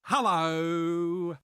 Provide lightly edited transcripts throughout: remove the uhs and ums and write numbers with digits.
Hello.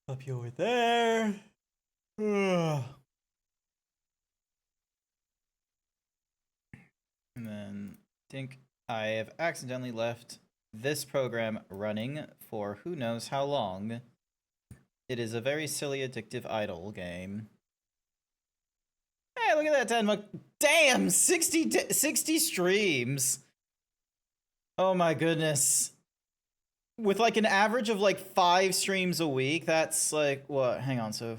Up you over there. Ugh. And then I think I have accidentally left this program running for who knows how long. It is a very silly, addictive idle game. Hey, look at that, 10. Damn, 60 streams. Oh my goodness. With like an average of like 5 streams a week, that's like, what? Hang on, so...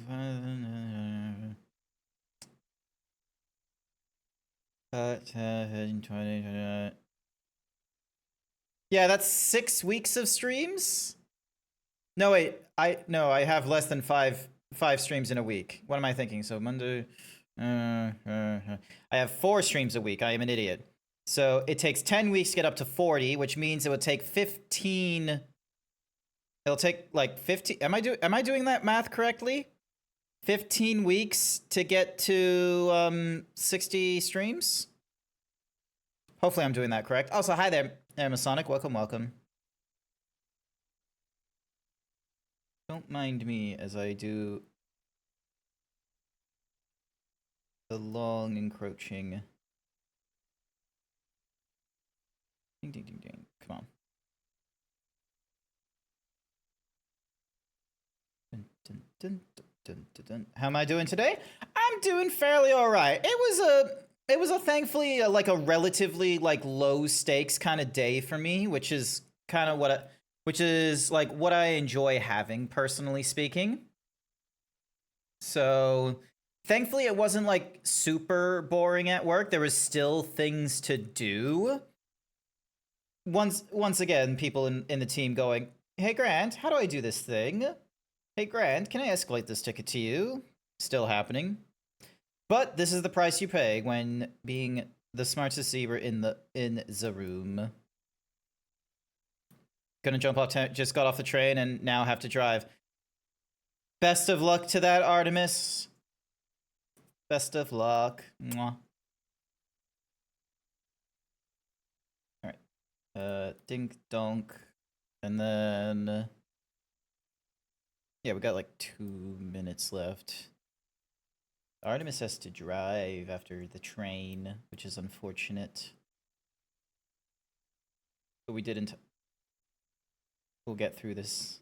Yeah, that's 6 weeks of streams? No, wait. I have less than five streams in a week. What am I thinking? So Monday... I have 4 streams a week. I am an idiot. So it takes 10 weeks to get up to 40, which means it would take 15... It'll take like 15... Am I doing that math correctly? 15 weeks to get to 60 streams? Hopefully I'm doing that correct. Also, hi there, Masonic. Welcome, welcome. Don't mind me as I do the long encroaching. Ding, ding, ding, ding. Come on. Dun, dun, dun, dun, dun, dun. How am I doing today? I'm doing fairly all right. It was a thankfully like a relatively like low stakes kind of day for me, which is kind of which is like what I enjoy having, personally speaking. So thankfully it wasn't like super boring at work. There was still things to do. Once again, people in the team going, "Hey Grant, how do I do this thing? Hey Grant, can I escalate this ticket to you?" Still happening. But this is the price you pay when being the smartest zebra in the room. Gonna jump off, just got off the train and now have to drive. Best of luck to that, Artemis. Best of luck. Mwah. Alright. Dink donk. And then... yeah, we got like 2 minutes left. Artemis has to drive after the train, which is unfortunate. But we didn't... we'll get through this.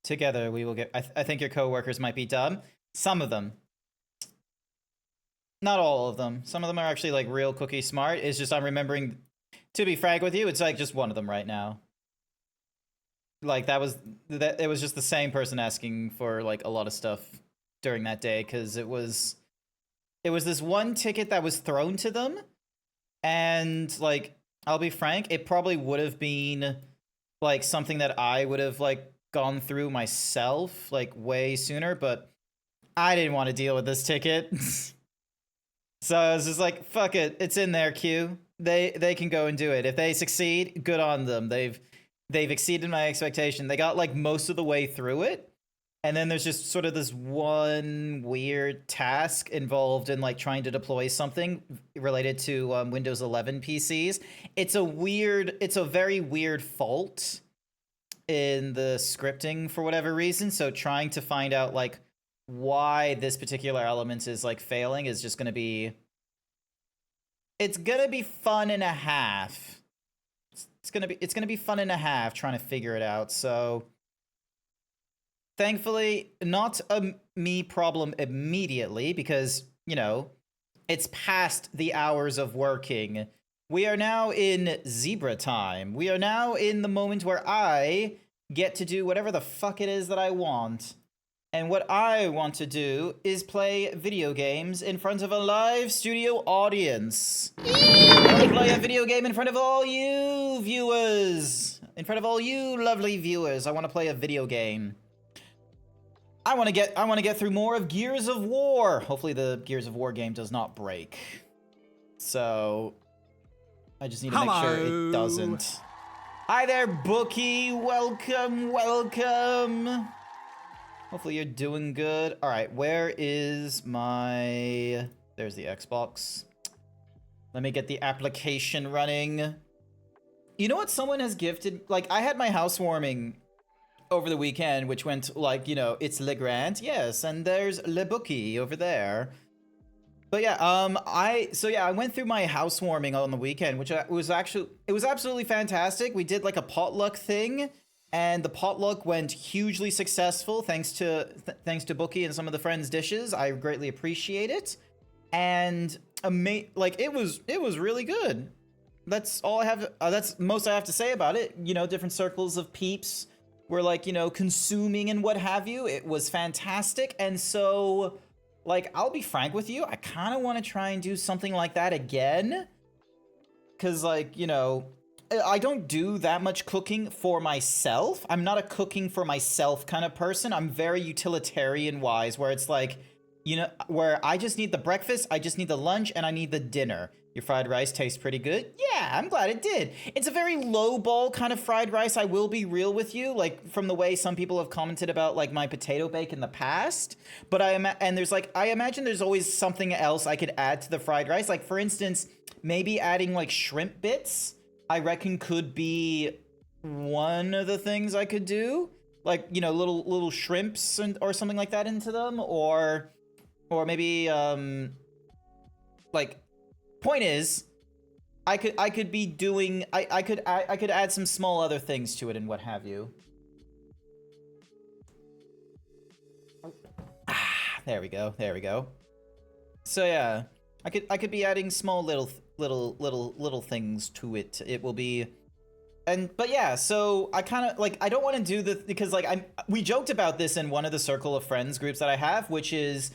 Together, we will get... I think your coworkers might be dumb. Some of them. Not all of them. Some of them are actually, like, real cookie smart. It's just I'm remembering... to be frank with you, it's, like, just one of them right now. Like, it was just the same person asking for, like, a lot of stuff during that day, because it was this one ticket that was thrown to them, and, like, I'll be frank, it probably would have been, like, something that I would have, like, gone through myself, like, way sooner, but I didn't want to deal with this ticket. So I was just like, fuck it, it's in there, Q. They can go and do it. If they succeed, good on them. They've exceeded my expectation. They got, like, most of the way through it. And then there's just sort of this one weird task involved in, like, trying to deploy something related to Windows 11 PCs. It's a very weird fault in the scripting for whatever reason. So trying to find out, like, why this particular element is, like, failing is just gonna be... it's gonna be fun and a half. It's gonna be fun and a half trying to figure it out, so... thankfully, not a me problem immediately, because, you know, it's past the hours of working. We are now in zebra time. We are now in the moment where I get to do whatever the fuck it is that I want. And what I want to do is play video games in front of a live studio audience. I want to play a video game in front of all you viewers. In front of all you lovely viewers, I want to play a video game. I want to get through more of Gears of War. Hopefully the Gears of War game does not break. So I just need to make sure it doesn't. Hi there, Bookie. Welcome, welcome. Hopefully you're doing good. All right, where is my... There's the Xbox. Let me get the application running. You know what someone has gifted? Like, I had my housewarming over the weekend, which went like, you know, it's Le Grand, yes, and there's Le Bookie over there. But yeah, I went through my housewarming on the weekend, which was absolutely fantastic. We did like a potluck thing, and the potluck went hugely successful thanks to Bookie and some of the friends' dishes. I greatly appreciate it, and like it was really good. That's all I have. That's most I have to say about it. You know, different circles of peeps were like, you know, consuming and what have you. It was fantastic, and so. Like, I'll be frank with you, I kind of want to try and do something like that again. Because, like, you know, I don't do that much cooking for myself. I'm not a cooking for myself kind of person. I'm very utilitarian-wise, where it's like, you know, where I just need the breakfast, I just need the lunch, and I need the dinner. Your fried rice tastes pretty good? Yeah, I'm glad it did. It's a very low-ball kind of fried rice, I will be real with you, like, from the way some people have commented about, like, my potato bake in the past. But I imagine there's always something else I could add to the fried rice. Like, for instance, maybe adding, like, shrimp bits, I reckon could be one of the things I could do. Like, you know, little shrimps or something like that into them, or maybe, like... Point is, I could be doing I could add some small other things to it and what have you. There we go. So yeah, I could be adding small little things to it. It will be, but yeah. So I kind of like I don't want to do this because like we joked about this in one of the circle of friends groups that I have, which is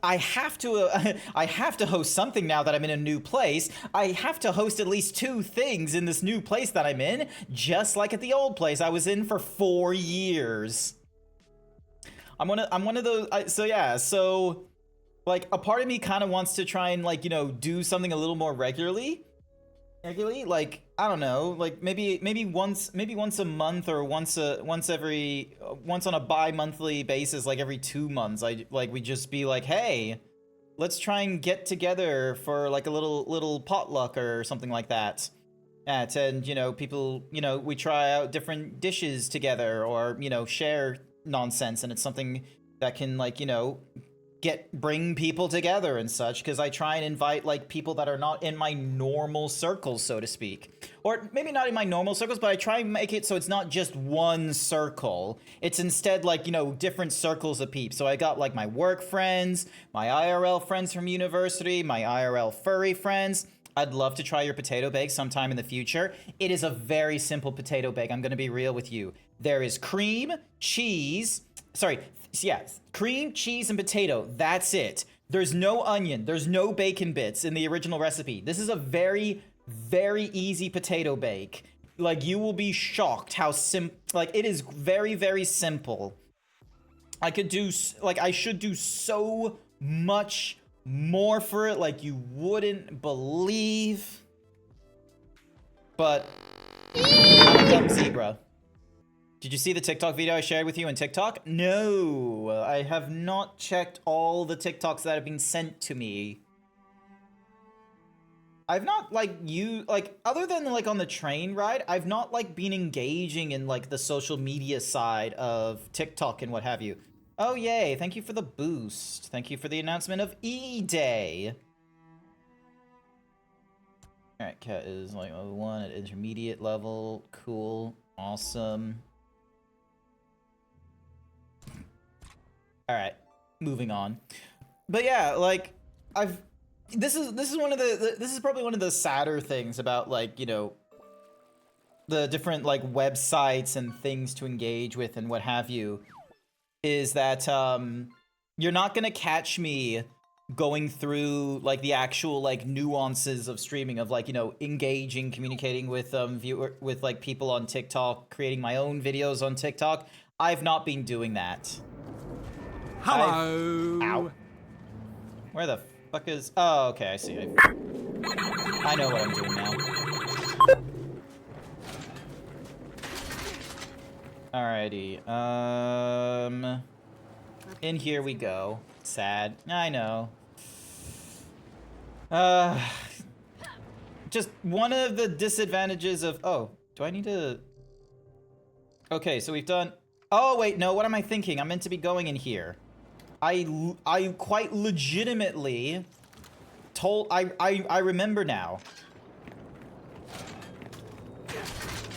I have to host something now that I'm in a new place. I have to host at least 2 things in this new place that I'm in, just like at the old place I was in for 4 years. I'm one of those. So like a part of me kind of wants to try and like, you know, do something a little more regularly, like I don't know, like maybe once a month or once on a bi-monthly basis, like every 2 months, we just be like, hey, let's try and get together for like a little potluck or something like that. And you know, people, you know, we try out different dishes together, or you know, share nonsense, and it's something that can like, you know, bring people together and such, because I try and invite like people that are not in my normal circles, so to speak, or maybe not in my normal circles, but I try and make it so it's not just one circle. It's instead like, you know, different circles of peeps. So I got like my work friends, my IRL friends from university, my IRL furry friends. I'd love to try your potato bake sometime in the future. It is a very simple potato bake. I'm going to be real with you. There is cream, cheese, cream, cheese, and potato. That's it. There's no onion. There's no bacon bits in the original recipe. This is a very, very easy potato bake. Like, you will be shocked how it is very, very simple. I should do so much more for it, like you wouldn't believe. But I'm a dumb zebra. Did you see the TikTok video I shared with you in TikTok? No, I have not checked all the TikToks that have been sent to me. I've not, other than, like, on the train ride, I've not, like, been engaging in, like, the social media side of TikTok and what have you. Oh, yay, thank you for the boost. Thank you for the announcement of E-Day. Alright, Cat is, like, level 1 at intermediate level. Cool. Awesome. Alright, moving on. But yeah, like, this is probably one of the sadder things about, like, you know, the different, like, websites and things to engage with and what have you, is that, you're not gonna catch me going through, like, the actual, like, nuances of streaming, of, like, you know, engaging, communicating with, like, people on TikTok, creating my own videos on TikTok. I've not been doing that. Hello. Ow. Where the fuck is... Oh, okay, I see. I know what I'm doing now. Alrighty. In here we go. Sad. I know. Just one of the disadvantages of... Oh, do I need to... Okay, so we've done... Oh, wait, no, what am I thinking? I'm meant to be going in here. I quite legitimately told... I remember now.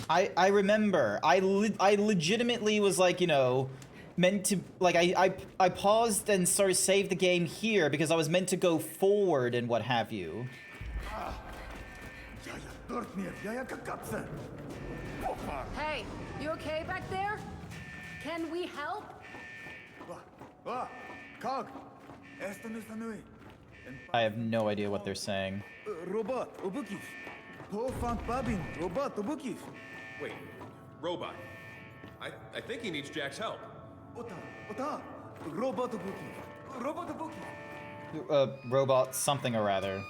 I remember. I legitimately was like, you know, meant to... Like, I paused and sort of saved the game here because I was meant to go forward and what have you. Hey, you okay back there? Can we help? I have no idea what they're saying. Wait, robot. I think he needs Jack's help. Robot something or rather.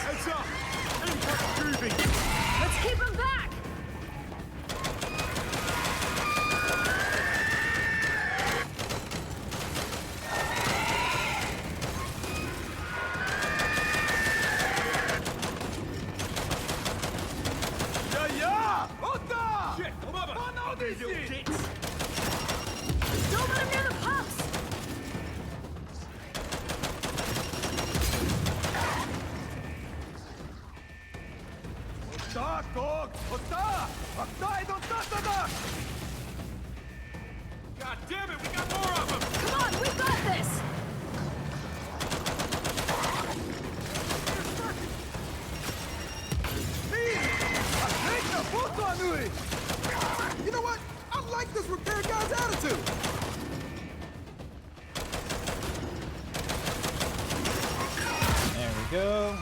Heads up! Impact moving! Let's keep him back! Shit, Don't let him near the pumps! God damn it, we got more of them! Come on, we got this! You know what? I like this repair guy's attitude. There we go.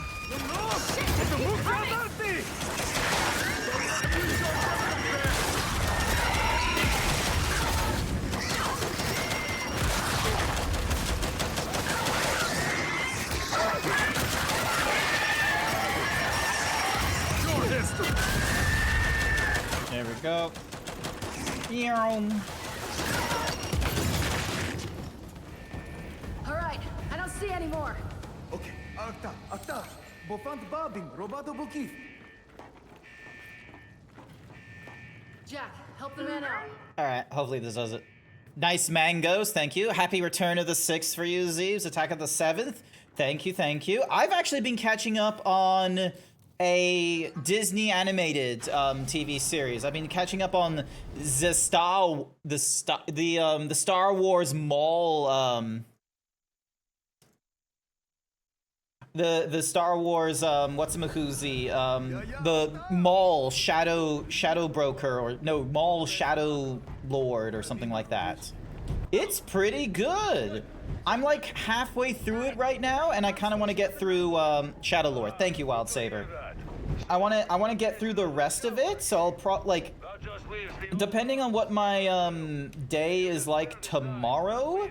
There we go. All right, I don't see any more. Okay, Akta, Bofant Babing, Roboto Bukif. Jack, help the man out. Alright, hopefully this does it. Nice mangoes, thank you. Happy return of the 6th for you, Zeebs. Attack of the 7th. Thank you, thank you. I've actually been catching up on a Disney animated TV series. I've been catching up on the Star Wars Maul the Star Wars what's-a-mahoozy the Maul Shadow Broker, or no, Maul Shadow Lord or something like that. It's pretty good. I'm like halfway through it right now, and I kind of want to get through Shadow Lord. Thank you, Wild Saber. I want to get through the rest of it, so I'll like depending on what my day is like tomorrow,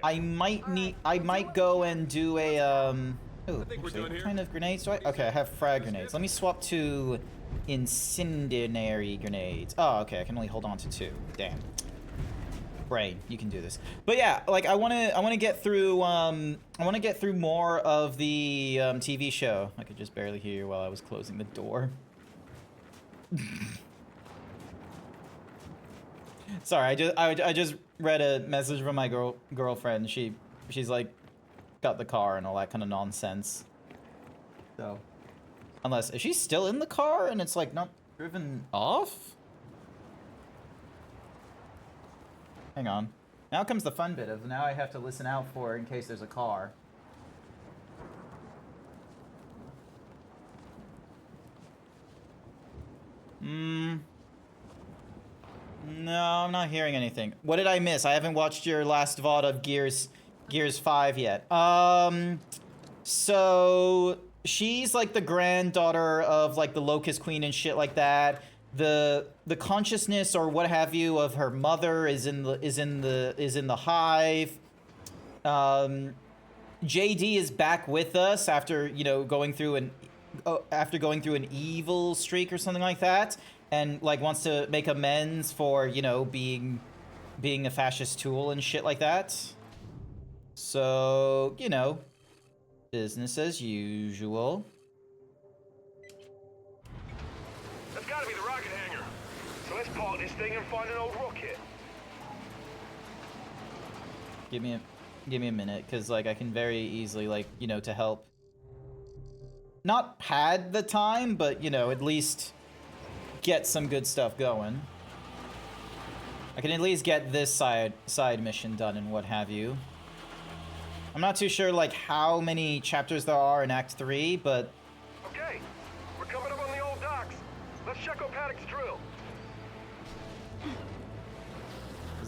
I might go and do a oh, actually, what kind of grenades do I? Okay, I have frag grenades. Let me swap to incendiary grenades. Oh, okay, I can only hold on to 2. Damn. Brain, you can do this. But yeah, like I want to get through more of the TV show. I could just barely hear you while I was closing the door. Sorry, I just read a message from my girlfriend. She's like got the car and all that kind of nonsense. So, is she still in the car and it's like not driven off? Hang on. Now comes the fun bit of now I have to listen out for in case there's a car. No, I'm not hearing anything. What did I miss? I haven't watched your last VOD of Gears 5 yet. So she's like the granddaughter of like the Locust Queen and shit like that. The consciousness or what have you of her mother is in the hive. JD is back with us after, you know, going through an evil streak or something like that, and like wants to make amends for, you know, being a fascist tool and shit like that. So, you know, business as usual. That's gotta be the rocket hangar. So let's park this thing and find an old rocket. Give me a minute, because like I can very easily, like, you know, to help not pad the time, but, you know, at least get some good stuff going. I can at least get this side mission done and what have you. I'm not too sure like how many chapters there are in Act 3, but Okay, we're coming up on the old docks. Let's check on Paddock's drill.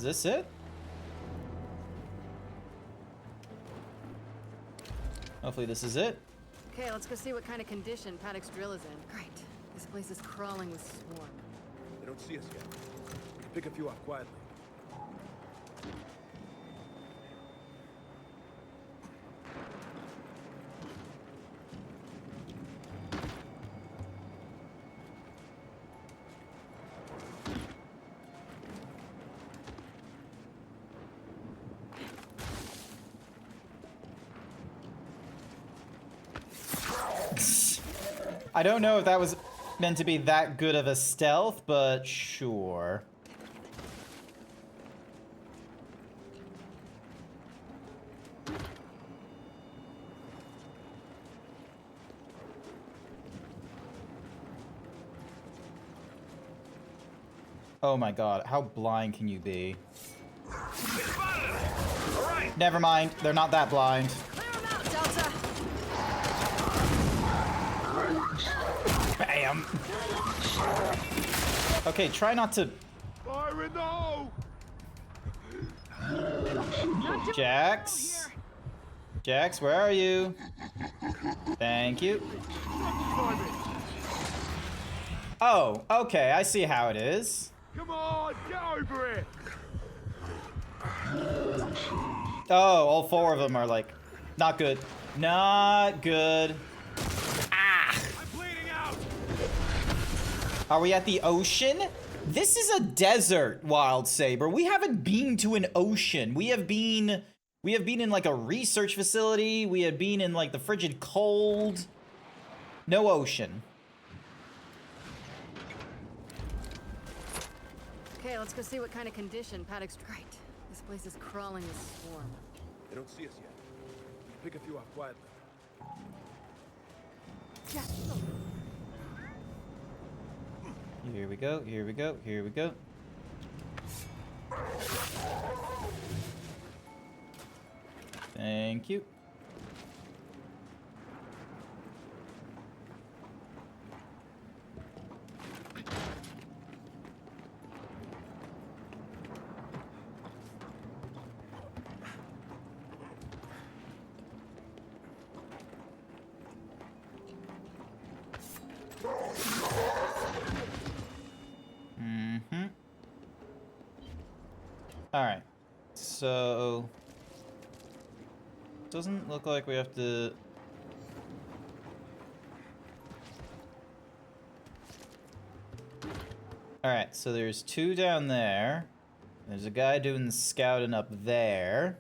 is this it? Hopefully this is it. Okay, let's go see what kind of condition Paddock's drill is in. Great. This place is crawling with swarm. They don't see us yet. We can pick a few off quietly. I don't know if that was meant to be that good of a stealth, but sure. Oh my god, how blind can you be? Never mind, they're not that blind. Clear them out, Delta! Bam! Okay, try not to... Fire in the hole! Jax? Jax, where are you? Thank you. Oh, okay, I see how it is. Come on, get over it! Oh, all four of them are like, not good. Not good. Ah! I'm bleeding out! Are we at the ocean? This is a desert, Wild Saber. We haven't been to an ocean. We have been in like a research facility. We have been in like the frigid cold. No ocean. Okay, let's go see what kind of condition Paddock's... Great. This place is crawling with swarm. They don't see us yet. We can pick a few off quietly. Yeah. Here we go, here we go, here we go. Thank you. Alright, so doesn't look like we have to... Alright, so there's two down there. There's a guy doing the scouting up there.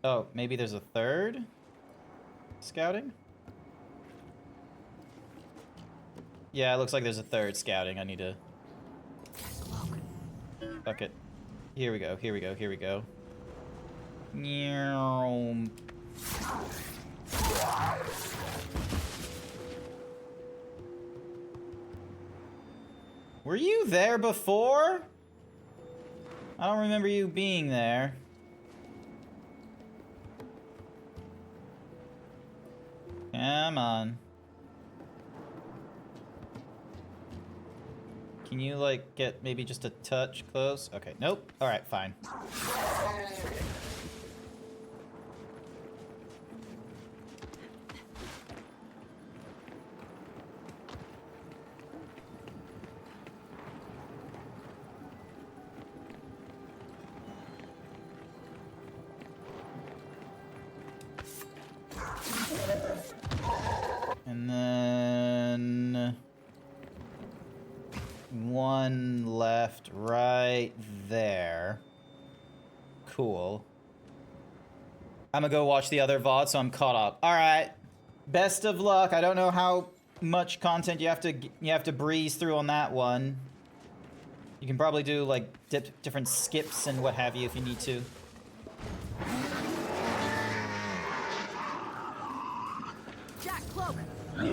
Oh, maybe there's a third scouting? Yeah, it looks like there's a third scouting. I need to... Fuck it. Here we go, here we go, here we go. Meow. Were you there before? I don't remember you being there. Come on. Can you, like, get maybe just a touch close? Okay, nope. Alright, fine. And then one left right there. Cool. I'm gonna go watch the other VOD so I'm caught up. All right. Best of luck. I don't know how much content you have to breeze through on that one. You can probably do like different skips and what have you if you need to. Jack, cloak. I'm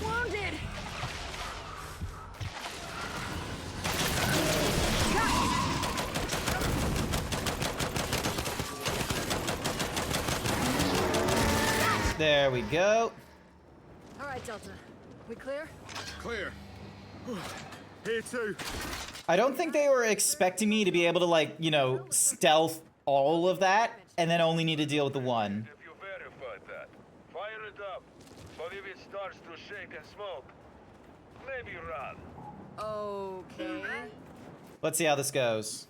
wounded. There we go. All right, Delta. We clear? Clear. Here too. I don't think they were expecting me to be able to, like, you know, stealth all of that and then only need to deal with the one. If you verified that, fire it up. But if it starts to shake and smoke, maybe run. Okay. Let's see how this goes.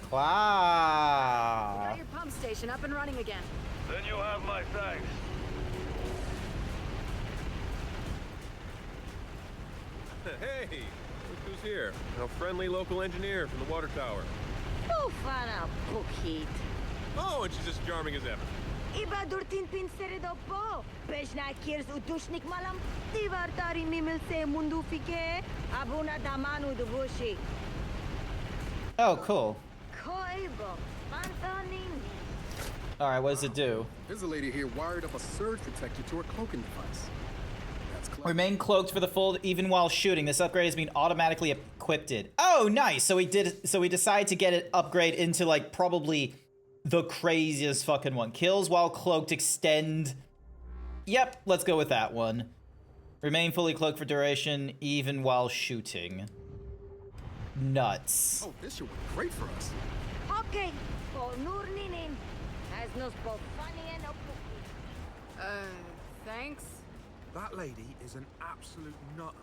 Wow. Got your pump station up and running again. Then you have my thanks. Hey, look who's here. A friendly local engineer from the water tower. Bufana Pukit. Oh, and she's as charming as ever. Iba durtin pinsere do po. Peshna kiers udushnik malam. Tivartari mimil se mundu fike. Abuna damanu dubushi. Oh, cool. Koibo. Pantonini. All right, what does it do? There's a lady here wired up a surge protector to her cloaking device. That's clever. Remain cloaked for the full even while shooting. This upgrade has been automatically equipped. Oh, nice. So we decided to get it upgrade into like probably the craziest fucking one. Kills while cloaked extend. Yep, let's go with that one. Remain fully cloaked for duration even while shooting. Nuts. Oh, this should work great for us. Okay. Po nurninin. As nos po funny and Thanks. That lady is an absolute nutter.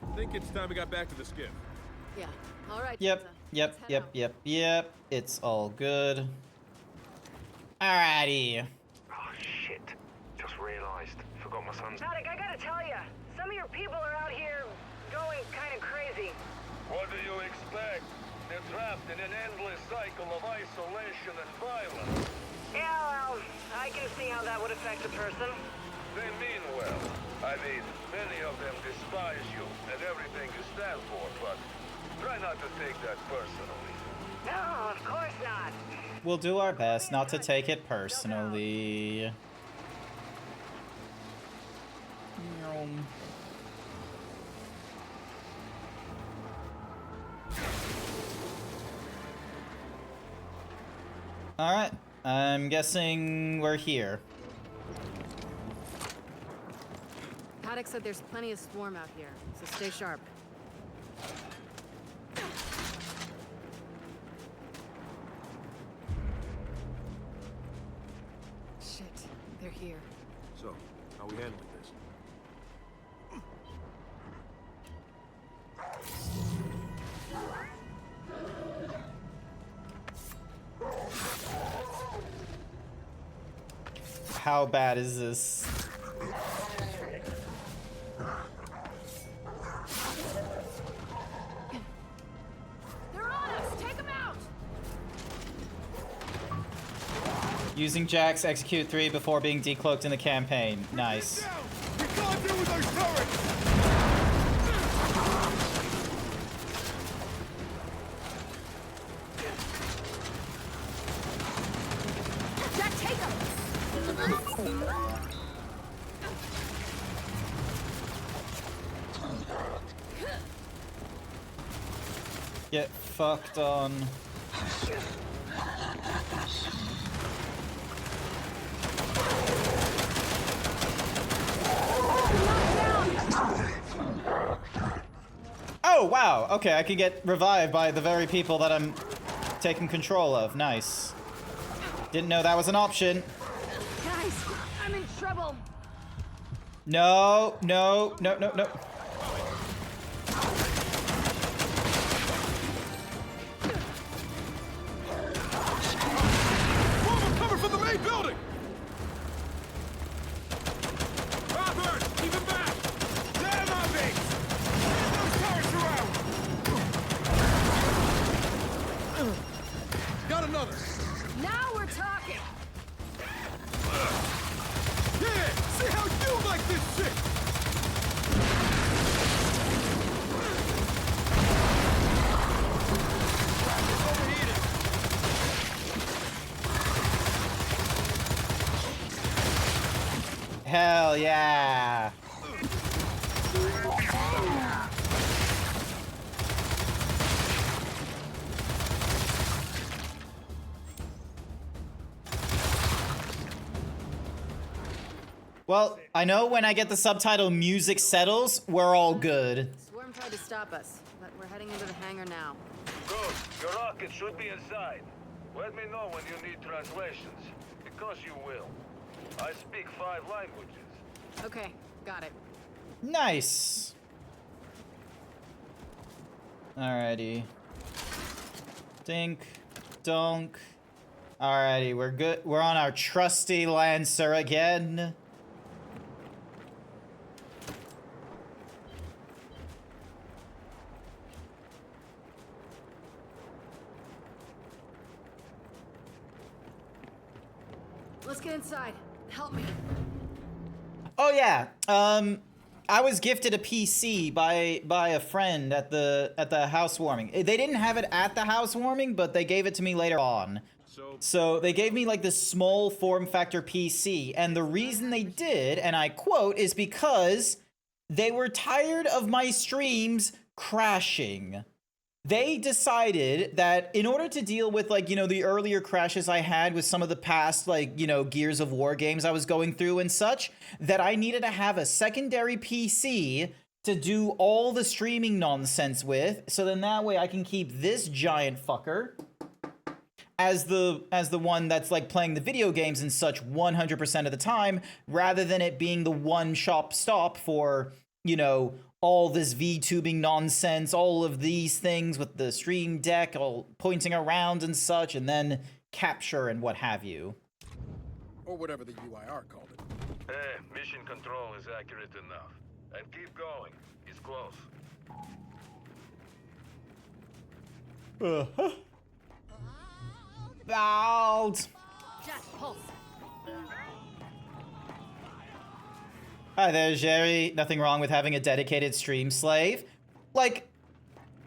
I think it's time we got back to the skiff. Yeah. All right. Yep, Delta. yep, Let's head yep, out. yep, yep. It's all good. Alrighty. Oh, shit. Just realized. Forgot my son's... Paddock, I gotta tell ya. Some of your people are out here going kind of crazy. What do you expect? They're trapped in an endless cycle of isolation and violence. Yeah, well, I can see how that would affect a person. They mean well. I mean, many of them despise you and everything you stand for, but try not to take that personally. No, of course not. We'll do our best not to take it personally. Alright, I'm guessing we're here. Paddock said there's plenty of swarm out here, so stay sharp. Shit, they're here. So, how we handling this? How bad is this? They're on us! Take them out! Using Jax, execute 3 before being decloaked in the campaign. Nice. Down! We can't deal with those turrets! Jack, take them! Get fucked on. Oh, wow. Okay, I can get revived by the very people that I'm taking control of. Nice. Didn't know that was an option. Guys, I'm in trouble. No, no, no, no, no. Form cover from the main building! Robert, keep him back! Damn our base! Get those turrets around! Got another! Now we're talking! Yeah! See how you like this shit! Hell yeah. Well, I know when I get the subtitle music settles, we're all good. Swarm tried to stop us, but we're heading into the hangar now. Good. Your rocket should be inside. Let me know when you need translations, because you will. I speak 5 languages. Okay, got it. Nice. Alrighty. Dink. Donk. Alrighty, we're good. We're on our trusty Lancer again. Let's get inside. Help me. Oh yeah. I was gifted a PC by a friend at the housewarming. They didn't have it at the housewarming, but they gave it to me later on. So they gave me like this small form factor PC, and the reason they did, and I quote, is because they were tired of my streams crashing. They decided that in order to deal with, like, you know, the earlier crashes I had with some of the past, like, you know, Gears of War games I was going through and such, that I needed to have a secondary PC to do all the streaming nonsense with, so then that way I can keep this giant fucker as the one that's, like, playing the video games and such 100% of the time, rather than it being the one shop stop for, you know, all this VTubing nonsense, all of these things with the stream deck all pointing around and such, and then capture and what have you. Or whatever the UIR called it. Mission control is accurate enough. And keep going. It's close. Bald. Jack, pulse. Hi there, Jerry. Nothing wrong with having a dedicated stream slave. Like,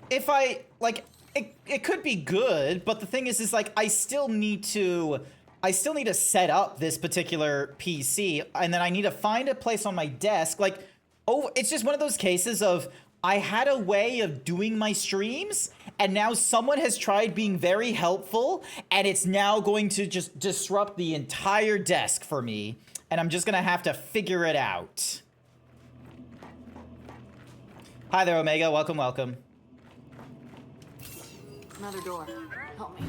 if I, like, it could be good, but the thing is like, I still need to set up this particular PC, and then I need to find a place on my desk. Like, oh, it's just one of those cases of, I had a way of doing my streams, and now someone has tried being very helpful, and it's now going to just disrupt the entire desk for me. And I'm just gonna have to figure it out. Hi there, Omega. Welcome, welcome. Another door. Help me.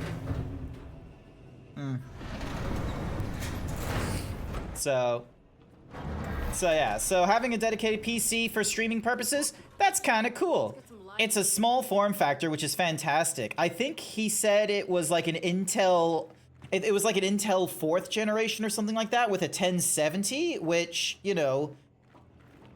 So yeah, so having a dedicated PC for streaming purposes, that's kind of cool. It's a small form factor, which is fantastic. I think he said it was like an Intel... It was like an Intel 4th generation or something like that with a 1070, which, you know,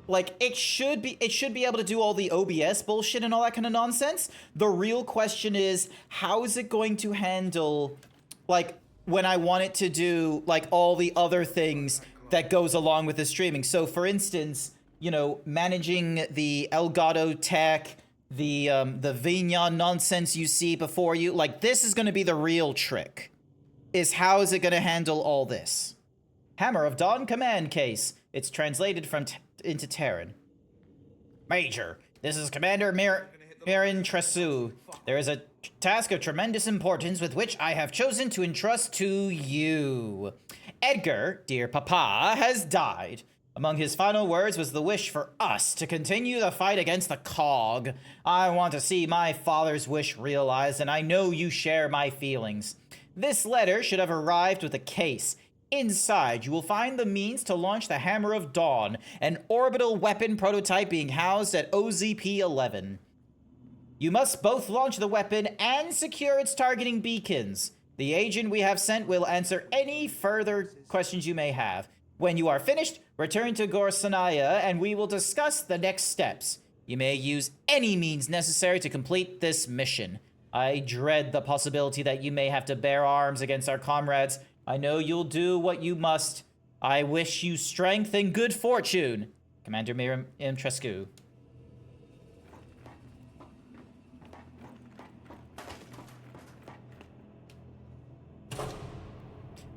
like, it should be able to do all the OBS bullshit and all that kind of nonsense. The real question is, how is it going to handle, like, when I want it to do, like, all the other things that goes along with the streaming? So, for instance, you know, managing the Elgato tech, the Vignon nonsense you see before you, like, this is going to be the real trick. Is how is it going to handle all this? Hammer of Dawn command case. It's translated from into Terran. Major, this is Commander Mirin Tresu. There is a task of tremendous importance with which I have chosen to entrust to you. Edgar, dear Papa, has died. Among his final words was the wish for us to continue the fight against the Cog. I want to see my father's wish realized, and I know you share my feelings. This letter should have arrived with a case. Inside, you will find the means to launch the Hammer of Dawn, an orbital weapon prototype being housed at OZP-11. You must both launch the weapon and secure its targeting beacons. The agent we have sent will answer any further questions you may have. When you are finished, return to Gorsanaya and we will discuss the next steps. You may use any means necessary to complete this mission. I dread the possibility that you may have to bear arms against our comrades. I know you'll do what you must. I wish you strength and good fortune. Commander Miriam Imtrescu.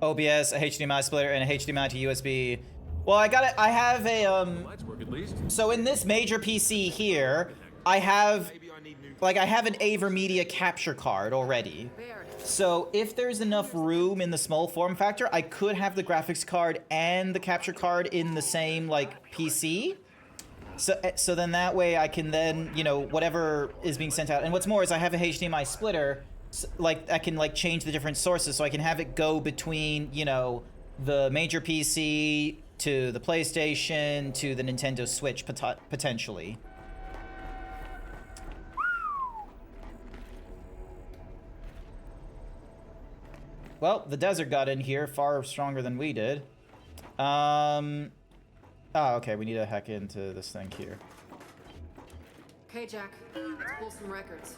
OBS, a HDMI splitter, and a HDMI to USB. Well, I have a, Lights work at least. so in this major PC here, I have an AverMedia capture card already. Baird. So if there's enough room in the small form factor, I could have the graphics card and the capture card in the same, like, PC. So then that way I can then, you know, whatever is being sent out. And what's more is I have a HDMI splitter, like, I can, like, change the different sources, so I can have it go between, you know, the major PC to the PlayStation to the Nintendo Switch potentially. Well, the desert got in here far stronger than we did. Oh, okay, we need to hack into this thing here. Okay, Jack. Let's pull some records.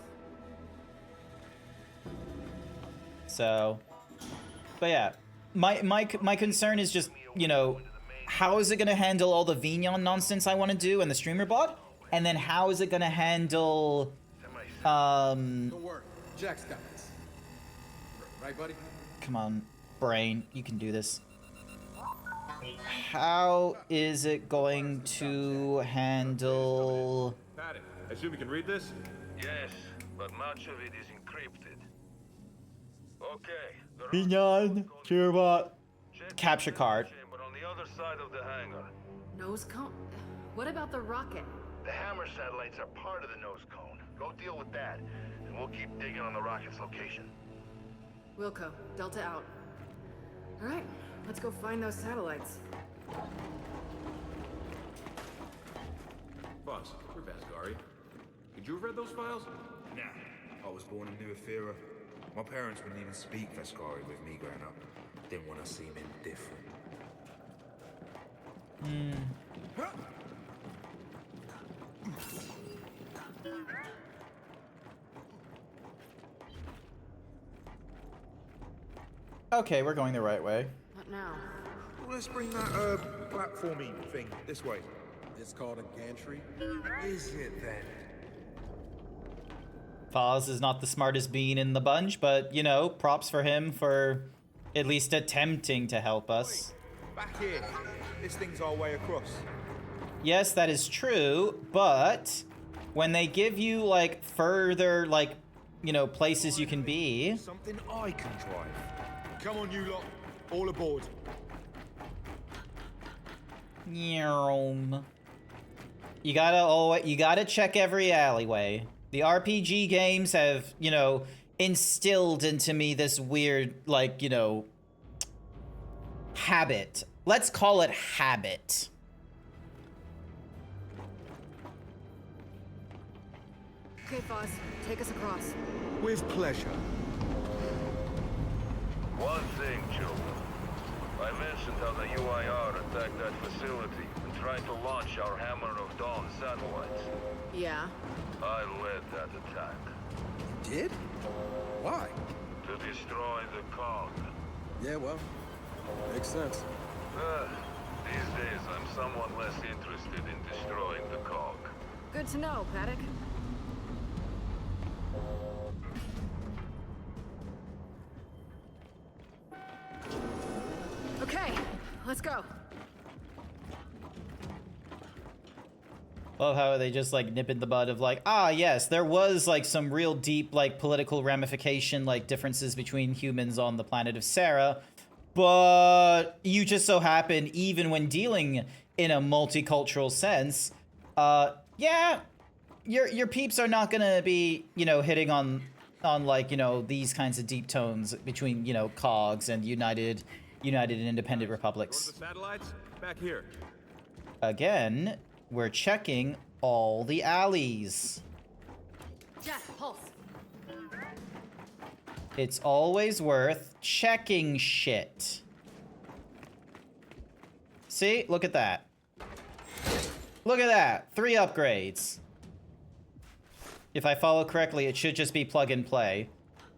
So, but yeah, my concern is just, you know, how is it going to handle all the Vignon nonsense I want to do and the streamer bot? And then how is it going to handle, Don't worry, Jack's got this. Right, buddy? come on, brain, you can do this. How is it going to handle... Paddock, I assume you can read this? Yes, but much of it is encrypted. Okay. the Vignon, streamer bot, Check capture the card. chamber on the other side of the hangar. Nose cone? What about the rocket? The Hammer satellites are part of the nose cone. Go deal with that, and we'll keep digging on the rocket's location. Wilco, Delta out. All right, let's go find those satellites. Boss, we're Vasgari. Could you have read those files? Nah, I was born in New Ethera. My parents wouldn't even speak Vascari with me growing up. Didn't want to seem indifferent. Okay, we're going the right way. Not now. Well, let's bring that, platformy thing this way. It's called a gantry. Is it then? Foz is not the smartest bean in the bunch, but, you know, props for him for at least attempting to help us. Back here. This thing's our way across. Yes, that is true, but when they give you, like, further, like, you know, places you can be... Something I can drive. Come on, you lot. All aboard. You gotta check every alleyway. The RPG games have, you know, instilled into me this weird, like, you know, habit. Let's call it habit. Okay, Foz, take us across. With pleasure. One thing, children. I mentioned how the UIR attacked that facility and tried to launch our Hammer of Dawn satellites. Yeah. I led that attack. Did? Why? To destroy the cog. Yeah, well, makes sense. These days, I'm somewhat less interested in destroying the cog. Good to know, Paddock. Okay, let's go. Love how they just, like, nip in the bud of, like, ah, yes, there was, like, some real deep, like, political ramification, like, differences between humans on the planet of Sarah, but you just so happen, even when dealing in a multicultural sense, yeah, your peeps are not gonna be, you know, hitting on like, you know, these kinds of deep tones between, you know, cogs and United United and Independent Go to Republics. the satellites? Back here. Again, we're checking all the alleys. Jack, pulse. It's always worth checking shit. See? Look at that. Look at that. 3 upgrades. If I follow correctly, it should just be plug and play.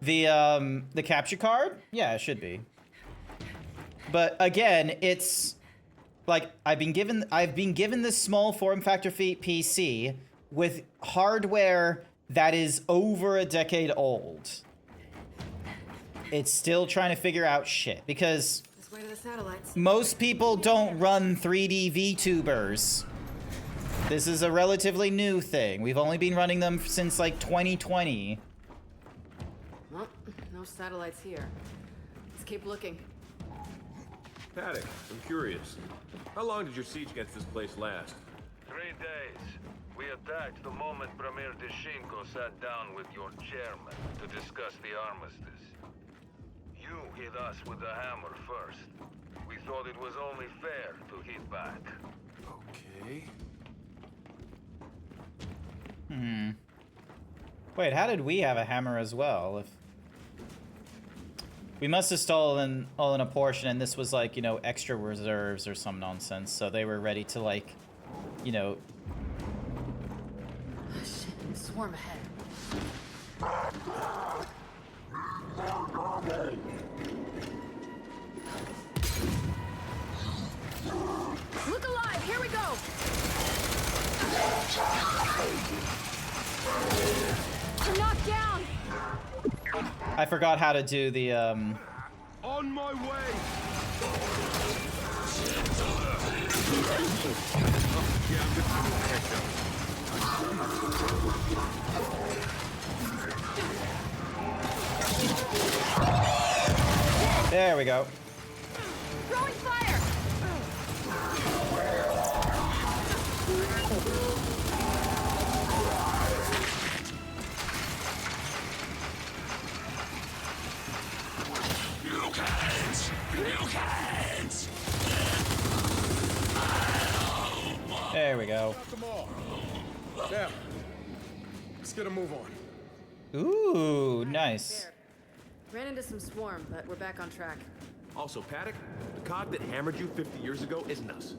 The capture card? Yeah, it should be. But again, it's like I've been given this small form factor PC with hardware that is over a decade old. It's still trying to figure out shit because This way to the satellites. most people don't run 3D VTubers. This is a relatively new thing. We've only been running them since like 2020. Well, no satellites here. Let's keep looking. Paddock, I'm curious. How long did your siege against this place last? 3 days. We attacked the moment Premier Deshinko sat down with your chairman to discuss the armistice. You hit us with the hammer first. We thought it was only fair to hit back. Okay. Wait, how did we have a hammer as well? If we must have stolen all in a portion, and this was like, you know, extra reserves or some nonsense, so they were ready to like, you know. Shit, swarm ahead. Look alive! Here we go! To knock down! I forgot how to do the On my way! There we go. Throwing fire! There we go. Knock them all. Now, let's get a move on. Ooh, nice. There. Ran into some swarm, but we're back on track. Also, Paddock, the cog that hammered you 50 years ago isn't us.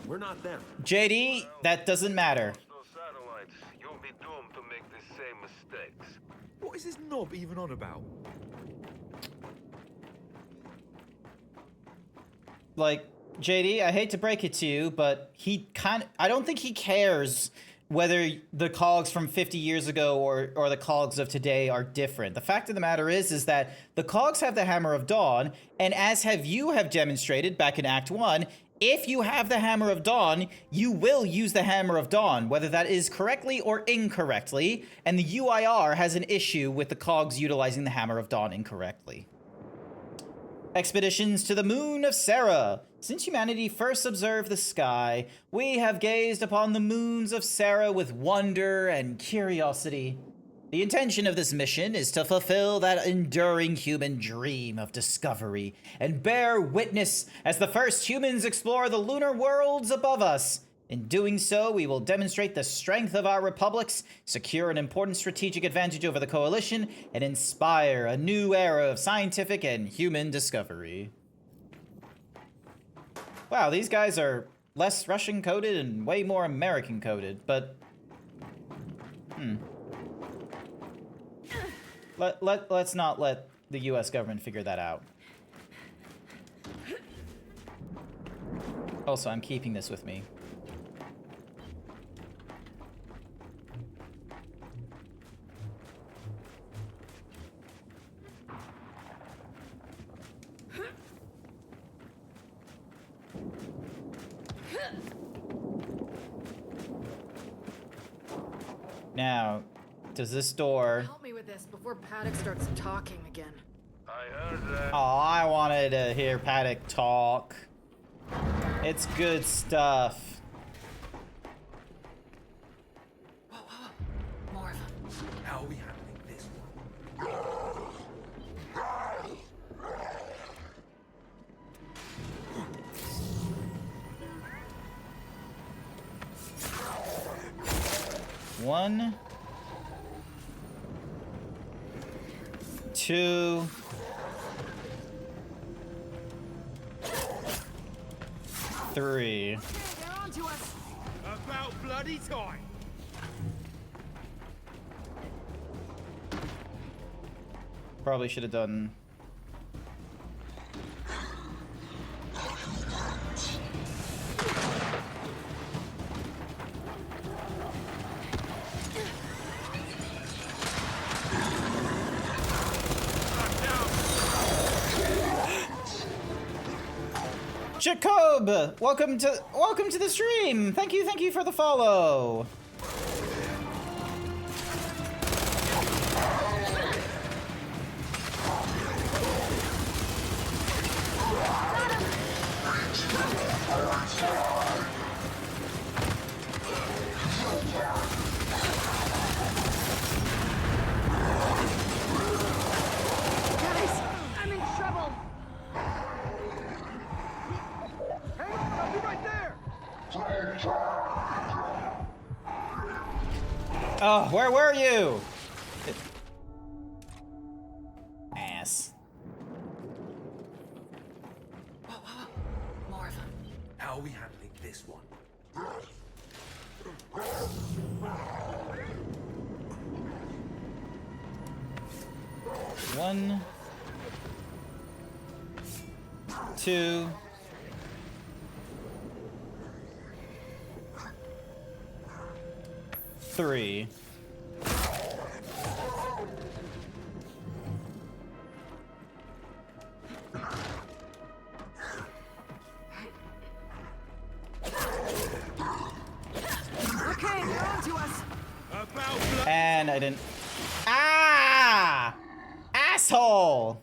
We're not them. JD, that doesn't matter. Those satellites, you'll be doomed to make the same mistakes. What is this knob even on about? Like, JD, I hate to break it to you, but I don't think he cares whether the cogs from 50 years ago or the cogs of today are different. The fact of the matter is that the cogs have the Hammer of Dawn, and as you have demonstrated back in Act 1, if you have the Hammer of Dawn, you will use the Hammer of Dawn, whether that is correctly or incorrectly, and the UIR has an issue with the cogs utilizing the Hammer of Dawn incorrectly. Expeditions to the moon of Sarah. Since humanity first observed the sky, we have gazed upon the moons of Sarah with wonder and curiosity. The intention of this mission is to fulfill that enduring human dream of discovery and bear witness as the first humans explore the lunar worlds above us. In doing so, we will demonstrate the strength of our republics, secure an important strategic advantage over the Coalition, and inspire a new era of scientific and human discovery. Wow, these guys are less Russian coded and way more American coded, but let's not let the US government figure that out. Also, I'm keeping this with me. Now, does this door... Help me with this before Paddock starts talking again. I heard that. Oh, I wanted to hear Paddock talk. It's good stuff. More of them. How are we handling this one? 1, 2, 3. They're onto us. About bloody time. Probably should have done. Jacob, welcome to the stream. Thank you for the follow. Guys, I'm in trouble. Hang on, I'll be right there. Oh, where were you? Ass. More of them. How are we handling this one? One, 2, 3. Okay, they're onto us. About bloody. And I didn't. Ah! Asshole!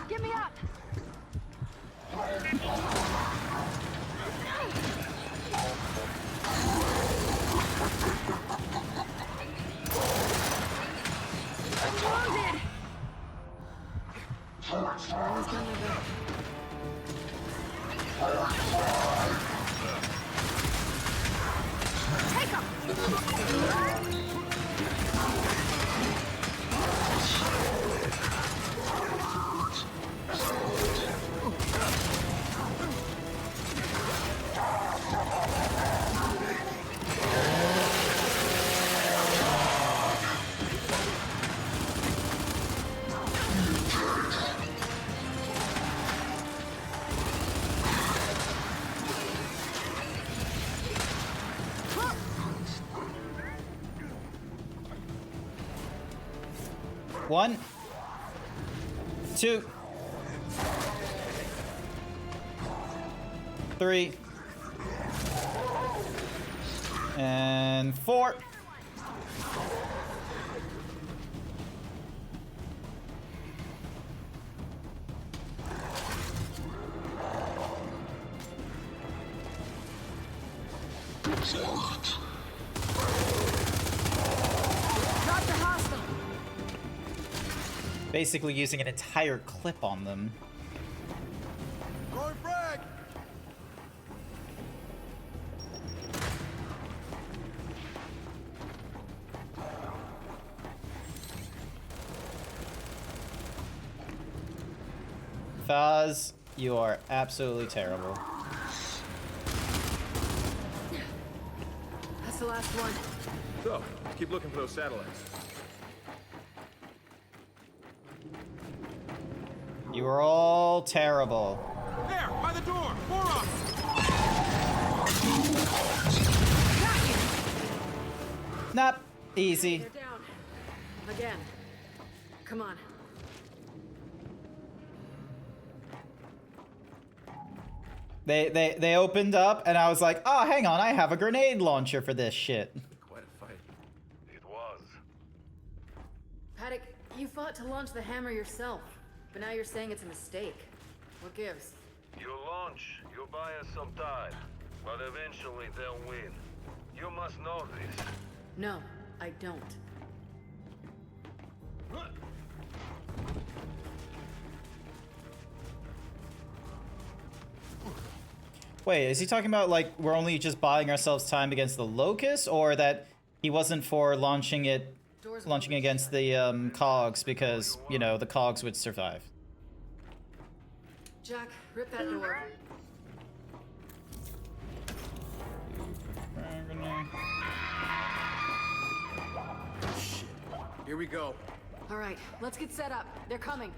Get me up. I'm wounded. Almost done my best. Take 'em. One, 2, 3, and 4. Drop the hostile. Basically using an entire clip on them. Going frag. Faz, you are absolutely terrible. That's the last one. So, keep looking for those satellites. You are all terrible. There, by the door. More up. Not easy. They're down. Again. Come on. They opened up and I was like, oh, hang on, I have a grenade launcher for this shit. Quite a fight. It was. Paddock, you fought to launch the hammer yourself, but now you're saying it's a mistake. What gives? You launch, you buy us some time, but eventually they'll win. You must know this. No, I don't. Wait, is he talking about like we're only just buying ourselves time against the Locust, or that he wasn't for launching against the cogs because, you know, the cogs would survive? Jack, rip that door. Here we go. All right, let's get set up. They're coming.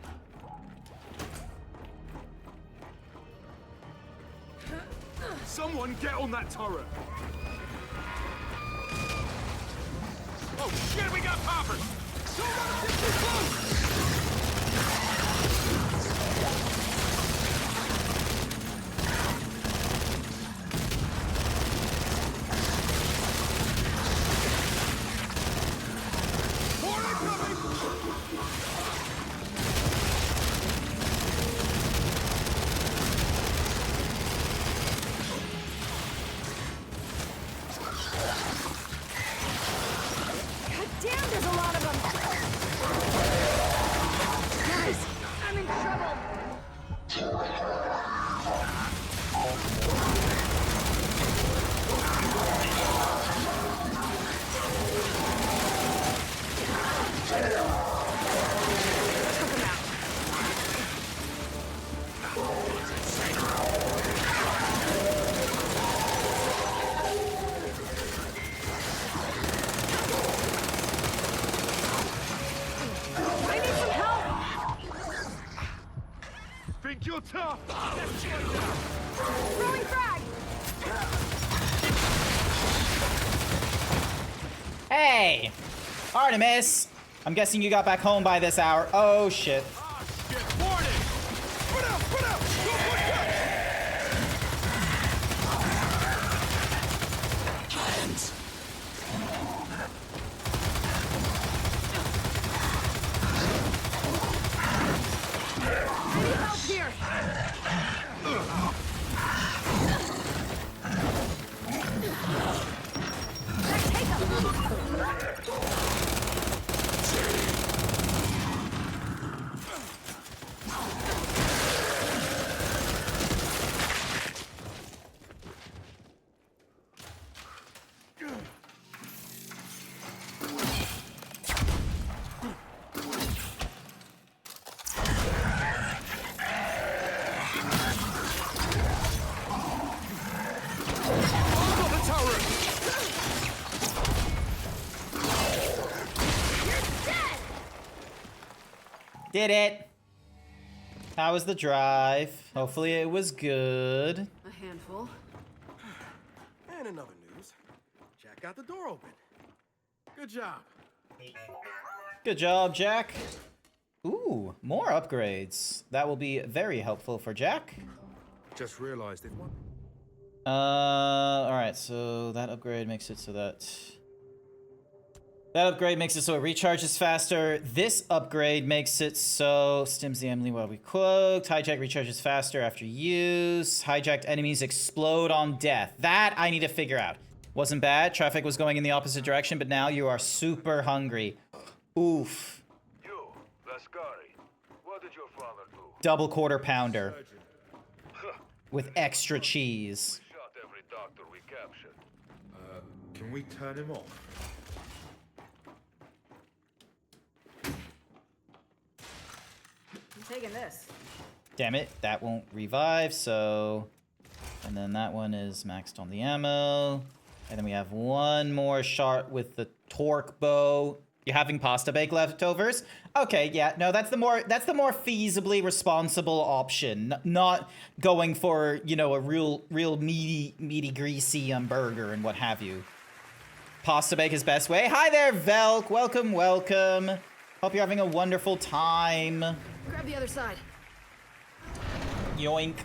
Someone get on that turret. Oh shit, we got poppers! Don't run us too close! More incoming! God damn, there's a lot of them! Guys, I'm in trouble! I need some help! Think you're tough? Throwing frag! Hey! Artemis! I'm guessing you got back home by this hour. Oh, shit. Ah, shit, warning! Put out, put out! Go, put out! I need help here! Jack, take him! Got the turret! Did it! How was the drive? Hopefully it was good. A handful. And another news. Jack got the door open. Good job. Good job, Jack. Ooh, more upgrades. That will be very helpful for Jack. Just realised it one. Alright, so that upgrade makes it so that... That upgrade makes it so it recharges faster. This upgrade makes it so... Stims the enemy while we cloaked. Hijack recharges faster after use. Hijacked enemies explode on death. That I need to figure out. Wasn't bad. Traffic was going in the opposite direction, but now you are super hungry. Oof. You, Lascari, what did your father do? Double quarter pounder. With extra cheese. We shot every doctor we captured. Can we turn him off? I'm taking this. Damn it, that won't revive, so... And then that one is maxed on the ammo. And then we have one more shot with the torque bow. You having pasta bake leftovers? Okay, yeah, no, that's the more feasibly responsible option. Not going for, you know, a real meaty, greasy burger and what have you. Pasta bake is best way. Hi there, Velk. Welcome, welcome. Hope you're having a wonderful time. Grab the other side. Yoink.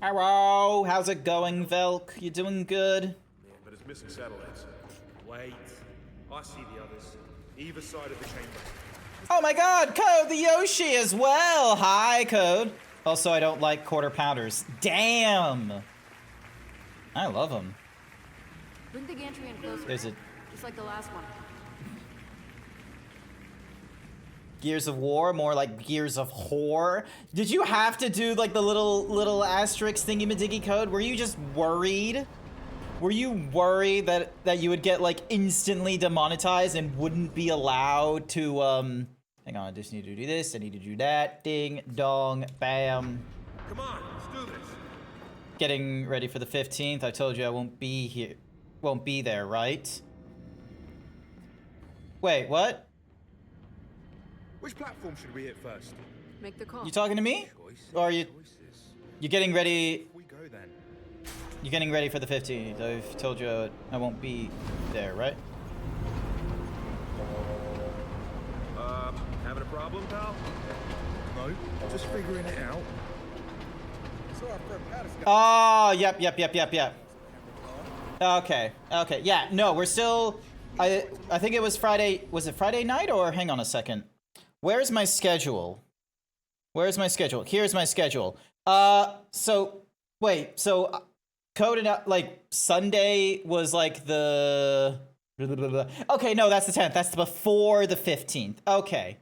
Hello, how's it going, Velk? You doing good? Yeah, but it's missing satellites. Wait. I see the others. Either side of the chamber. Oh my god, Code the Yoshi as well! Hi, Code. Also, I don't like quarter pounders. Damn! I love them. Bring the gantry in closer. There's a... Just like the last one. Gears of War, more like Gears of Whore. Did you have to do like the little asterisk thingy-majiggy code? Were you just worried? Were you worried that you would get like instantly demonetized and wouldn't be allowed to hang on, I just need to do this, I need to do that. Ding dong bam. Come on, let's do this. Getting ready for the 15th. I told you I won't be here. Won't be there, right? Wait, what? Which platform should we hit first? Make the call. You talking to me? Choices, Or are you choices. you getting ready? We go then. You're getting ready for the 15th. I've told you I won't be there, right? Having a problem, pal? No, just figuring it out. So our friend Pat has got Oh, yep. Okay, yeah, no, we're still, I think it was Friday, was it Friday night or, hang on a second. Where's my schedule? Here's my schedule. So, coded up, like, Sunday was like the, okay, no, that's the 10th, that's before the 15th, okay.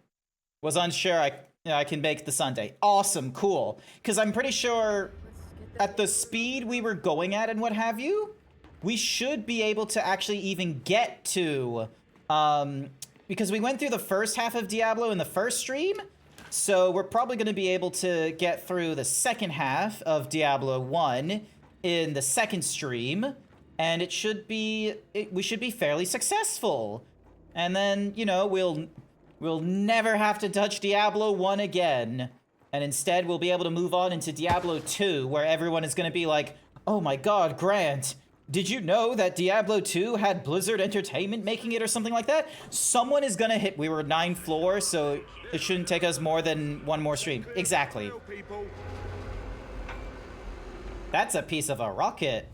Was unsure, I can make the Sunday. Awesome, cool. Because I'm pretty sure at the speed we were going at and what have you, we should be able to actually even get to, because we went through the first half of Diablo in the first stream, so we're probably going to be able to get through the second half of Diablo 1 in the second stream, and we should be fairly successful. And then, you know, we'll never have to touch Diablo 1 again. And instead, we'll be able to move on into Diablo 2, where everyone is going to be like, oh my god, Grant, did you know that Diablo 2 had Blizzard Entertainment making it or something like that? Someone is going to hit, we were 9 floors, so it shouldn't take us more than one more stream. Exactly. people. That's a piece of a rocket.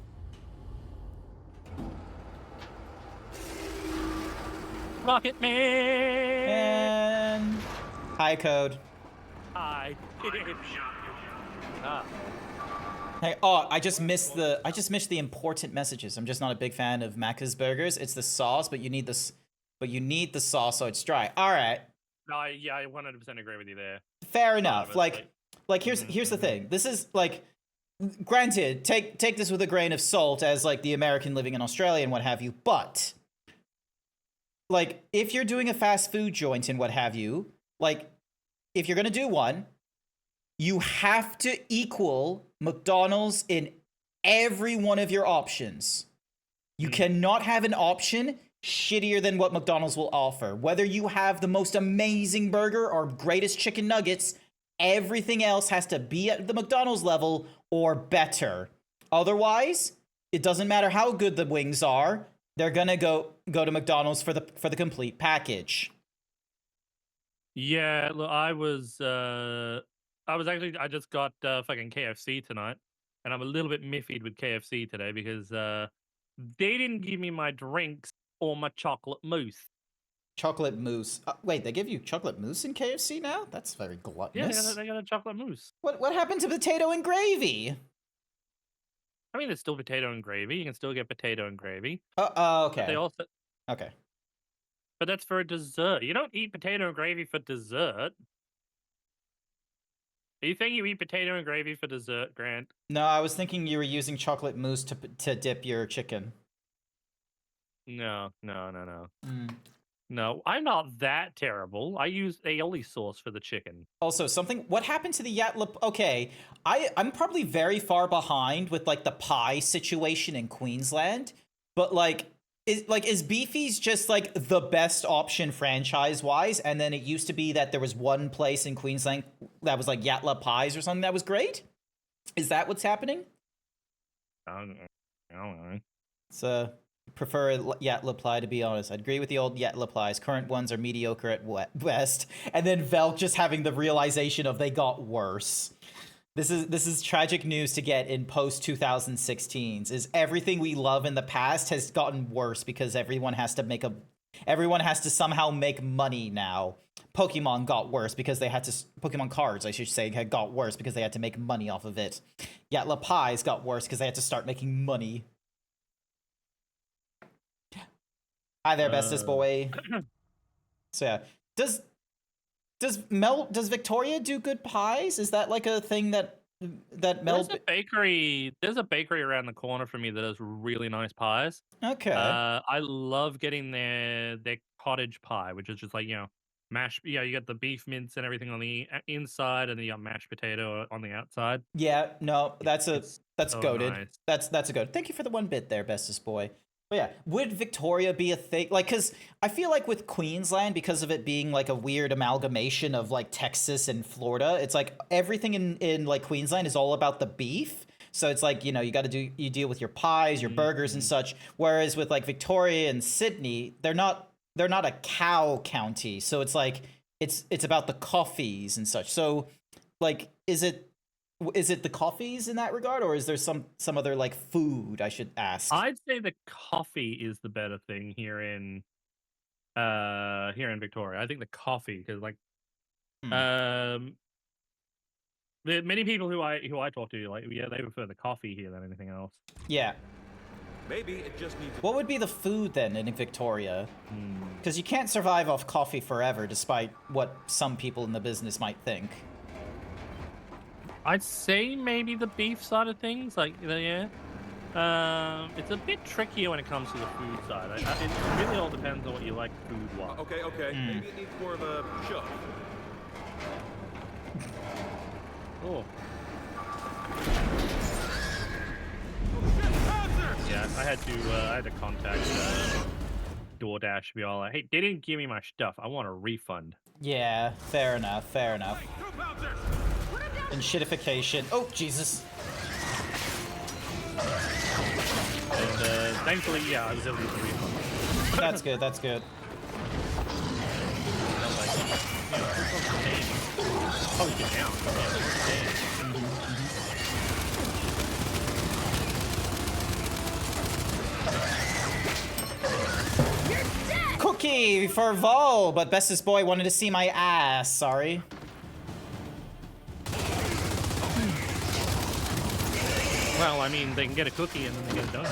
Rocket Man! And... Hi, Code. Hi. Hey, oh, I just missed the important messages. I'm just not a big fan of Macca's burgers. It's the sauce, but you need this, the sauce so it's dry. All right. No, yeah, I 100% agree with you there. Fair enough. it, Like here's the thing. This is like, granted, take this with a grain of salt as like the American living in Australia and what have you, but like if you're doing a fast food joint and what have you, like if you're gonna do one, you have to equal McDonald's in every one of your options. You cannot have an option shittier than what McDonald's will offer. Whether you have the most amazing burger or greatest chicken nuggets, everything else has to be at the McDonald's level or better. Otherwise, it doesn't matter how good the wings are, they're gonna go to McDonald's for the complete package. Yeah, look, I just got fucking KFC tonight, and I'm a little bit miffied with KFC today because they didn't give me my drinks or my chocolate mousse. Chocolate mousse. Wait, they give you chocolate mousse in KFC now? That's very Yeah, gluttonous. they got a chocolate mousse. What happened to potato and gravy? I mean, there's still potato and gravy. You can still get potato and gravy. Okay. But they also, Okay. but that's for a dessert. You don't eat potato and gravy for dessert. Are you saying you eat potato and gravy for dessert, Grant? No, I was thinking you were using chocolate mousse to dip your chicken. No. Mm. No, I'm not that terrible. I use aioli sauce for the chicken. Also, what happened to the Yatlap? Okay, I'm probably very far behind with like the pie situation in Queensland, but is Beefy's just like the best option franchise-wise? And then it used to be that there was one place in Queensland that was like Yatla Pies or something that was great? Is that what's happening? I don't know. So, prefer Yatla Pie, to be honest. I'd agree with the old Yatla Pies. Current ones are mediocre at best. And then Velk just having the realization of they got worse. This is tragic news to get in post-2016s, is everything we love in the past has gotten worse because everyone has to somehow make money now. Pokemon got worse because they had to, Pokemon cards, I should say, had got worse because they had to make money off of it. Yatla Pies got worse because they had to start making money. Hi there, bestest boy. So yeah, Does Victoria do good pies? Is that like a thing that Mel? There's a bakery around the corner from me that does really nice pies. Okay. I love getting their cottage pie, which is just like, you know, mashed. Yeah, you got the beef mince and everything on the inside, and then you got mashed potato on the outside. Yeah, no, that's so goated. nice. That's a good. Thank you for the one bit there, bestest boy. But yeah, would Victoria be a thing? Like, because I feel like with Queensland, because of it being like a weird amalgamation of like Texas and Florida, it's like everything in like Queensland is all about the beef. So it's like, you know, you deal with your pies, your burgers and such. Whereas with like Victoria and Sydney, they're not a cow county. So it's like it's about the coffees and such. So like, is it the coffees in that regard, or is there some other like food I should ask? I'd say the coffee is the better thing here in Victoria. I think the coffee, because like the many people who I talk to, like, yeah, they prefer the coffee here than anything else. Yeah. Maybe it just needs. What would be the food then in Victoria? Because you can't survive off coffee forever, despite what some people in the business might think. I'd say maybe the beef side of things, like, yeah. It's a bit trickier when it comes to the food side. It really all depends on what you like food-wise. Okay. Maybe it needs more of a shove. Oh. Yeah, I had to contact DoorDash to be all like, hey, they didn't give me my stuff. I want a refund. Yeah, fair enough. And shitification. Oh, Jesus. And thankfully, yeah, I was able to get the refund. That's good. Oh, you get down. Cookie for Vol, but bestest boy wanted to see my ass. Sorry. Well, I mean, they can get a cookie and then they get a donut.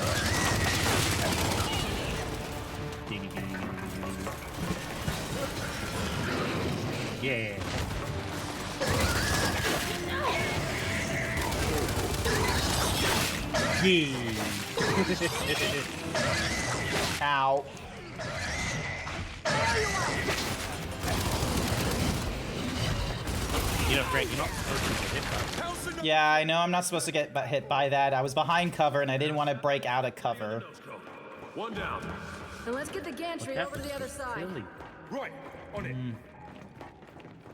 Yeah. Ow. You know, Greg, you're not supposed to get hit by that. Yeah, I know I'm not supposed to get hit by that. I was behind cover and I didn't want to break out of cover. One down. Then let's get the gantry over to the other side. Right, on it.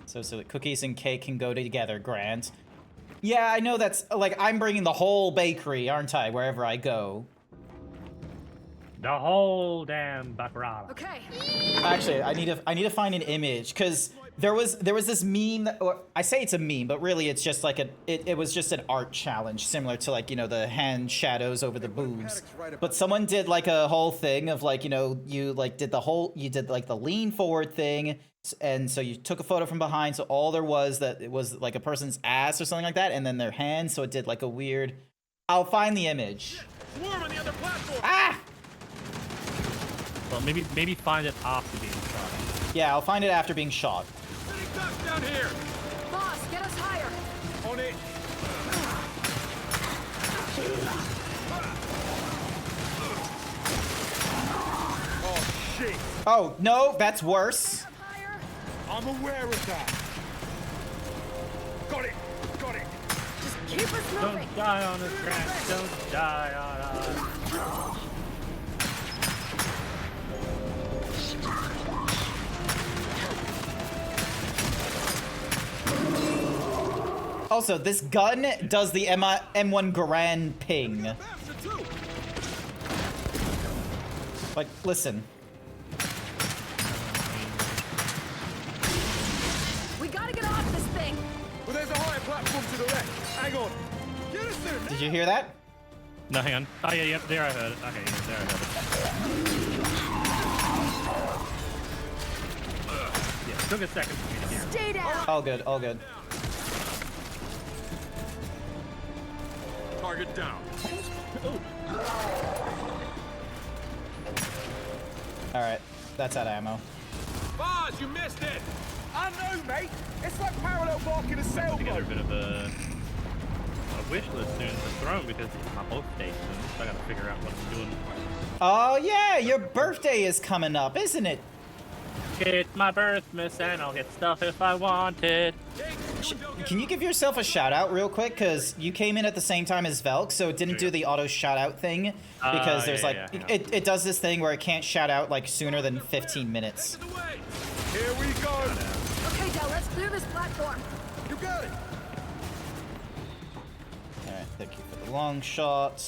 So the cookies and cake can go together, Grant. Yeah, I know that's like I'm bringing the whole bakery, aren't I? Wherever I go. The whole damn baccarat. Okay. Actually, I need to find an image because there was this meme that, or I say it's a meme, but really it's just like it was just an art challenge similar to like, you know, the hand shadows over the boobs. But someone did like a whole thing of like, you know, you did like the lean forward thing, and so you took a photo from behind, so all there was that it was like a person's ass or something like that, and then their hand, so it did like a weird. I'll find the image. Swarm on the other platform. Ah! Well, maybe find it after being shot. Yeah, I'll find it after being shot. Sitting ducks down here. Boss, get us higher. On it. Oh, shit. Oh, no, that's worse. Higher. I'm aware of that. Got it. Just keep us moving. Don't die on us, Grant. Don't die on us. Also, this gun does the M1 Garand ping. Like, listen. We gotta get off this thing. Well, there's a higher platform to the left. Hang on. Get us there. Did you hear that? No, hang on. Oh, yeah, there I heard it. Okay, yeah, there I heard it. Yeah, took a second for me to hear. Stay down. All good, all good. Target down. All right, that's out of ammo. Boz, you missed it. I I know, mate. It's like parallel parking a Together a sailboat. bit of a wish list soon for Throne because it's my birthday soon, so I gotta figure out what I'm doing. Oh yeah, your birthday is coming up, isn't it? It's my birthmas and I'll get stuff if I want it. Can you give yourself a shout out real quick? Because you came in at the same time as Velk, so it didn't do the auto shout out thing. Because there's yeah, like, yeah. it does this thing where it can't shout out like sooner than 15 minutes. Here we go. Okay, Del, let's clear this platform. You got it. Alright, thank you for the long shot.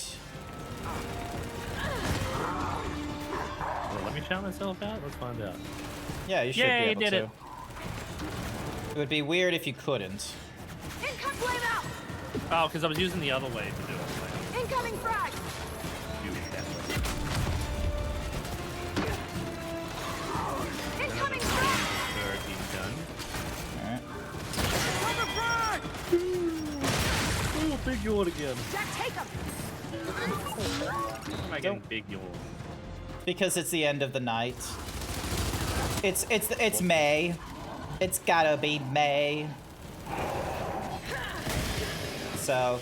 Well, let me shout myself out. Let's find out. Yeah, you should Yay, be able did to. it. It would be weird if you couldn't. Income flame out! Oh, because I was using the other way to do it. Incoming frag! Do it that way. Incoming frag! Third being done. Alright. Oh, big yawn again. Jack, take him! Why am I getting big yawn? Because it's the end of the night. It's May. It's gotta be May. So,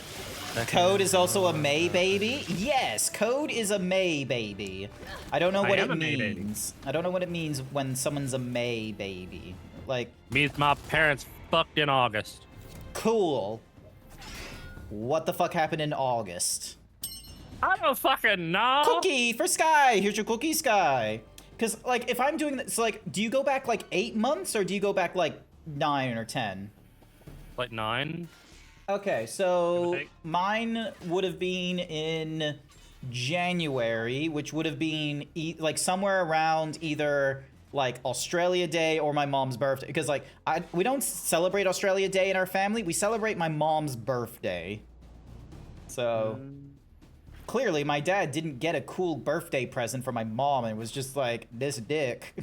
Code is also a May baby? Yes, Code is a May baby. I don't know what am it a May baby. means. I don't know what it means when someone's a May baby. Like, Means my parents fucked in August. cool. What the fuck happened in August? I don't fucking know. Cookie for Sky. Here's your cookie, Sky. Because, like, if I'm doing this, like, do you go back, like, 8 months, or do you go back, like, 9 or 10? Like 9. Okay, so Give or take. mine would have been in January, which would have been, like, somewhere around either, like, Australia Day or my mom's birthday. Because, like, we don't celebrate Australia Day in our family. We celebrate my mom's birthday. So... Clearly, my dad didn't get a cool birthday present for my mom, and it was just like, this dick.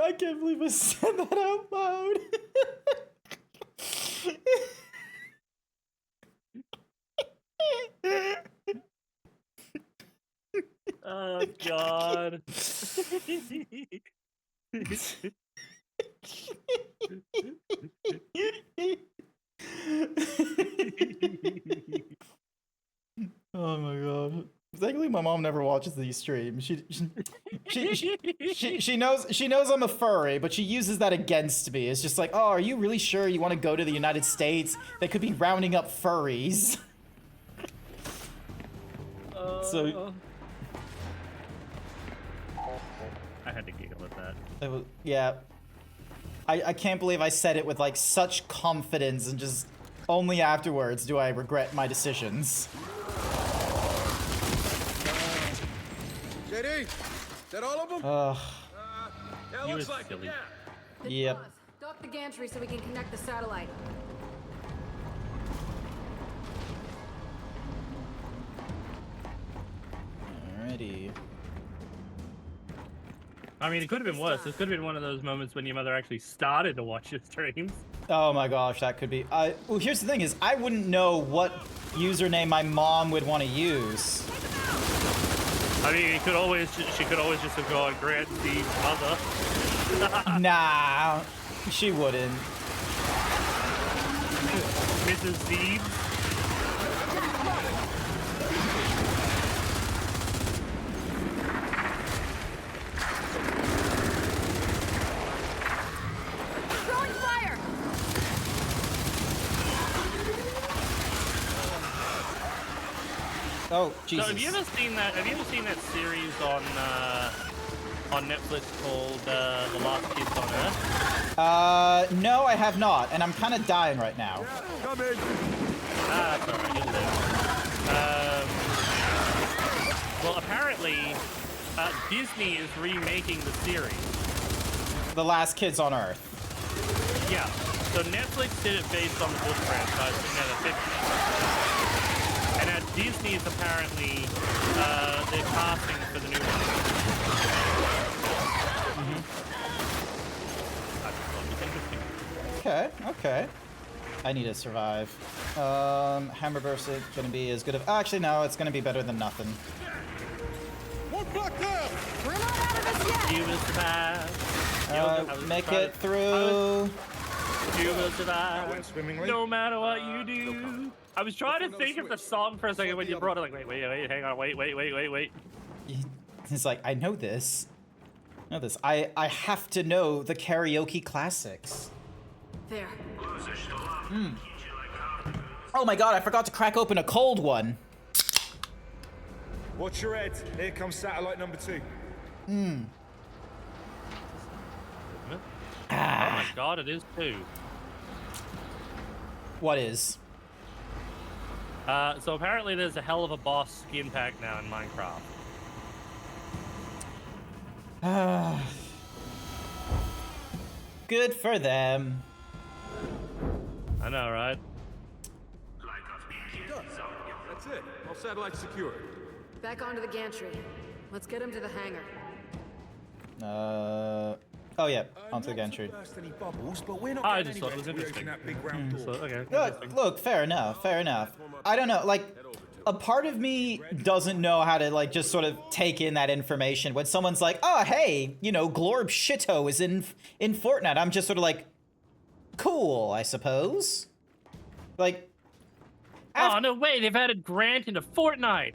I can't believe I said that out loud. Oh, God. Oh my god. Thankfully, my mom never watches these streams. She knows I'm a furry, but she uses that against me. It's just like, oh, are you really sure you want to go to the United States? They could be rounding up furries. So I had to giggle at that. yeah. I can't believe I said it with like such confidence, and just only afterwards do I regret my decisions. JD, is that all of them? Ugh. Yeah, He looks was like silly. it, yeah. Good Yep. pause. Dock the gantry so we can connect the satellite. Alrighty. I mean, it could have been worse. This could have been one of those moments when your mother actually started to watch your streams. Oh my gosh, that could be. Well, here's the thing: is I wouldn't know what username my mom would want to use. I mean, she could always just have gone Grant Steve's mother. Nah, she wouldn't. Mrs. Zeebs. Throwing fire! Oh, Jesus. So have you ever seen that? Have you ever seen that series on Netflix called The Last Kids on Earth? No, I have not, and I'm kind of dying right now. Come in. Ah, that's alright. You'll live. Well, apparently, Disney is remaking the series. The Last Kids on Earth. Yeah. So Netflix did it based on the book franchise in the 50s. And now Disney is apparently they're casting for the new one. I just thought it was interesting. Okay, okay. I need to survive. Hammer burst is gonna be as good of. Actually, no, it's gonna be better than nothing. One block down! We're not out of this yet! You will survive. Make it through. You will survive. Went swimmingly. No matter what you do. I was trying to think of the song for a second when you brought it. Like, wait, hang on, wait. He's like, I know this. I have to know the karaoke classics. There. Oh my god, I forgot to crack open a cold one. Watch your head. Here comes satellite number 2. Oh my god, it is too. What is? So apparently there's a hell of a boss skin pack now in Minecraft. Good for them. I know, right? That's it. All satellites secured. Back onto the gantry. Let's get him to the hangar. Oh yeah, onto the gantry. Burst any bubbles, but we're not I getting just thought it was anywhere till we interesting. open that big round door. So, okay. Look, fair enough. I don't know, like, a part of me doesn't know how to, like, just sort of take in that information when someone's like, oh, hey, you know, Glorb Shito is in Fortnite. I'm just sort of like, cool, I suppose. Like, Oh, no way, they've added Grant into Fortnite!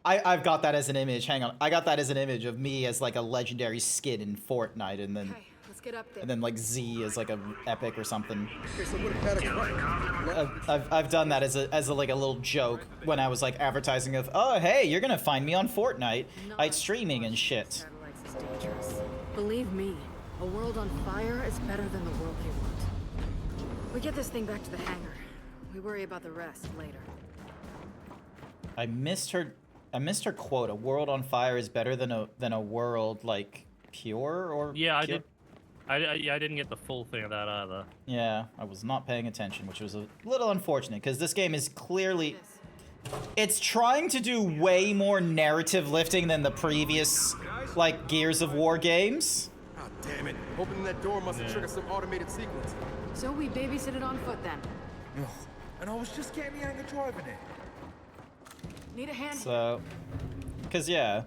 I've got that as an image. Hang on. I got that as an image of me as, like, a legendary skin in Fortnite, and then... Okay, let's get up there. And then like Z is like a epic or something. Okay, so what Paddock I've done that as a like a little joke when I was like advertising of, oh hey, you're gonna find me on Fortnite, like streaming and shit. Satellites is dangerous. Believe me, a world on fire is better than the world you want. We get this thing back to the hangar. We worry about the rest later. I missed her quote. A world on fire is better than a world like pure or Yeah, I pure? did. I didn't get the full thing of that either. Yeah, I was not paying attention, which was a little unfortunate because this game is clearly. It's trying to do way more narrative lifting than the previous, like, Gears of War games. Ah, damn it. Opening that door must have triggered some automated sequence. So we babysit it on foot then. Ugh, and I was just getting the hang of driving it. Need a hand? So, because, yeah,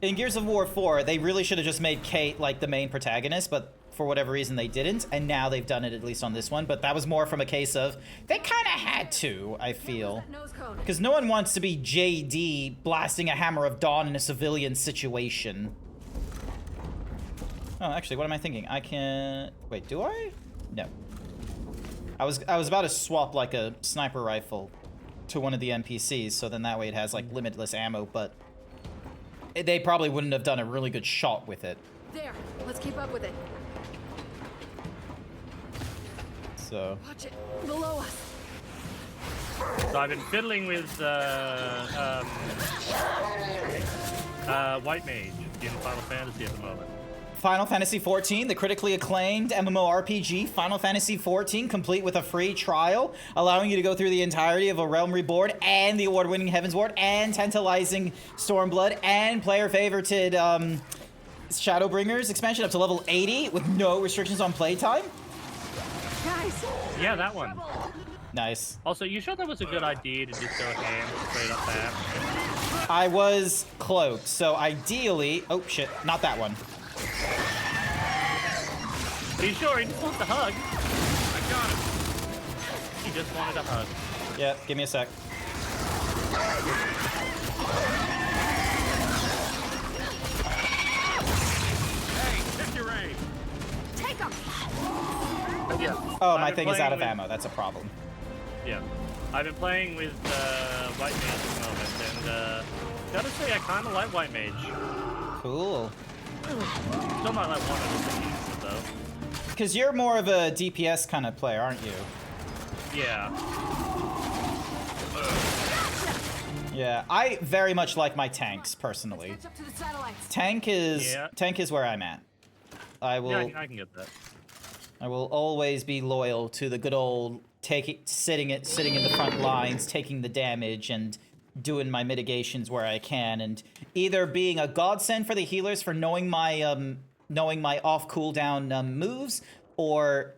in Gears of War 4, they really should have just made Kate, like, the main protagonist, but for whatever reason they didn't, and now they've done it at least on this one, but that was more from a case of, they kind of had to, I feel. Nose cone. Because no one wants to be JD blasting a Hammer of Dawn in a civilian situation. Oh, actually, what am I thinking? I can... Wait, do I? No. I was about to swap, like, a sniper rifle to one of the NPCs, so then that way it has, like, limitless ammo, but they probably wouldn't have done a really good shot with it. There. Let's keep up with it. So... Watch it. Below us. So I've been fiddling with White Mage in Final Fantasy at the moment. Final Fantasy XIV, the critically acclaimed MMORPG, Final Fantasy XIV, complete with a free trial, allowing you to go through the entirety of A Realm Reborn and the award-winning Heavensward and tantalizing Stormblood and player-favorited Shadowbringers expansion up to level 80 with no restrictions on playtime. Guys. Yeah, that one. Nice. Also, you sure that was a good idea to just go ham straight up that? I was cloaked, so ideally... Oh, shit. Not that one. Are you sure? He just wants a hug. I got him. He just wanted a hug. Yeah, give me a sec. Hey, check your aim. Take him. Yeah. Oh, I've my been thing is playing out of with- ammo. That's a problem. Yeah. I've been playing with White Mage at the moment, and gotta say, I kind of like White Mage. Cool. Still not like one of the things, though. Because you're more of a DPS kind of player, aren't you? Yeah. Yeah, I very much like my tanks, personally. Catch up to the satellites. Tank is where I'm at. I will Yeah, I can get that. I will always be loyal to the good old sitting in the front lines, taking the damage and doing my mitigations where I can, and either being a godsend for the healers for knowing my off cooldown moves, or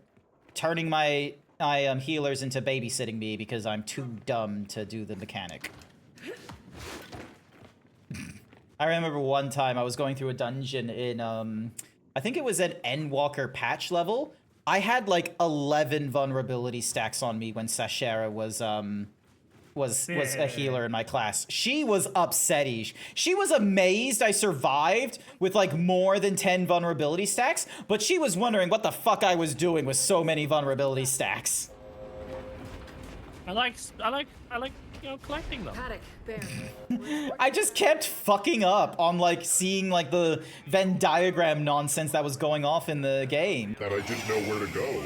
turning my healers into babysitting me because I'm too dumb to do the mechanic. I remember one time I was going through a dungeon in, I think it was an Endwalker patch level. I had like 11 vulnerability stacks on me when Sashera was a healer in my class. She was upsetty. She was amazed I survived with like more than 10 vulnerability stacks, but she was wondering what the fuck I was doing with so many vulnerability stacks. I like you know, collecting them. Paddock, Bear. I just kept fucking up on like seeing like the Venn diagram nonsense that was going off in the game. That I didn't know where to go.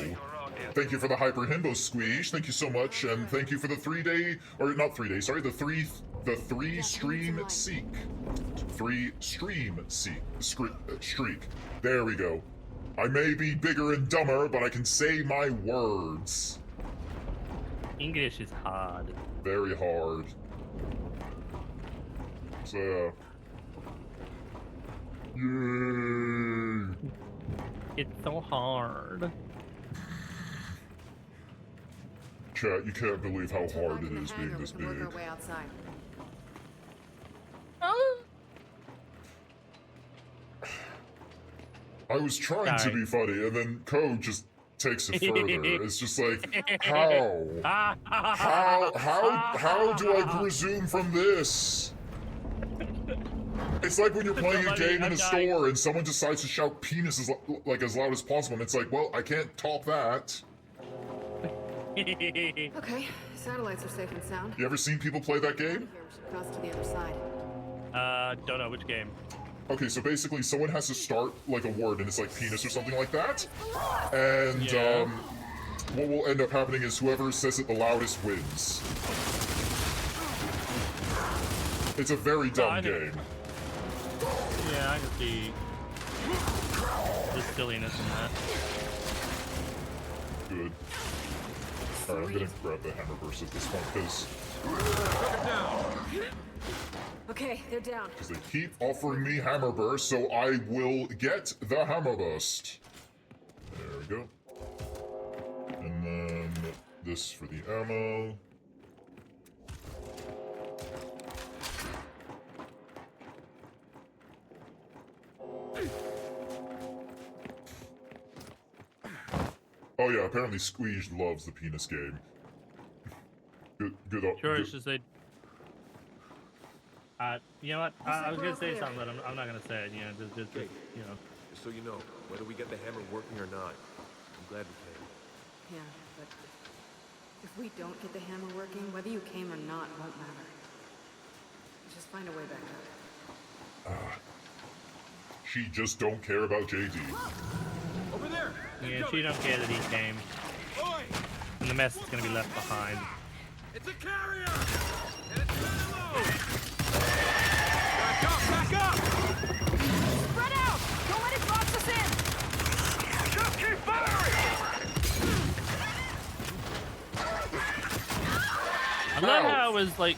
Thank you for the Hyper Himbo Squeeze. Thank you so much, and thank you for the 3-day, or not 3-day, sorry, the three stream seek. 3 stream seek streak. There we go. I may be bigger and dumber, but I can say my words. English is hard. Very hard. So, yay! It's so hard. Chat, you can't believe how hard it is being this big. Work our way outside. I was trying to be funny, and then Code just takes it further. It's just like, how do I resume from this? It's like when you're playing a game in a store and someone decides to shout penis as loud as possible, and it's like, well, I can't top that. Okay, satellites are safe and sound. You ever seen people play that game? Here, we should cross to the other side. Don't know which game. Okay, so basically someone has to start like a word and it's like penis or something like that. And what will end up happening is whoever says it the loudest wins. It's a very dumb game. Yeah, I can see the silliness in that. Good. Alright, I'm gonna grab the hammer burst at this point because Okay, they're down. they keep offering me hammer burst, so I will get the hammer burst. There we go. And then this for the ammo. Oh yeah, apparently Squeeze loves the penis game. Good. Sure, it's just a. You know what? I was gonna say something, but I'm not gonna say it. You know, just you know. Just so you know, whether we get the hammer working or not, I'm glad we came. Yeah, but if we don't get the hammer working, whether you came or not won't matter. Just find a way back up. She just don't care about JD. Over there! Yeah, she don't care that he came, Oi! and the mess is gonna be left behind. It's a carrier! And it's ammo! Back up! Spread out! Don't let it box us in! Just keep firing! I love how it was like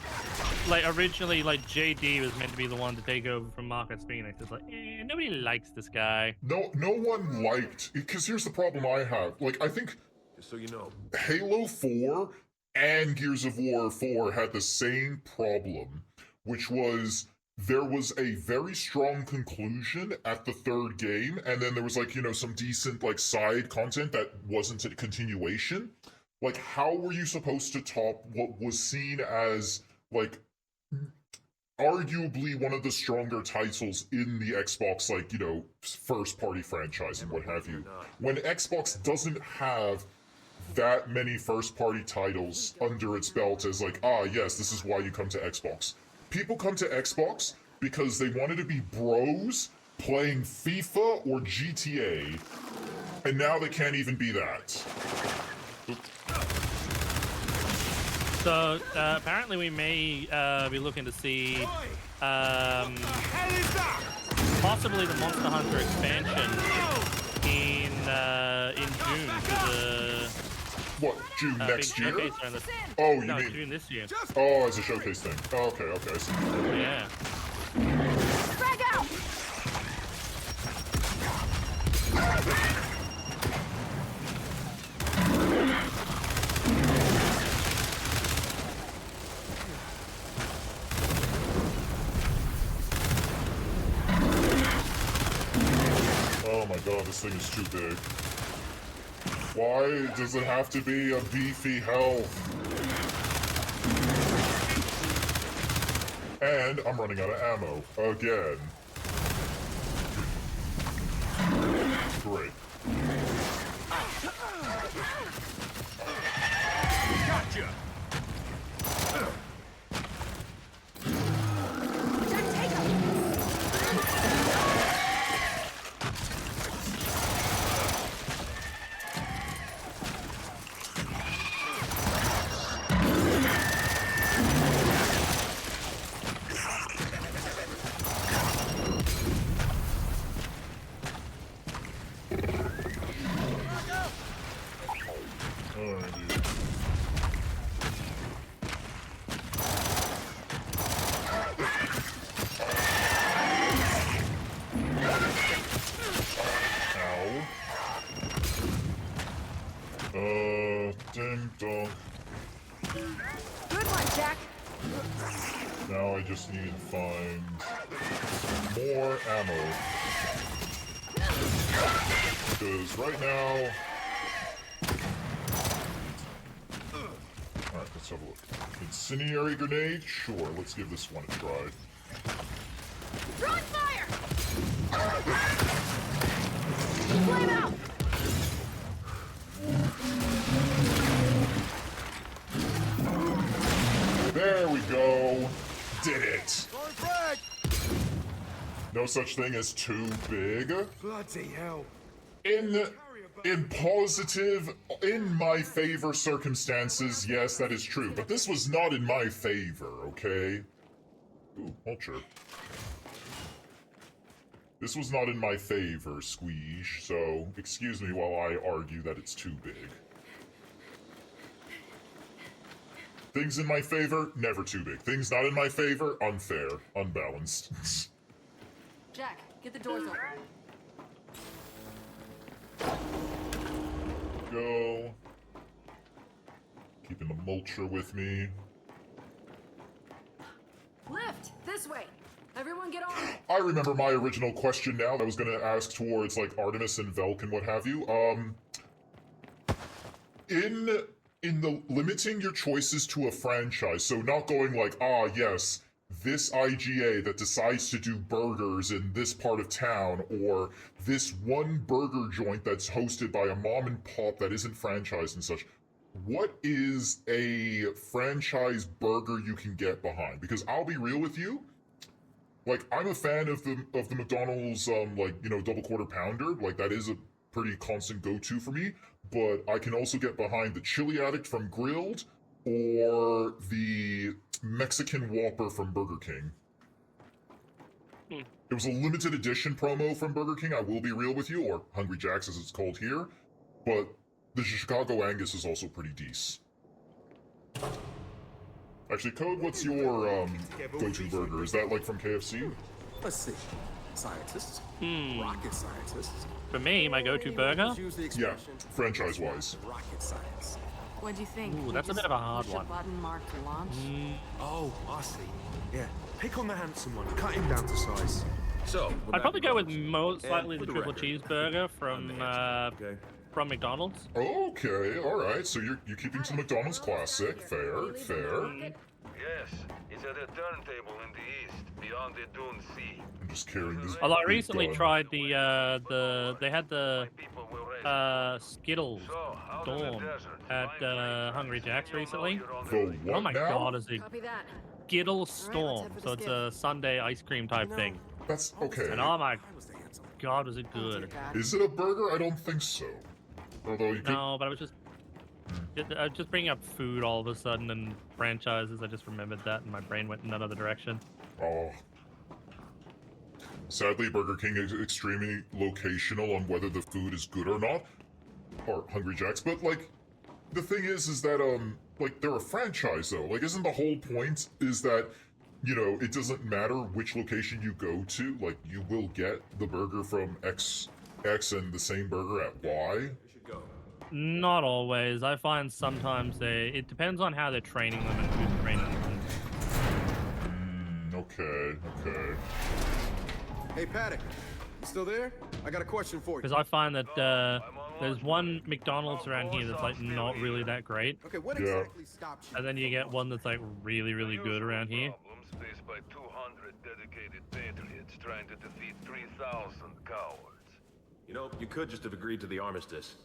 originally like JD was meant to be the one to take over from Marcus Phoenix. It's like, nobody likes this guy. No one liked, because here's the problem I have. Like, I think Just so you know, Halo 4 and Gears of War 4 had the same problem, which was there was a very strong conclusion at the third game, and then there was like, you know, some decent like side content that wasn't a continuation. Like, how were you supposed to top what was seen as like arguably one of the stronger titles in the Xbox, like, you know, first party franchise and what have you, when Xbox doesn't have that many first party titles under its belt as like, yes, this is why you come to Xbox. People come to Xbox because they wanted to be bros playing FIFA or GTA, and now they can't even be that. So apparently we may be looking to see possibly the Monster Hunter expansion in June for the What, June next big year? showcase around the- Oh, you no, mean June this year. Oh, as a showcase thing. Oh, okay, I see. Yeah. Frag out! Oh my god, this thing is too big. Why does it have to be a beefy health? And I'm running out of ammo again. Great. Gotcha! Ding dong. Good one, Jack. Now I just need to find more ammo. Because right now... Alright, let's have a look. Incendiary grenade? Sure, let's give this one a try. Throwing fire! Flame out! There we go. Did it. No such thing as too big. Bloody hell. In positive, in my favor circumstances, yes, that is true. But this was not in my favor, okay? Ooh, vulture. This was not in my favor, Squeege, so excuse me while I argue that it's too big. Things in my favor, never too big. Things not in my favor, unfair, unbalanced. Jack, get the doors open. Go. Keeping the mulcher with me. Lift! This way! Everyone get on! I remember my original question now that I was going to ask towards, like, Artemis and Velk and what have you. In the limiting your choices to a franchise, so not going like, ah, yes, this IGA that decides to do burgers in this part of town, or this one burger joint that's hosted by a mom and pop that isn't franchised and such. What is a franchise burger you can get behind? Because I'll be real with you, like, I'm a fan of the McDonald's, like, you know, double quarter pounder. Like, that is a pretty constant go-to for me. But I can also get behind the Chili Addict from Grilled or the Mexican Whopper from Burger King. It was a limited edition promo from Burger King, I will be real with you, or Hungry Jack's as it's called here. But the Chicago Angus is also pretty decent. Actually, Code, what's your go-to burger? Is that like from KFC? Let's see. Scientists. Rocket scientists. For me, my go-to burger? Yeah, franchise-wise. Rocket science. What do you think? Ooh, that's a bit of a hard one. Push a button marked launch? Oh, I see. Yeah. Pick on the handsome one. Cut him down to size. So, I'd probably go with slightly for the the triple record, cheeseburger from McDonald's. Okay, alright, so you're keeping to the McDonald's classic. Fair, fair. Yes, it's at a turntable in the east, beyond the Dune Sea. I'm just carrying this. Although I big recently gun. tried they had the Skittles Dawn at Hungry Jack's recently. The what Oh my now? god, is it Copy that. Skittles Alright, Storm? let's head for So the it's skip. a Sunday ice cream type thing. That's okay. And oh my god, was it good? Is it a burger? I don't think so. Although you could. No, but I was just bringing up food all of a sudden and franchises. I just remembered that, and my brain went in that other direction. Oh. Sadly, Burger King is extremely locational on whether the food is good or not. Or Hungry Jack's, but like, the thing is that like they're a franchise though. Like, isn't the whole point is that, you know, it doesn't matter which location you go to. Like, you will get the burger from X and the same burger at Y. Not always. I find sometimes it depends on how they're training them and who's training them. Okay. Hey, Paddock. You still there? I got a question for you. Because I find that there's one McDonald's around here that's like not really that great, Okay, what Yeah. exactly stopped you? and then you get one that's like really, really good around here. Problems faced by 200 dedicated patriots trying to defeat 3,000 cowards. You know, you could just have agreed to the armistice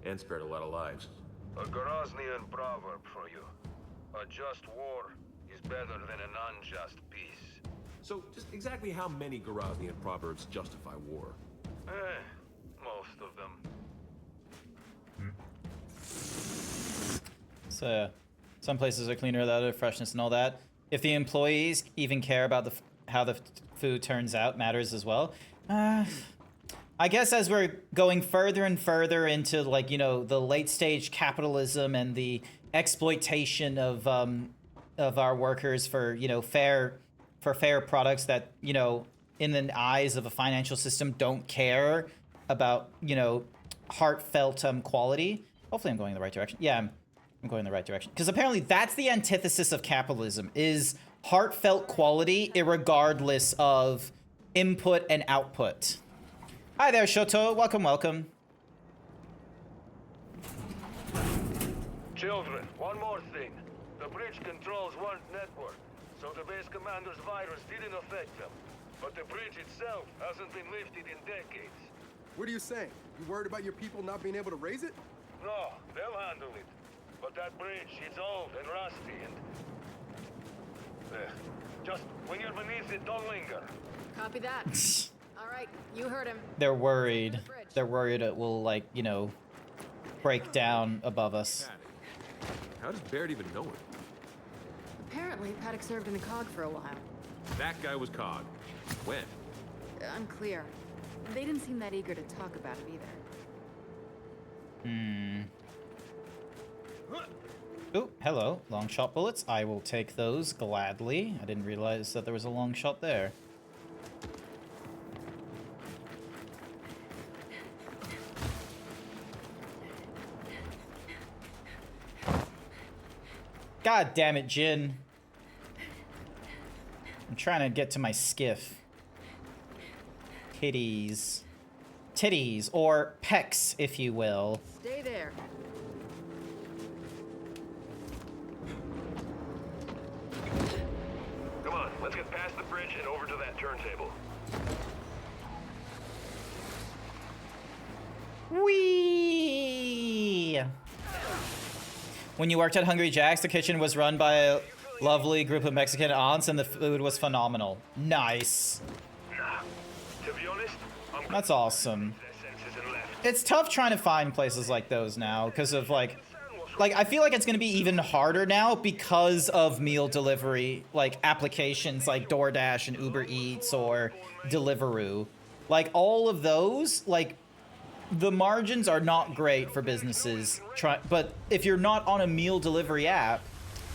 and spared a lot of lives. A Groznian proverb for you. A just war is better than an unjust peace. So, just exactly how many Groznian proverbs justify war? Most of them. So, some places are cleaner, the other freshness and all that. If the employees even care about how the food turns out matters as well. I guess as we're going further and further into, like, you know, the late stage capitalism and the exploitation of our workers for, you know, fair products that, you know, in the eyes of a financial system don't care about, you know, heartfelt quality. Hopefully I'm going in the right direction. Yeah, I'm going in the right direction. Because apparently that's the antithesis of capitalism, is heartfelt quality irregardless of input and output. Hi there, Shoto. Welcome, welcome. Children, one more thing. The bridge controls one network, so the base commander's virus didn't affect them. But the bridge itself hasn't been lifted in decades. What are you saying? You worried about your people not being able to raise it? No, they'll handle it. But that bridge, it's old and rusty and... just when you're beneath it, don't linger. Copy that. All right, you heard him. They're worried. They're worried it will, like, you know, break down above us. How does Baird even know it? Apparently, Paddock served in the COG for a while. That guy was COG. When? Unclear. They didn't seem that eager to talk about it either. Oh, hello. Long shot bullets. I will take those gladly. I didn't realize that there was a long shot there. God damn it, Jin. I'm trying to get to my skiff. Titties. Titties, or pecs, if you will. Stay there. Come on, let's get past the bridge and over to that turntable. Whee! When you worked at Hungry Jack's, the kitchen was run by a lovely group of Mexican aunts and the food was phenomenal. Nice. To be honest, That's awesome. It's tough trying to find places like those now because of like I feel like it's going to be even harder now because of meal delivery, like applications like DoorDash and Uber Eats or Deliveroo. Like all of those, like the margins are not great for businesses. But if you're not on a meal delivery app,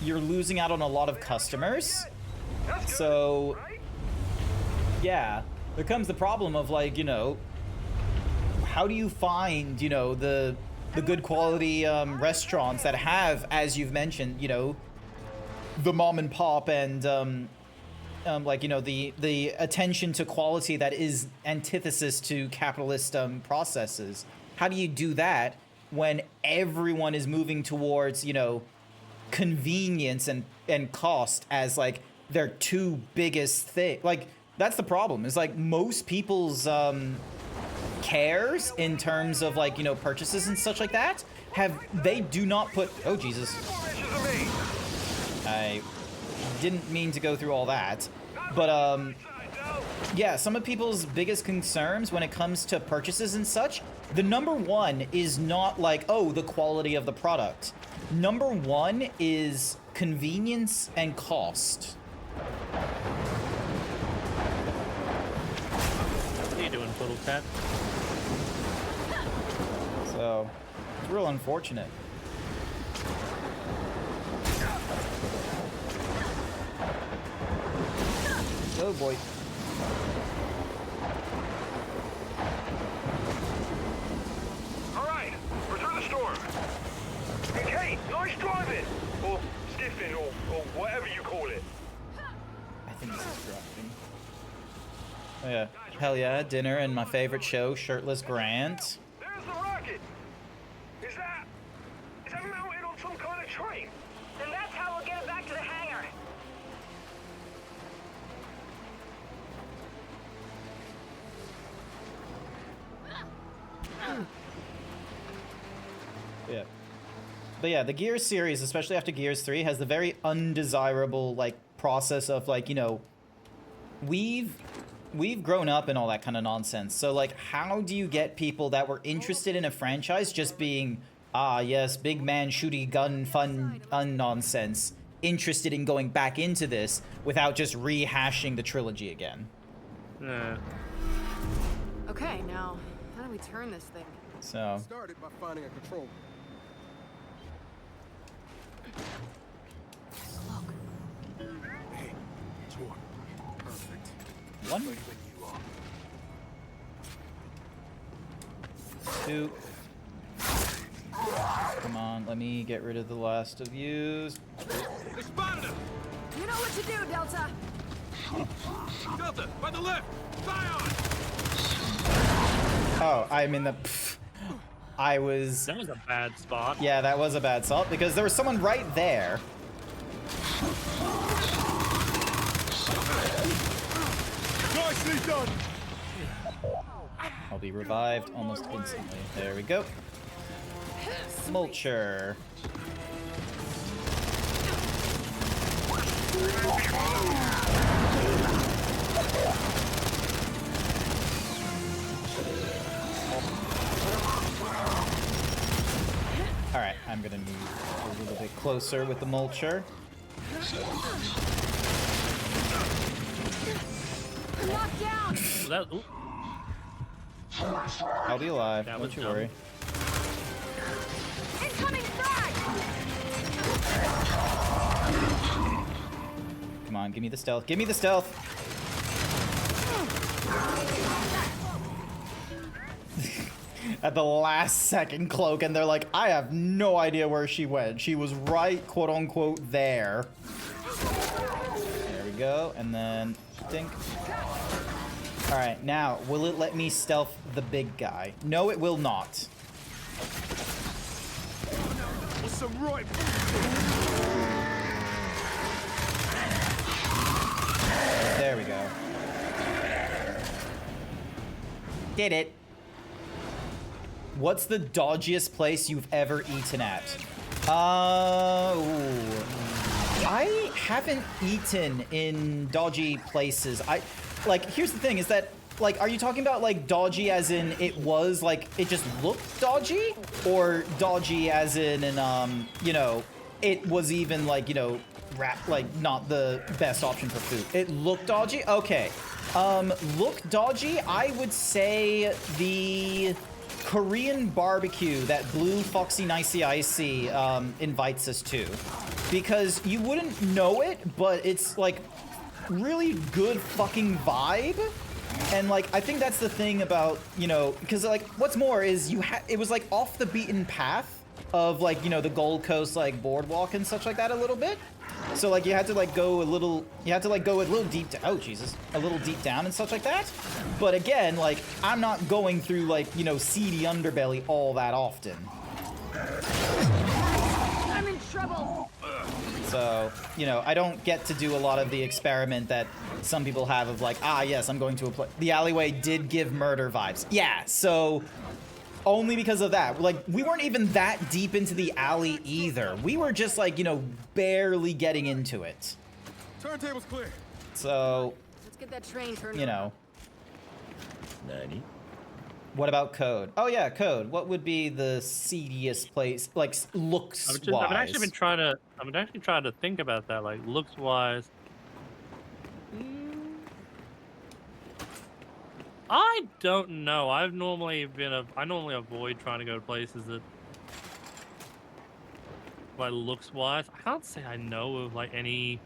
you're losing out on a lot of customers. So yeah, there comes the problem of like, you know, how do you find, you know, the good quality restaurants that have, as you've mentioned, you know, the mom and pop and like, you know, the attention to quality that is antithesis to capitalist processes. How do you do that when everyone is moving towards, you know, convenience and cost as like their two biggest thing? Like that's the problem. Is like most people's cares in terms of like, you know, purchases and such like that they do not put, oh Jesus, I didn't mean to go through all that, but yeah, some of people's biggest concerns when it comes to purchases and such, the number one is not like, oh, the quality of the product. Number one is convenience and cost. What are you doing, Puddle Cat? So, it's real unfortunate. Oh boy. Alright, we're through the storm. Hey, nice driving! Or stiffing, or whatever you call it. I think this is driving. Oh, yeah. Hell yeah, dinner and my favorite show, Shirtless Grant. There's the rocket! Is that mounted on some kind of train? Then that's how we'll get it back to the hangar. Yeah. But yeah, the Gears series, especially after Gears 3, has the very undesirable, like, process of, like, you know, we've grown up and all that kind of nonsense. So, like, how do you get people that were interested in a franchise just being, ah, yes, big man, shooty gun, fun, nonsense, interested in going back into this without just rehashing the trilogy again? Yeah. Okay, now, how do we turn this thing? So, Started by finding a control. Hey, it's one. Perfect. one, Ready when you are. two. Come on, let me get rid of the last of you. They spotted him! You know what to do, Delta! Delta, by the left! Zion! Oh, I'm in the... I was... That was a bad spot. Yeah, that was a bad salt because there was someone right there. Nicely done! I'll be revived almost instantly. There we go. Mulcher. Alright, I'm gonna move a little bit closer with the mulcher. Lock down! That, ooh, I'll be alive, That don't was you dumb. worry. Incoming frag! Come on, give me the stealth. Give me the stealth! At the last second, Cloak, and they're like, I have no idea where she went. She was right, quote unquote, there. There we go, and then dink. Alright, now, will it let me stealth the big guy? No, it will not. With some right... There we go. Did it. What's the dodgiest place you've ever eaten at? I haven't eaten in dodgy places. Here's the thing, is that, like, are you talking about, like, dodgy as in it was, like, it just looked dodgy? Or dodgy as in, you know, it was even, like, you know, not the best option for food? It looked dodgy? Okay. Look dodgy? I would say the Korean barbecue that Blue Foxy Nicey Icy invites us to. Because you wouldn't know it, but it's, like, really good fucking vibe. And, like, I think that's the thing about, you know, because, like, what's more is it was, like, off the beaten path of, like, you know, the Gold Coast, like, boardwalk and such like that a little bit. So, like, you had to, like, go a little deep down. Oh, Jesus. A little deep down and such like that. But again, like, I'm not going through, like, you know, seedy underbelly all that often. I'm in trouble! So, you know, I don't get to do a lot of the experiment that some people have of, like, ah, yes, I'm going to a place. The alleyway did give murder vibes. Yeah, so only because of that. Like, we weren't even that deep into the alley either. We were just, like, you know, barely getting into it. Turntable's clear. So, Let's get that train turned you know. Nani? What about Code? Oh, yeah, Code. What would be the seediest place, like, looks-wise? I've actually trying to think about that, like, looks-wise. I don't know. I normally avoid trying to go to places that, like, looks-wise. I can't say I know of, like, any...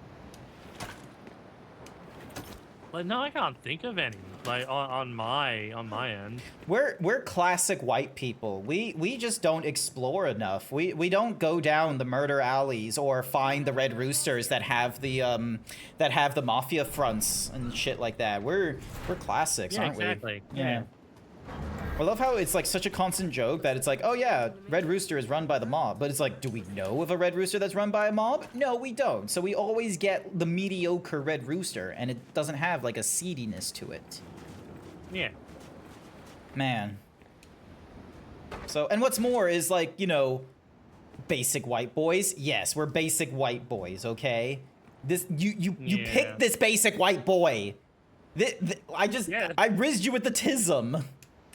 Like, no, I can't think of any. Like on my end. We're classic white people. We just don't explore enough. We don't go down the murder alleys or find the Red Roosters that have the mafia fronts and shit like that. We're classics, Yeah, aren't exactly. we? Yeah. I love how it's like such a constant joke that it's like, oh yeah, Red Rooster is run by the mob. But it's like, do we know of a Red Rooster that's run by a mob? No, we don't. So we always get the mediocre Red Rooster, and it doesn't have like a seediness to it. Yeah. Man. So, and what's more is like, you know, basic white boys. Yes, we're basic white boys, okay? This, you Yeah. picked this basic white boy. I rizzed you with the tism.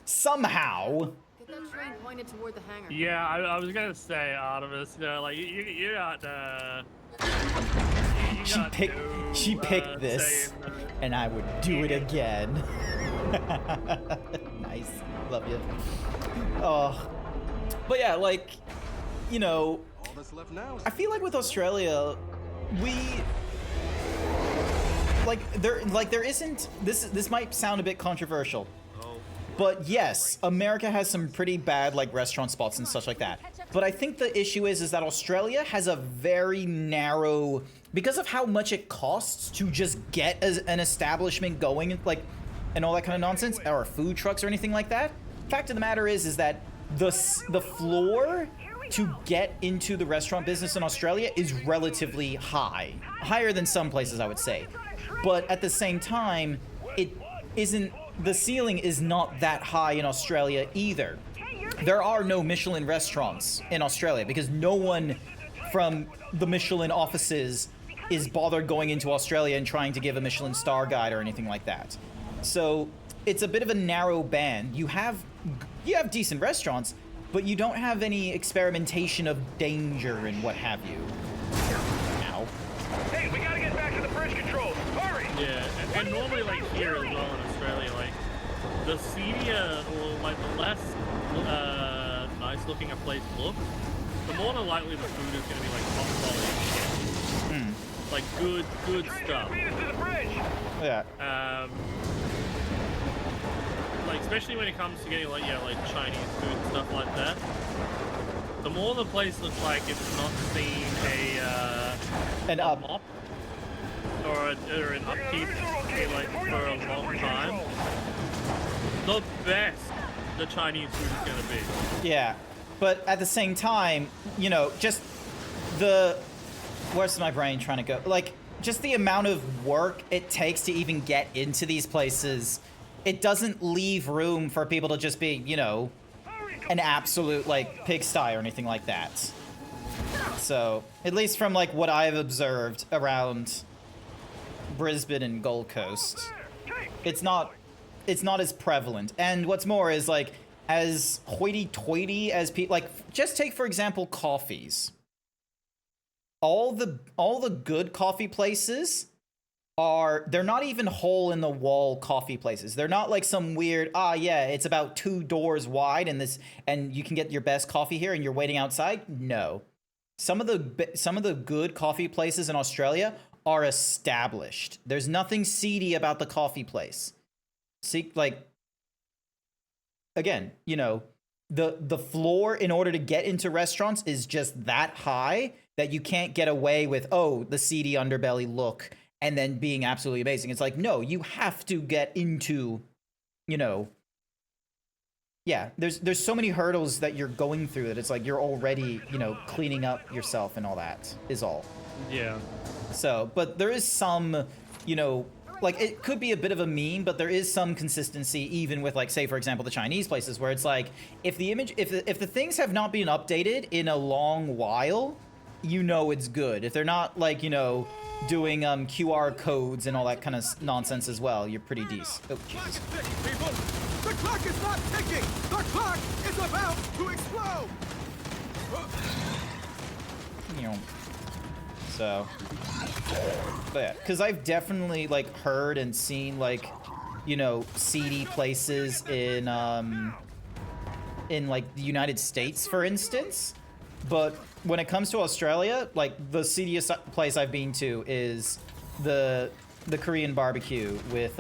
Somehow. Get that train pointed toward the hangar. Yeah, I was gonna say, Artemis, you know, like you got She picked this, and I would do it again. Nice, love you. Oh, but yeah, like, you know, I feel like with Australia, there isn't this. This might sound a bit controversial. But yes, America has some pretty bad like restaurant spots and such like that. But I think the issue is that Australia has a very narrow, because of how much it costs to just get an establishment going, like, and all that kind of nonsense, or food trucks or anything like that. Fact of the matter is that the floor to get into the restaurant business in Australia is relatively high, higher than some places I would say. But at the same time, it isn't. The ceiling is not that high in Australia either. There are no Michelin restaurants in Australia because no one from the Michelin offices is bothered going into Australia and trying to give a Michelin star guide or anything like that. So it's a bit of a narrow band. You have decent restaurants, but you don't have any experimentation of danger and what have you. Ow. Hey, we gotta get back to the bridge controls. Hurry! Yeah, and normally like here as well in Australia, like the seedier or like the less nice looking a place looks, the more than likely the food is going to be like top quality shit. Like good stuff. Yeah. Like especially when it comes to getting like Chinese food and stuff like that. The more the place looks like it's not seen a mop or an upkeep like for a long time, the best the Chinese food is gonna be. Yeah, but at the same time, you know, just where's my brain trying to go? Like, just the amount of work it takes to even get into these places, it doesn't leave room for people to just be, you know, an absolute, like, pigsty or anything like that. So, at least from, like, what I've observed around Brisbane and Gold Coast, it's not as prevalent. And what's more is, like, as hoity-toity as people, like, just take, for example, coffees. All the good coffee places they're not even hole-in-the-wall coffee places. They're not like some weird, it's about 2 doors wide and you can get your best coffee here and you're waiting outside. No. Some of the good coffee places in Australia are established. There's nothing seedy about the coffee place. See, like, again, you know, the floor in order to get into restaurants is just that high that you can't get away with, the seedy underbelly look and then being absolutely amazing. It's like, no, you have to get into, you know, yeah, there's so many hurdles that you're going through that it's like you're already, you know, cleaning up yourself and all that is all. Yeah. So, but there is some, you know, like, it could be a bit of a meme, but there is some consistency even with, like, say, for example, the Chinese places where it's like, if the things have not been updated in a long while, you know it's good. If they're not, like, you know, doing QR codes and all that kind of nonsense as well, you're pretty decent. Oh, Jesus. People, the clock is not ticking. The clock is about to explode. So, but yeah, because I've definitely, like, heard and seen, like, you know, seedy places in like the United States, for instance. But when it comes to Australia, like, the seediest place I've been to is the the Korean barbecue with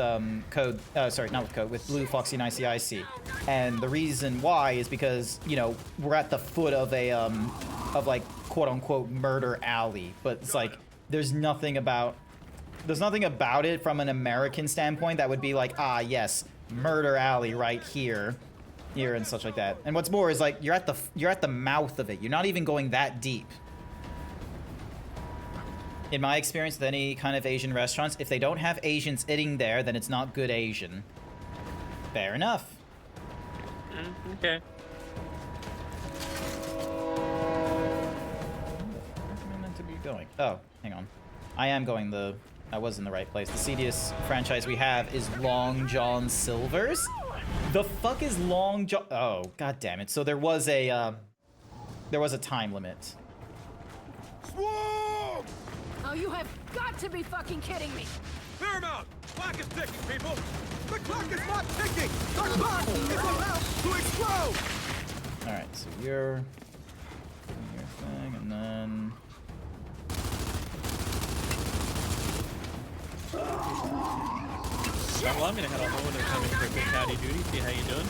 code. Sorry, not with code. With Blue Foxy and ICIC, and the reason why is because you know we're at the foot of a of like quote unquote murder alley, but it's like there's nothing about it from an American standpoint that would be like, ah yes, murder alley right here and such like that. And what's more is like you're at the mouth of it. You're not even going that deep. In my experience with any kind of Asian restaurants, if they don't have Asians eating there, then it's not good Asian. Fair enough. Okay. Where am I meant to be going? Oh, hang on. I was in the right place. The seediest franchise we have is Long John Silver's. The fuck is Long John? Oh, god damn it. So there was a time limit. Swarm! Oh, you have got to be fucking kidding me! Paramount! Clock is ticking, people! The clock is not ticking! The clock is about to explode! Alright, so you're doing your thing, and then... Well, I'm gonna head on over and come in for a quick howdy doody, see how you doing.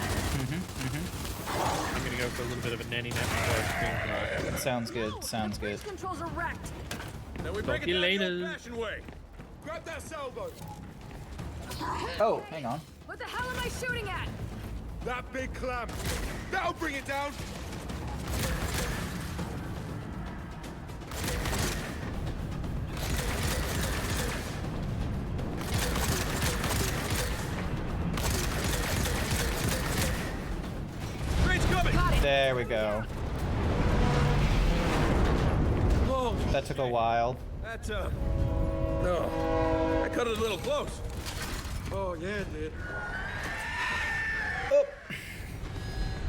I'm gonna go for a little bit of a nanny nap before I stream. Sounds good, sounds good. Controls are wrecked. Now we Talk break it to you down the later. old-fashioned way. Grab that sailboat. Oh, hang on. What the hell am I shooting at? That big clam. That'll bring it down. Train's coming. There we go. Oh, That took a while. That, no. I cut it a little close. Oh, yeah, it did. Oh.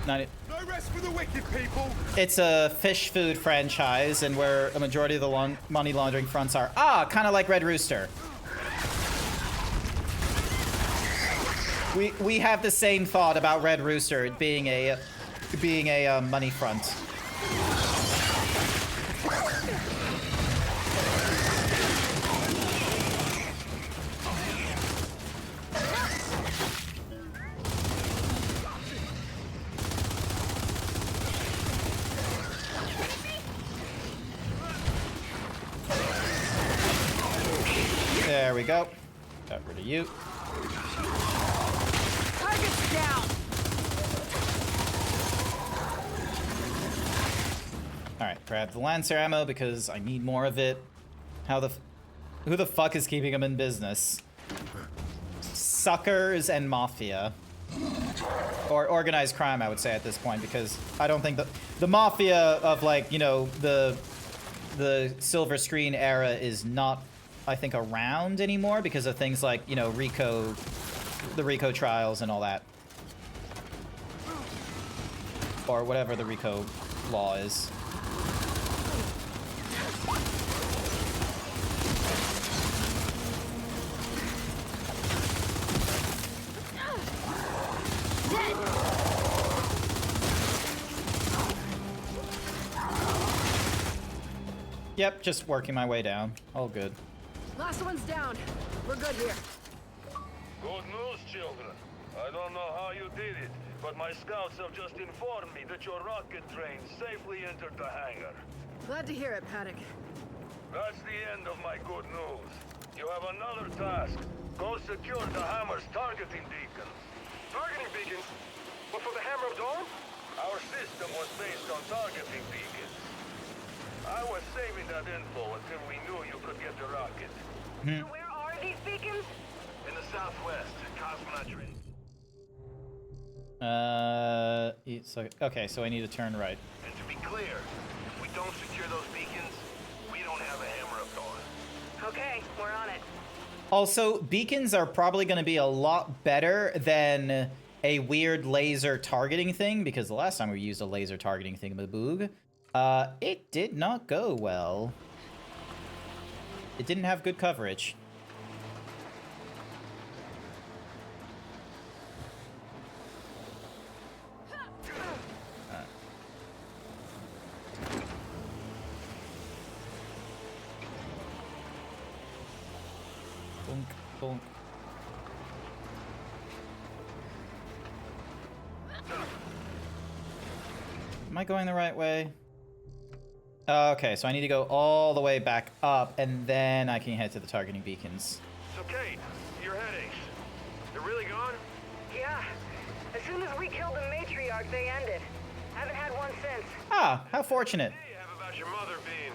Not it. No rest for the wicked, people. It's a fish food franchise, and where a majority of the money laundering fronts are. Ah, kind of like Red Rooster. We have the same thought about Red Rooster being a money front. There we go. Got rid of you. Target's down! Alright, grab the Lancer ammo because I need more of it. Who the fuck is keeping them in business? Suckers and Mafia. Or organized crime, I would say at this point, because I don't think the Mafia of, like, you know, the silver screen era is not, I think, around anymore because of things like, you know, the RICO trials and all that. Or whatever the RICO law is. Yep, just working my way down. All good. Last one's down. We're good here. Good news, children. I don't know how you did it, but my scouts have just informed me that your rocket train safely entered the hangar. Glad to hear it, Paddock. That's the end of my good news. You have another task. Go secure the Hammer's targeting beacons. Targeting beacons? But for the Hammer of Dawn? Our system was based on targeting beacons. I was saving that info until we knew you could get the rocket. Where are these beacons? In the southwest, cosmonaut training. Okay, so I need to turn right. And to be clear, if we don't secure those beacons, we don't have a Hammer of Dawn. Okay, we're on it. Also, beacons are probably going to be a lot better than a weird laser targeting thing, because the last time we used a laser targeting thingamaboog, it did not go well. It didn't have good coverage. Dunk. Am I going the right way? Okay, so I need to go all the way back up, and then I can head to the targeting beacons. So, Kate, your headaches. They're really gone? Yeah. As soon as we killed the matriarch, they ended. Haven't had one since. Ah, how fortunate. What do you have about your mother being...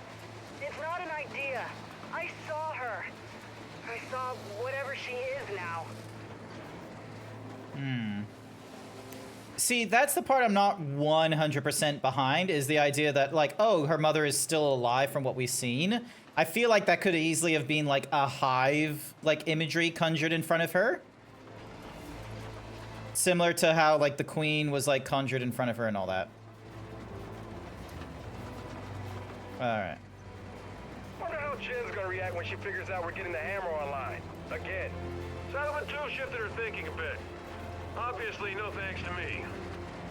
It's not an idea. I saw her. I saw whatever she is now. See, that's the part I'm not 100% behind, is the idea that, like, oh, her mother is still alive from what we've seen. I feel like that could easily have been, like, a hive, like, imagery conjured in front of her. Similar to how, like, the queen was, like, conjured in front of her and all that. Alright. Wonder how Jen's gonna react when she figures out we're getting the hammer online. Again. Settlement 2 shifted her thinking a bit. Obviously, no thanks to me.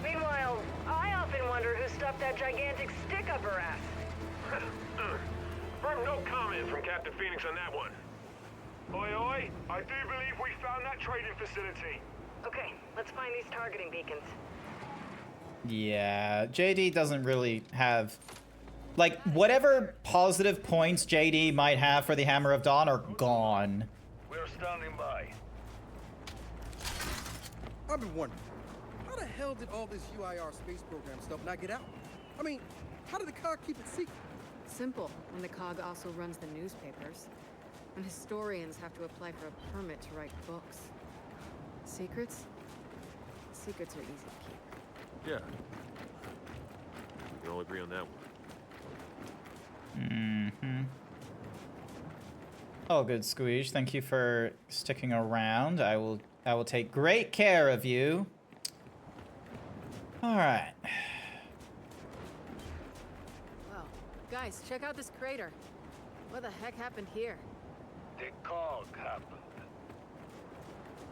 Meanwhile, I often wonder who stuffed that gigantic stick up her ass. No comment from Captain Phoenix on that one. Oi, oi! I do believe we found that trading facility. Okay, let's find these targeting beacons. Yeah, JD doesn't really have... Like, whatever positive points JD might have for the Hammer of Dawn are gone. We're standing by. I've been wondering, how the hell did all this UIR space program stuff not get out? I mean, how did the COG keep it secret? Simple, when the COG also runs the newspapers. And historians have to apply for a permit to write books. Secrets? Secrets are easy to keep. Yeah. We can all agree on that one. Oh, good, Squeege. Thank you for sticking around. I will take great care of you. All right. Wow. Guys, check out this crater. What the heck happened here? The COG happened.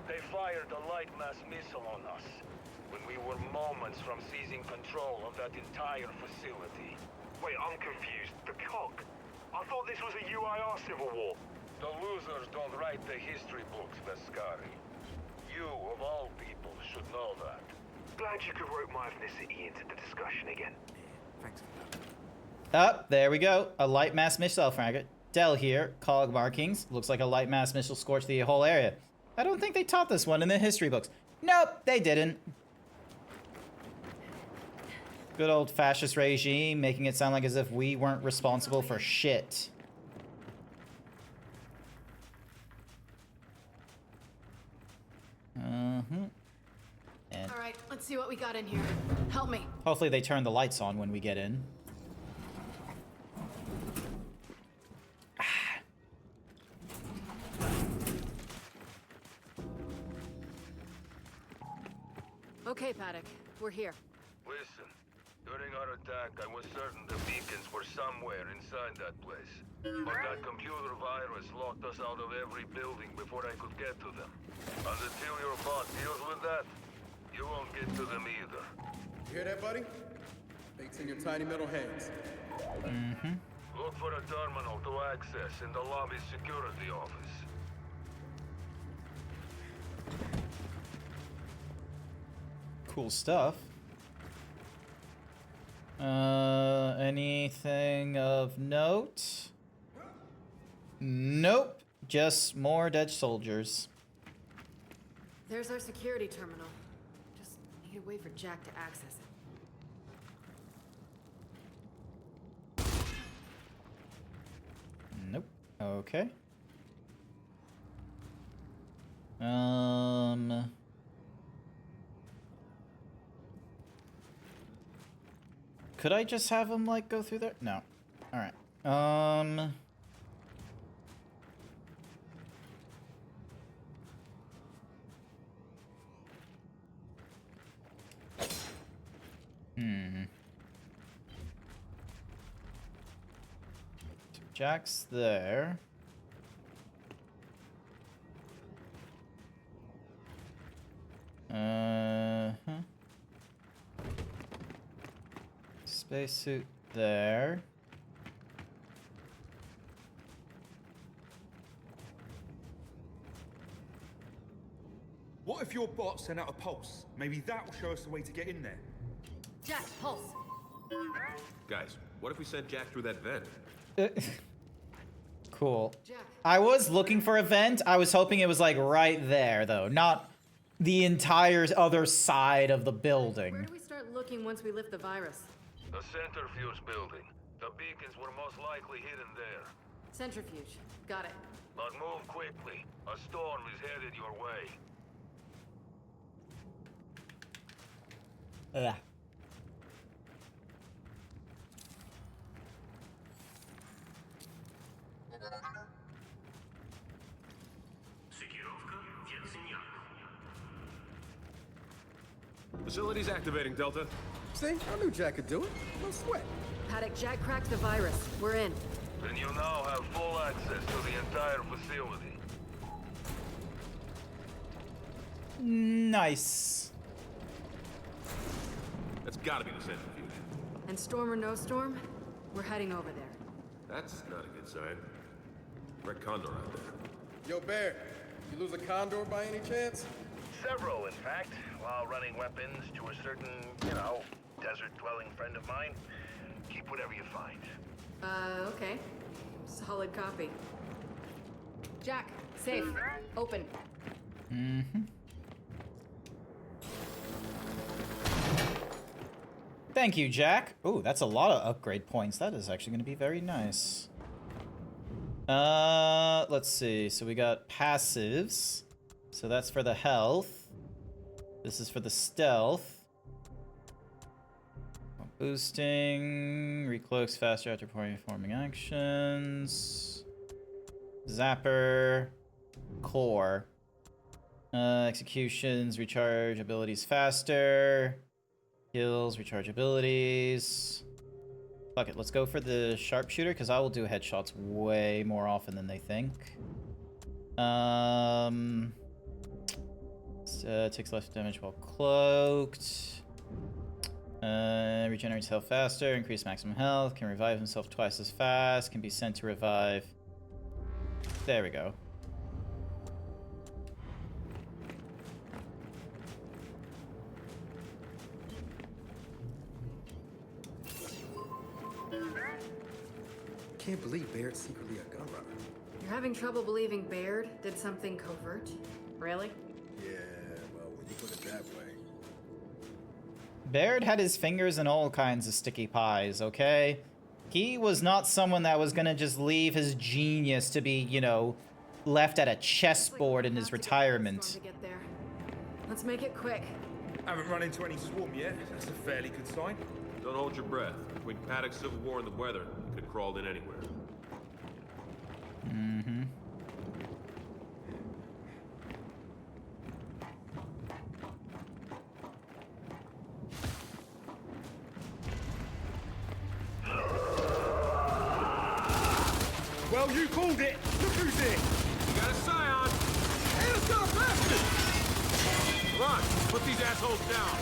They fired a light mass missile on us when we were moments from seizing control of that entire facility. Wait, I'm confused. The COG? I thought this was a UIR civil war. The losers don't write the history books, Vescari. You, of all people, should know that. Glad you could rope my ethnicity into the discussion again. Thanks for that. Up, there we go. A light mass missile fragment. Dell here. COG markings. Looks like a light mass missile scorched the whole area. I don't think they taught this one in the history books. Nope, they didn't. Good old fascist regime, making it sound like as if we weren't responsible for shit. And All right, let's see what we got in here. Help me. hopefully they turn the lights on when we get in. Okay, Paddock, we're here. Listen, during our attack, I was certain the beacons were somewhere inside that place. But that computer virus locked us out of every building before I could get to them. And until your bot deals with that, you won't get to them either. You hear that, buddy? Fate's in your tiny metal hands. Look for a terminal to access in the lobby's security office. Cool stuff. Anything of note? Nope. Just more dead soldiers. There's our security terminal. Just need a way for Jack to access it. Nope. Okay. Could I just have him, like, go through there? No. Alright. Jack's there. Spacesuit there. What if your bot sent out a pulse? Maybe that will show us the way to get in there. Jack, pulse. Guys, what if we sent Jack through that vent? Cool. I was looking for a vent. I was hoping it was like right there though, not the entire other side of the building. Where do we start looking once we lift the virus? The centrifuge building. The beacons were most likely hidden there. Centrifuge. Got it. But move quickly. A storm is headed your way. Yeah. Facilities activating, Delta. See, I knew Jack could do it. No sweat. Paddock, Jack cracked the virus. We're in. Then you now have full access to the entire facility. Nice. That's gotta be the centrifuge. And storm or no storm, we're heading over there. That's not a good sign. Red Condor out there. Yo, Bear, you lose a condor by any chance? Several, in fact, while running weapons to a certain, desert-dwelling friend of mine. Keep whatever you find. Okay. Solid copy. Jack, safe. Open. Mm-hmm. Thank you, Jack. Ooh, that's a lot of upgrade points. That is actually going to be very nice. Let's see. So we got passives. So that's for the health. This is for the stealth. Boosting. Recloaks faster after performing actions. Zapper. Core. Executions. Recharge abilities faster. Heals. Recharge abilities. Fuck it. Let's go for the sharpshooter because I will do headshots way more often than they think. Takes less damage while cloaked. Regenerates health faster. Increase maximum health. Can revive himself twice as fast. Can be sent to revive. There we go. Can't believe Baird's secretly a gun runner. You're having trouble believing Baird did something covert? Really? Yeah, well, when you put it that way. Baird had his fingers in all kinds of sticky pies, okay? He was not someone that was gonna just leave his genius to be, you know, left at a chessboard in his retirement. Let's make it quick. Haven't run into any swarm yet. That's a fairly good sign. Don't hold your breath. Between Paddock's Civil War and the weather, it could have crawled in anywhere. Mm-hmm. Well, you called it. Look who's here. You got a scion! Hey, let's go faster! Come on, put these assholes down.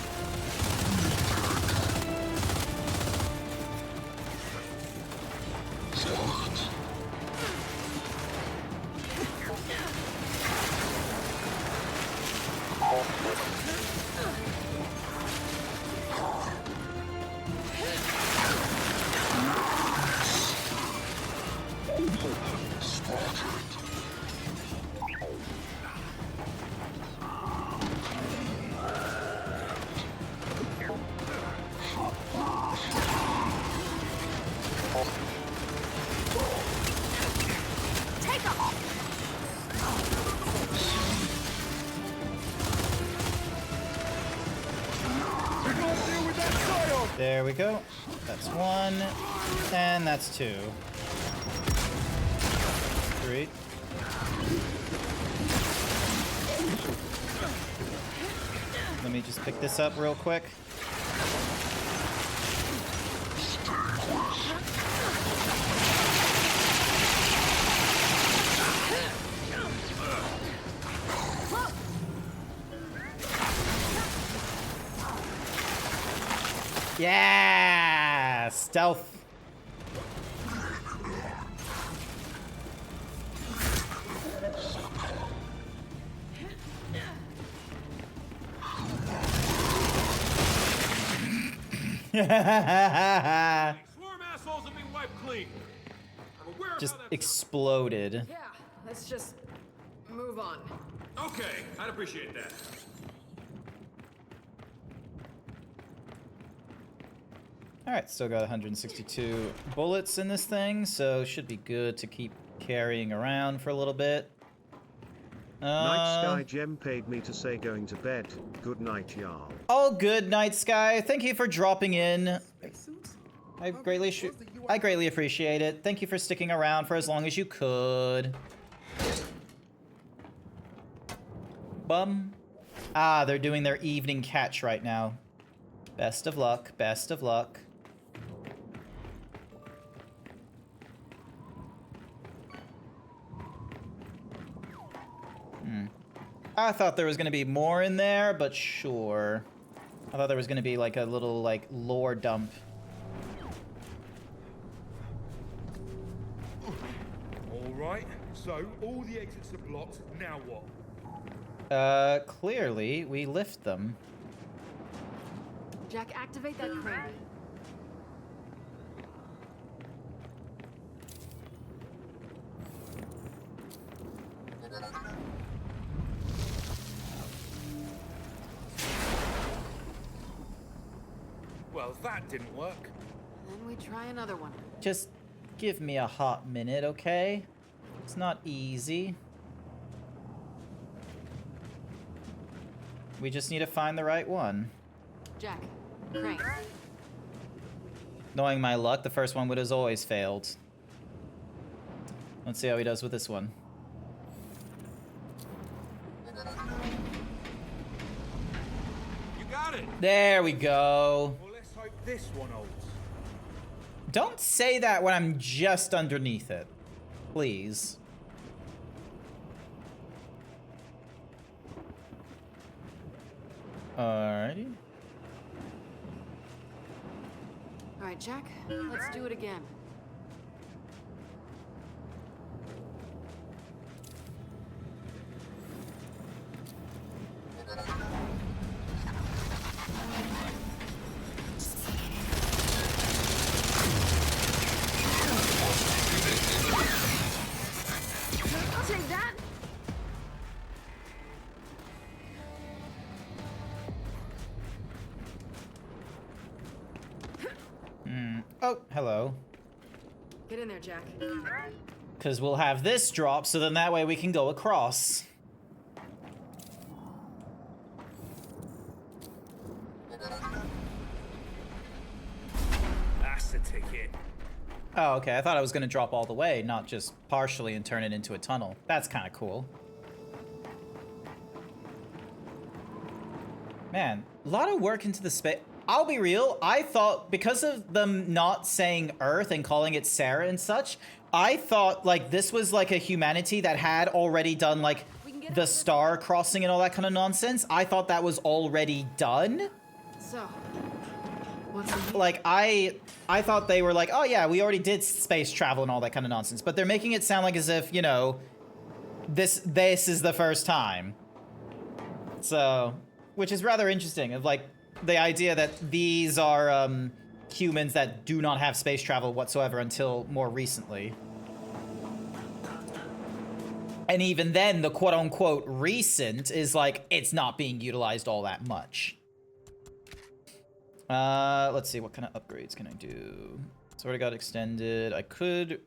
There we go. That's one. And that's two. Three. Let me just pick this up real quick. Yeah, stealth. Swarm assholes will be wiped clean. I'm aware of Just how that exploded. Yeah, let's just move on. Okay, I'd appreciate that. Alright, still got 162 bullets in this thing, so should be good to keep carrying around for a little bit. Night Sky Gem paid me to say going to bed. Good night, y'all. All good, Night Sky. Thank you for dropping in. I greatly appreciate it. Thank you for sticking around for as long as you could. Bum. Ah, they're doing their evening catch right now. Best of luck, best of luck. I thought there was gonna be more in there, but sure. I thought there was gonna be like a little like lore dump. All right. So all the exits are blocked. Now what? Clearly we lift them. Jack, activate that crane. Well, that didn't work. Then we try another one. Just give me a hot minute, okay? It's not easy. We just need to find the right one. Jack, crane. Knowing my luck, the first one would have always failed. Let's see how he does with this one. You got it. There we go. Well, let's hope this one holds. Don't say that when I'm just underneath it. Please. Alrighty. All right, Jack, let's do it again. I'll take that. Oh, hello. Get in there, Jack. Because we'll have this drop, so then that way we can go across. That's the ticket. Oh, okay. I thought I was going to drop all the way, not just partially and turn it into a tunnel. That's kind of cool. Man, a lot of work into the space. I'll be real, I thought, because of them not saying Earth and calling it Sarah and such, I thought, like, this was, like, a humanity that had already done, like, the star crossing and all that kind of nonsense. I thought that was already done. So, what's the Like, I thought they were like, oh yeah, we already did space travel and all that kind of nonsense. But they're making it sound like as if, you know, this is the first time. So, which is rather interesting, of, like, the idea that these are humans that do not have space travel whatsoever until more recently. And even then, the quote-unquote recent is like, it's not being utilized all that much. Let's see, what kind of upgrades can I do? It's already got extended. I could...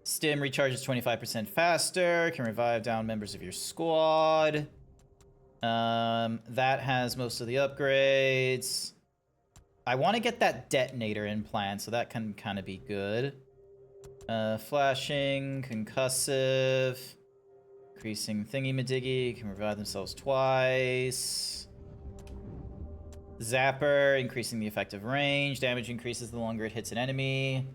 Stim recharges 25% faster. Can revive down members of your squad. That has most of the upgrades. I want to get that detonator implant, so that can kind of be good. Flashing, concussive, increasing thingy-madiggy, can revive themselves twice. Zapper, increasing the effective range. Damage increases the longer it hits an enemy.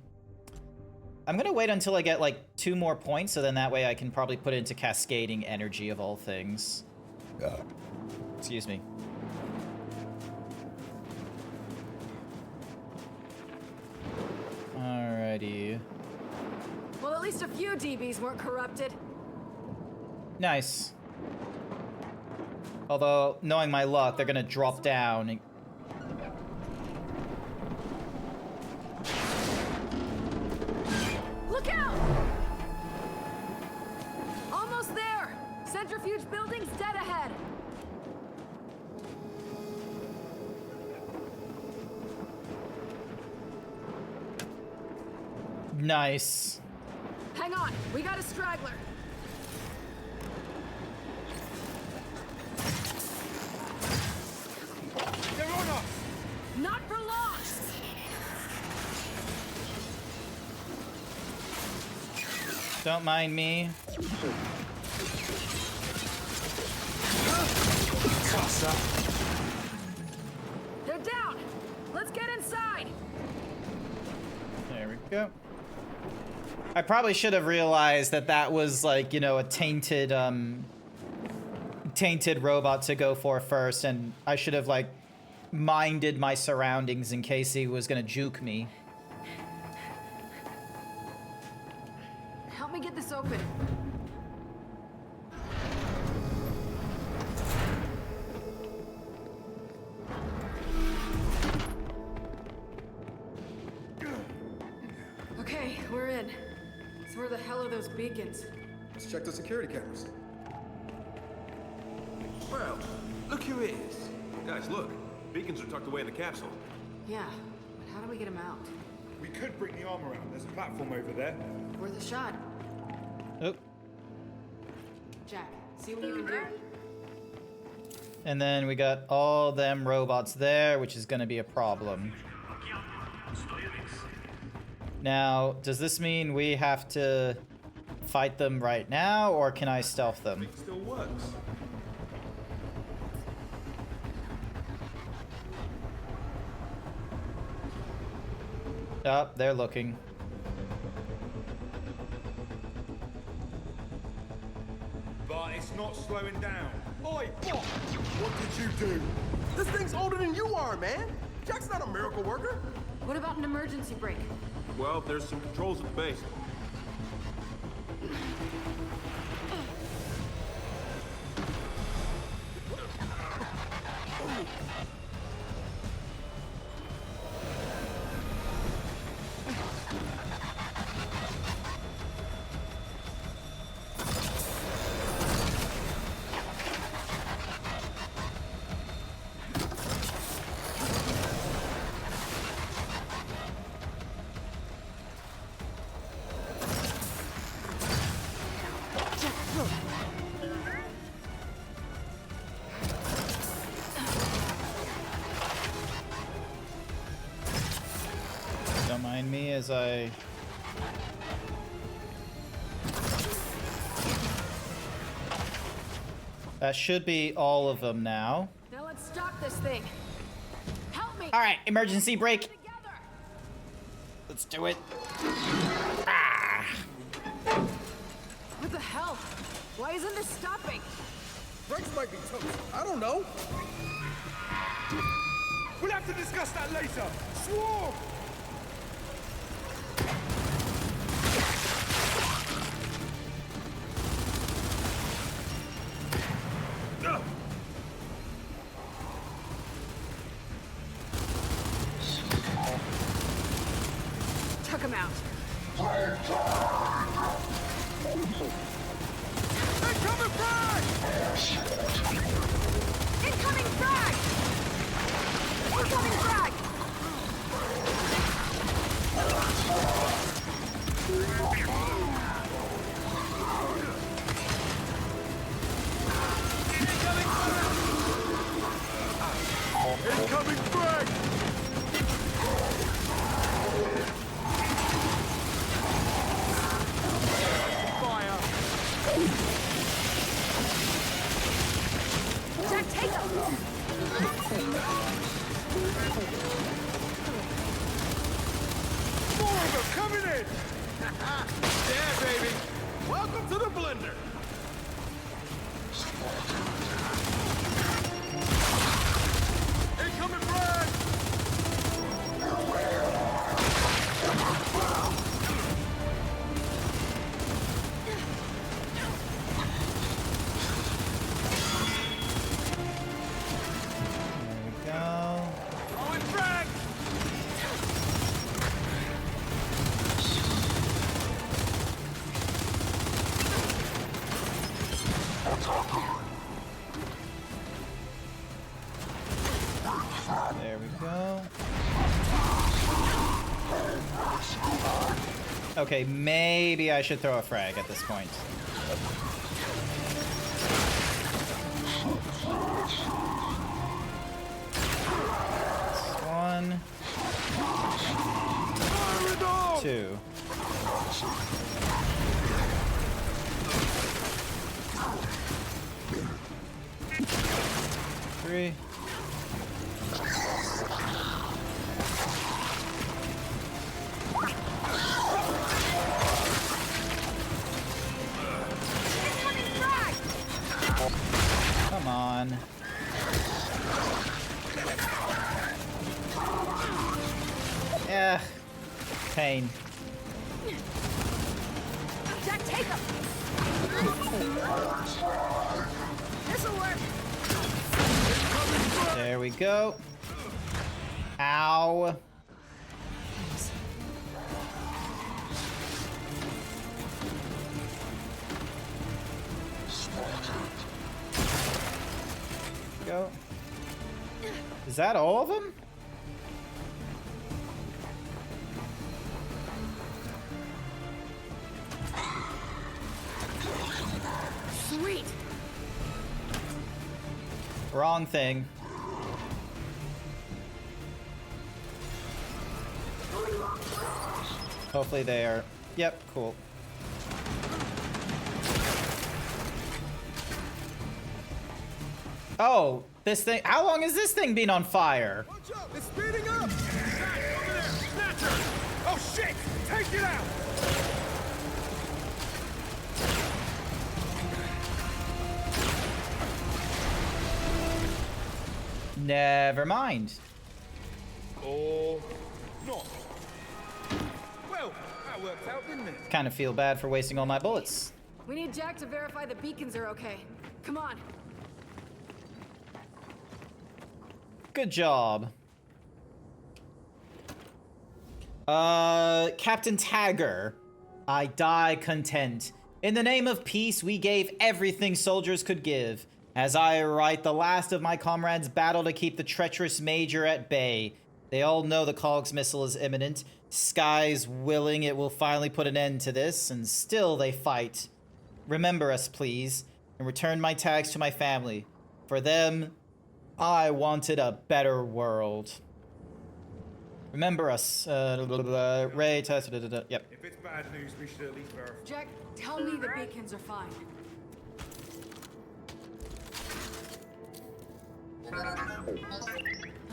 I'm gonna wait until I get like 2 more points, so then that way I can probably put it into cascading energy of all things. Excuse me. Alrighty. Well, at least a few DBs weren't corrupted. Nice. Although, knowing my luck, they're gonna drop down. Nice. Hang on, we got a straggler. They're on us! Not for long! Don't mind me. They're down! Let's get inside! There we go. I probably should have realized that that was like, you know, a tainted robot to go for first, and I should have like minded my surroundings in case he was gonna juke me. Help me get this open. Okay, we're in. So where the hell are those beacons? Let's check the security cameras. Well, look who it is. Guys, look. Beacons are tucked away in the capsule. Yeah, but how do we get them out? We could bring the arm around. There's a platform over there. Worth a shot. Oh. Jack, see what you can do. And then we got all them robots there, which is gonna be a problem. Now, does this mean we have to fight them right now, or can I stealth them? It still works. Oh, they're looking. But it's not slowing down. Oi, what? What did you do? This thing's older than you are, man. Jack's not a miracle worker. What about an emergency brake? Well, there's some controls at the base. Don't mind me as I... That should be all of them now. Now let's stop this thing. Help me! All right, emergency brake. Let's do it. Ah. What the hell? Why isn't this stopping? Brakes might be toast. I don't know. We'll have to discuss that later. Swarm! Took him out. Incoming frag! Incoming frag! Incoming frag! Incoming frag! Fire! Jack, take him! More of them coming in! Yeah, baby! Welcome to the blender! Incoming frag! There we go. Oh, and frag! There we go. Okay, maybe I should throw a frag at this point. One. Two. Three. Come on. Yeah. Pain. Jack, take him! This'll work! There we go. Ow. Go. Is that all of them? Sweet. Wrong thing. Hopefully they are. Yep, cool. Oh, this thing. How long has this thing been on fire? Watch out! It's speeding up! Jack, over there! Snatcher! Oh shit! Take it out! Never mind. Or not. Well, that worked out, didn't it? Kind of feel bad for wasting all my bullets. We need Jack to verify the beacons are okay. Come on. Good job. Captain Tagger. I die content. In the name of peace, we gave everything soldiers could give. As I write, the last of my comrades battle to keep the treacherous Major at bay. They all know the Cogs missile is imminent. Sky's willing it will finally put an end to this, and still they fight. Remember us, please, and return my tags to my family. For them, I wanted a better world. Remember us, Ray, test, yep. If it's bad news, we should at least verify. Jack, tell me the beacons are fine. Oh,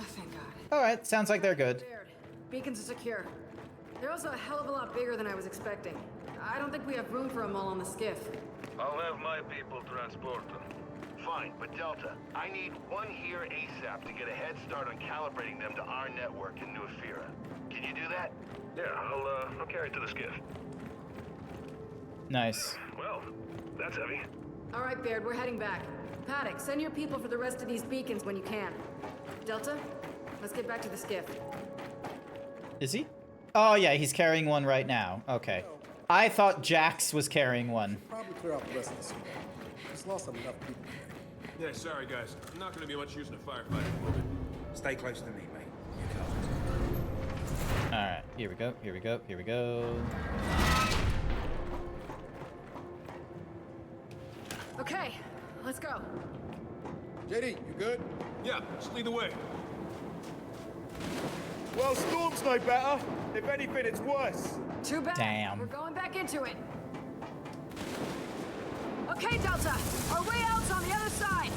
thank God. Alright, sounds like they're good. Baird, beacons are secure. They're also a hell of a lot bigger than I was expecting. I don't think we have room for them all on the skiff. I'll have my people transport them. Fine, but Delta, I need one here ASAP to get a head start on calibrating them to our network in New Ephyra. Can you do that? Yeah, I'll carry it to the skiff. Nice. Well, that's heavy. All right, Baird, we're heading back. Paddock, send your people for the rest of these beacons when you can. Delta, let's get back to the skiff. Is he? Oh yeah, he's carrying one right now. Okay. I thought Jax was carrying one. Probably clear out the rest of the squad. Just lost enough people. Yeah, sorry guys. I'm not gonna be much use in a firefight. Stay close to me, mate. You can't. Alright, here we go, here we go, here we go. Okay, let's go. JD, you good? Yeah, just lead the way. Well, Storm's no better. If anything, it's worse. Too bad. Damn. We're going back into it. Okay, Delta. Our way out's on the other side.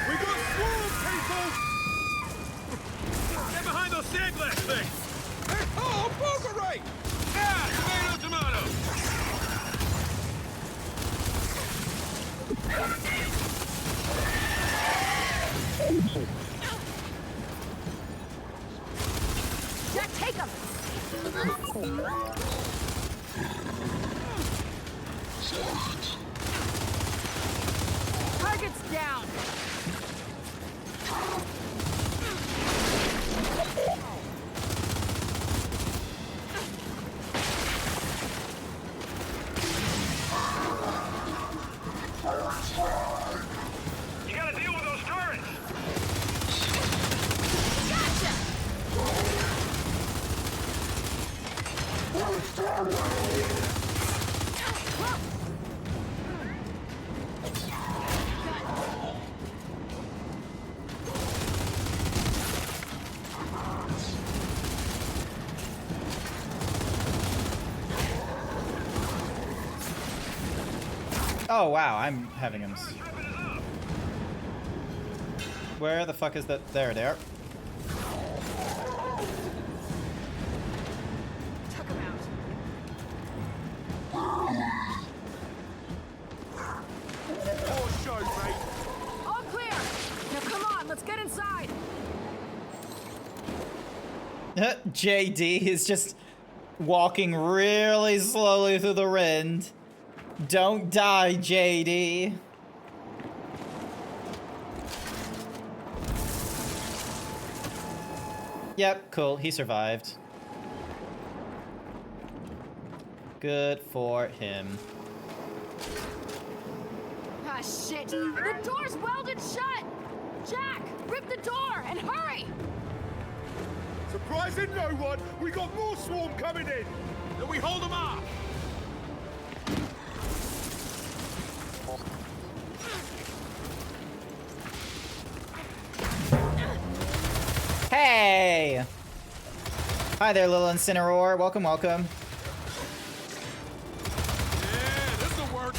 We got swarm, people! Get behind those sandglass things! Hey, oh, poker right! Yeah, tomato! Jack, take him! Target's down. You gotta deal with those turrets! Oh wow, I'm having him. Where the fuck is that? There they are. Chuck him out. Poor show, mate. All clear. Now come on, let's get inside. JD is just walking really slowly through the wind. Don't die, JD. Yep, cool. He survived. Good for him. Ah, shit. The door's welded shut. Jack, rip the door and hurry. Surprising no one, we got more swarm coming in. Then we hold them up. Hey! Hi there, little Incineroar. Welcome, welcome. Yeah, this'll work.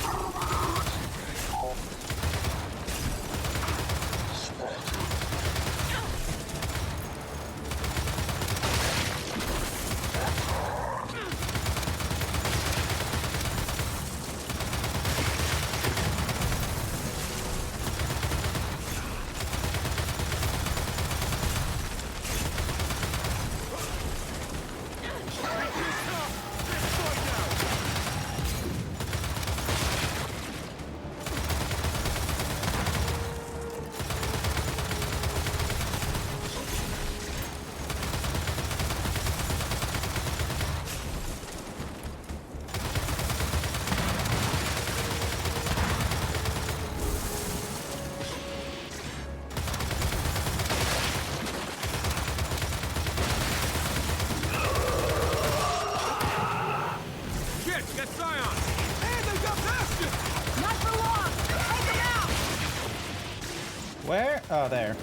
Where? Oh, there.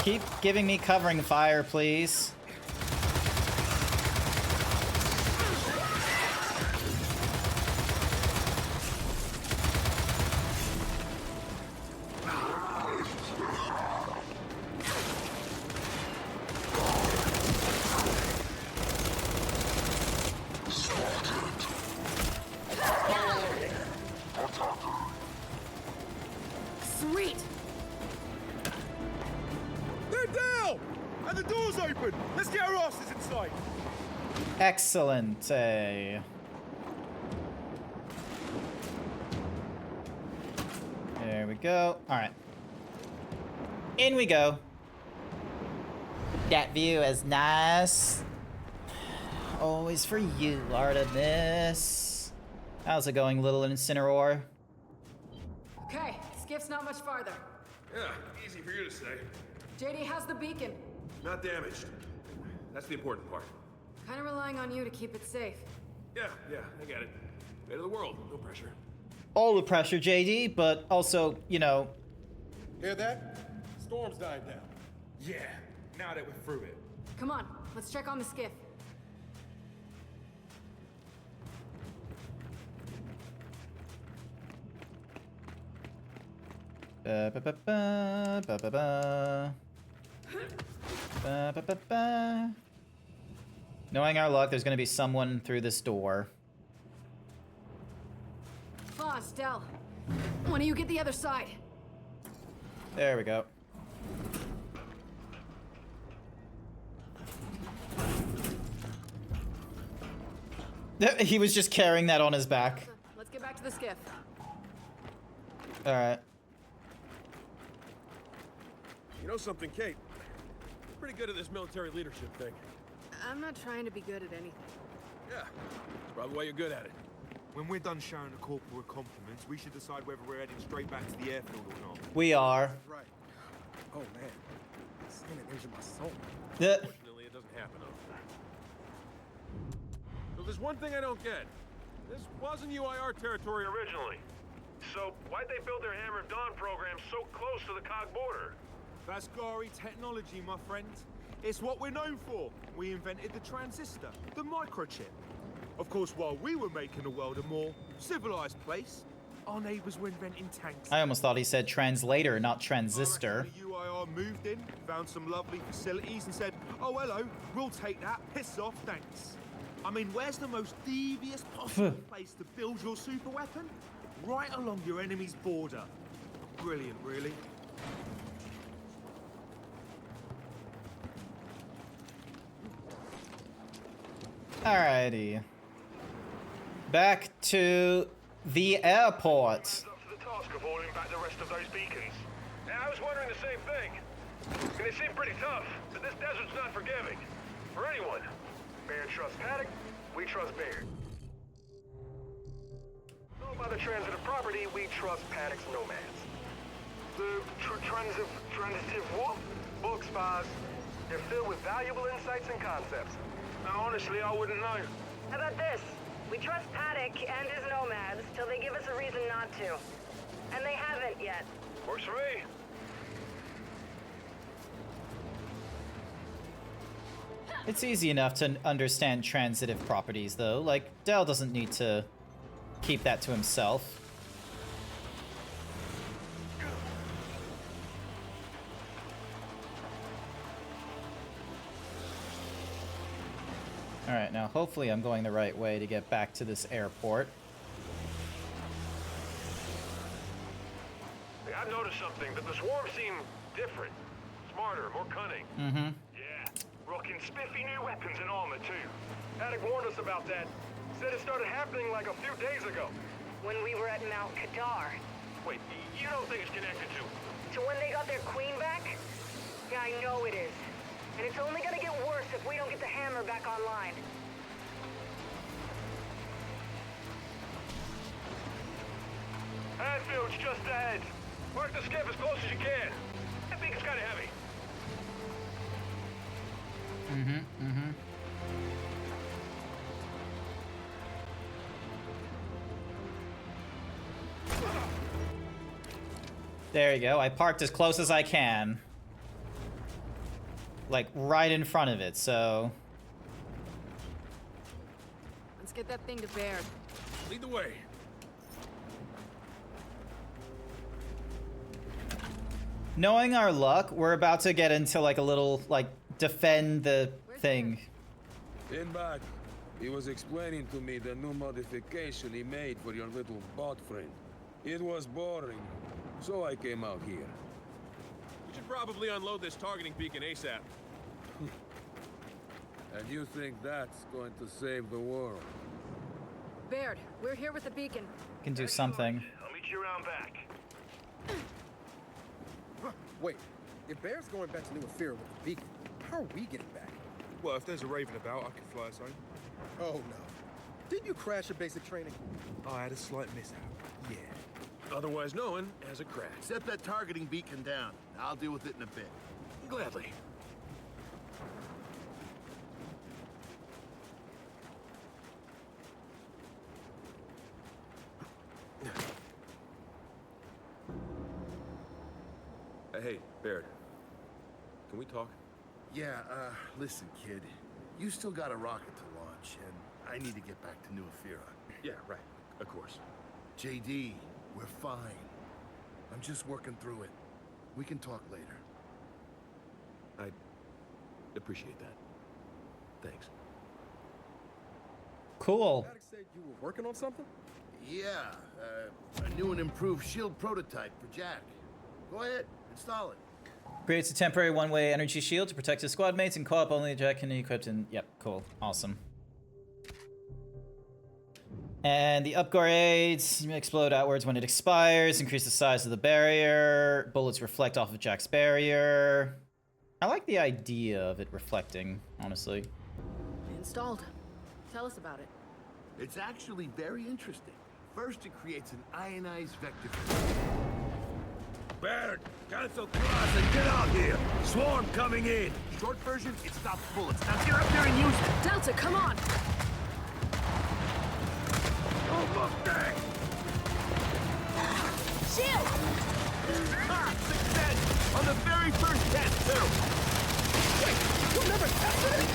Keep giving me covering fire, please. Sweet. They're down! And the door's open! Let's get our asses inside! Excellent. There we go. All right. In we go. That view is nice. Always for you, Artemis. How's it going, little Incineroar? Okay, skiff's not much farther. Yeah, easy for you to say. JD, how's the beacon? Not damaged. That's the important part. Kind of relying on you to keep it safe. Yeah, I get it. Fate of the world, no pressure. All the pressure, JD, but also, you know. Hear that? Storm's dying down. Yeah, now that we're through it. Come on, let's check on the skiff. Ba ba ba ba ba ba ba. Ba ba ba ba. Knowing our luck, there's gonna be someone through this door. Foz, Del. Why don't you get the other side? There we go. He was just carrying that on his back. Let's get back to the skiff. All right. You know something, Kate? You're pretty good at this military leadership thing. I'm not trying to be good at anything. Yeah, that's probably why you're good at it. When we're done showing the corporal compliments, we should decide whether we're heading straight back to the airfield or not. We are. Right. Oh, man. Seeing it injured my soul. Yeah. Unfortunately, it doesn't happen often. So there's one thing I don't get. This wasn't UIR territory originally. So why'd they build their Hammer of Dawn program so close to the COG border? Vascari technology, my friend. It's what we're known for. We invented the transistor, the microchip. Of course, while we were making the world a more civilized place, our neighbors were inventing tanks. I almost thought he said translator, not transistor. The UIR moved in, found some lovely facilities and said, oh, hello, we'll take that, piss off, thanks. I mean, where's the most devious possible place to build your super weapon? Right along your enemy's border. Brilliant, really. Alrighty. Back to the airport. Up to the task of hauling back the rest of those beacons. Yeah, I was wondering the same thing. And they seem pretty tough, but this desert's not forgiving. For anyone. Baird trusts Paddock, we trust Baird. So by the transitive property, we trust Paddock's nomads. The transitive what? Book spies. They're filled with valuable insights and concepts. Now, honestly, I wouldn't know. How about this? We trust Paddock and his nomads till they give us a reason not to. And they haven't yet. Works for me. It's easy enough to understand transitive properties, though. Like, Dell doesn't need to keep that to himself. Alright, now hopefully I'm going the right way to get back to this airport. Hey, I've noticed something, that the swarm seem different. Smarter, more cunning. Mm-hmm. Yeah, rocking spiffy new weapons and armor, too. Paddock warned us about that. Said it started happening like a few days ago. When we were at Mount Kadar. Wait, you don't think it's connected to... To when they got their queen back? Yeah, I know it is. And it's only gonna get worse if we don't get the hammer back online. Hadfield's just ahead. Work the skiff as close as you can. That beacon's kinda heavy. Mm-hmm. There you go. I parked as close as I can. Like, right in front of it, so... Let's get that thing to Baird. Lead the way. Knowing our luck, we're about to get into, like, a little, like, defend the thing. In back, he was explaining to me the new modification he made for your little bot friend. It was boring, so I came out here. We should probably unload this targeting beacon ASAP. And you think that's going to save the world? Baird, we're here with the beacon. Can do something. I'll meet you around back. Wait, if Baird's going back to New Afira with the beacon, how are we getting back? Well, if there's a Raven about, I can fly us home. Oh no. Didn't you crash your basic training? I had a slight mishap. Yeah. Otherwise known as a crash. Set that targeting beacon down. I'll deal with it in a bit. Gladly. Hey, Baird. Can we talk? Yeah, listen, kid. You still got a rocket to launch, and I need to get back to New Afira. Yeah, right. Of course. JD, we're fine. I'm just working through it. We can talk later. I appreciate that. Thanks. Cool. Paddock said you were working on something? Yeah, a new and improved shield prototype for Jack. Go ahead, install it. Creates a temporary one-way energy shield to protect his squad mates and co-op only. Jack can be equipped in... Yep, cool. Awesome. And the upgrades explode outwards when it expires, increase the size of the barrier, bullets reflect off of Jack's barrier. I like the idea of it reflecting, honestly. Installed. Tell us about it. It's actually very interesting. First, it creates an ionized vector. Baird, cancel class and get out here! Swarm coming in! Short version, it stops bullets. Now get up there and use it! Delta, come on! Oh, look there! Shield! Ah, success! On the very first can, too! Wait, you never tested it?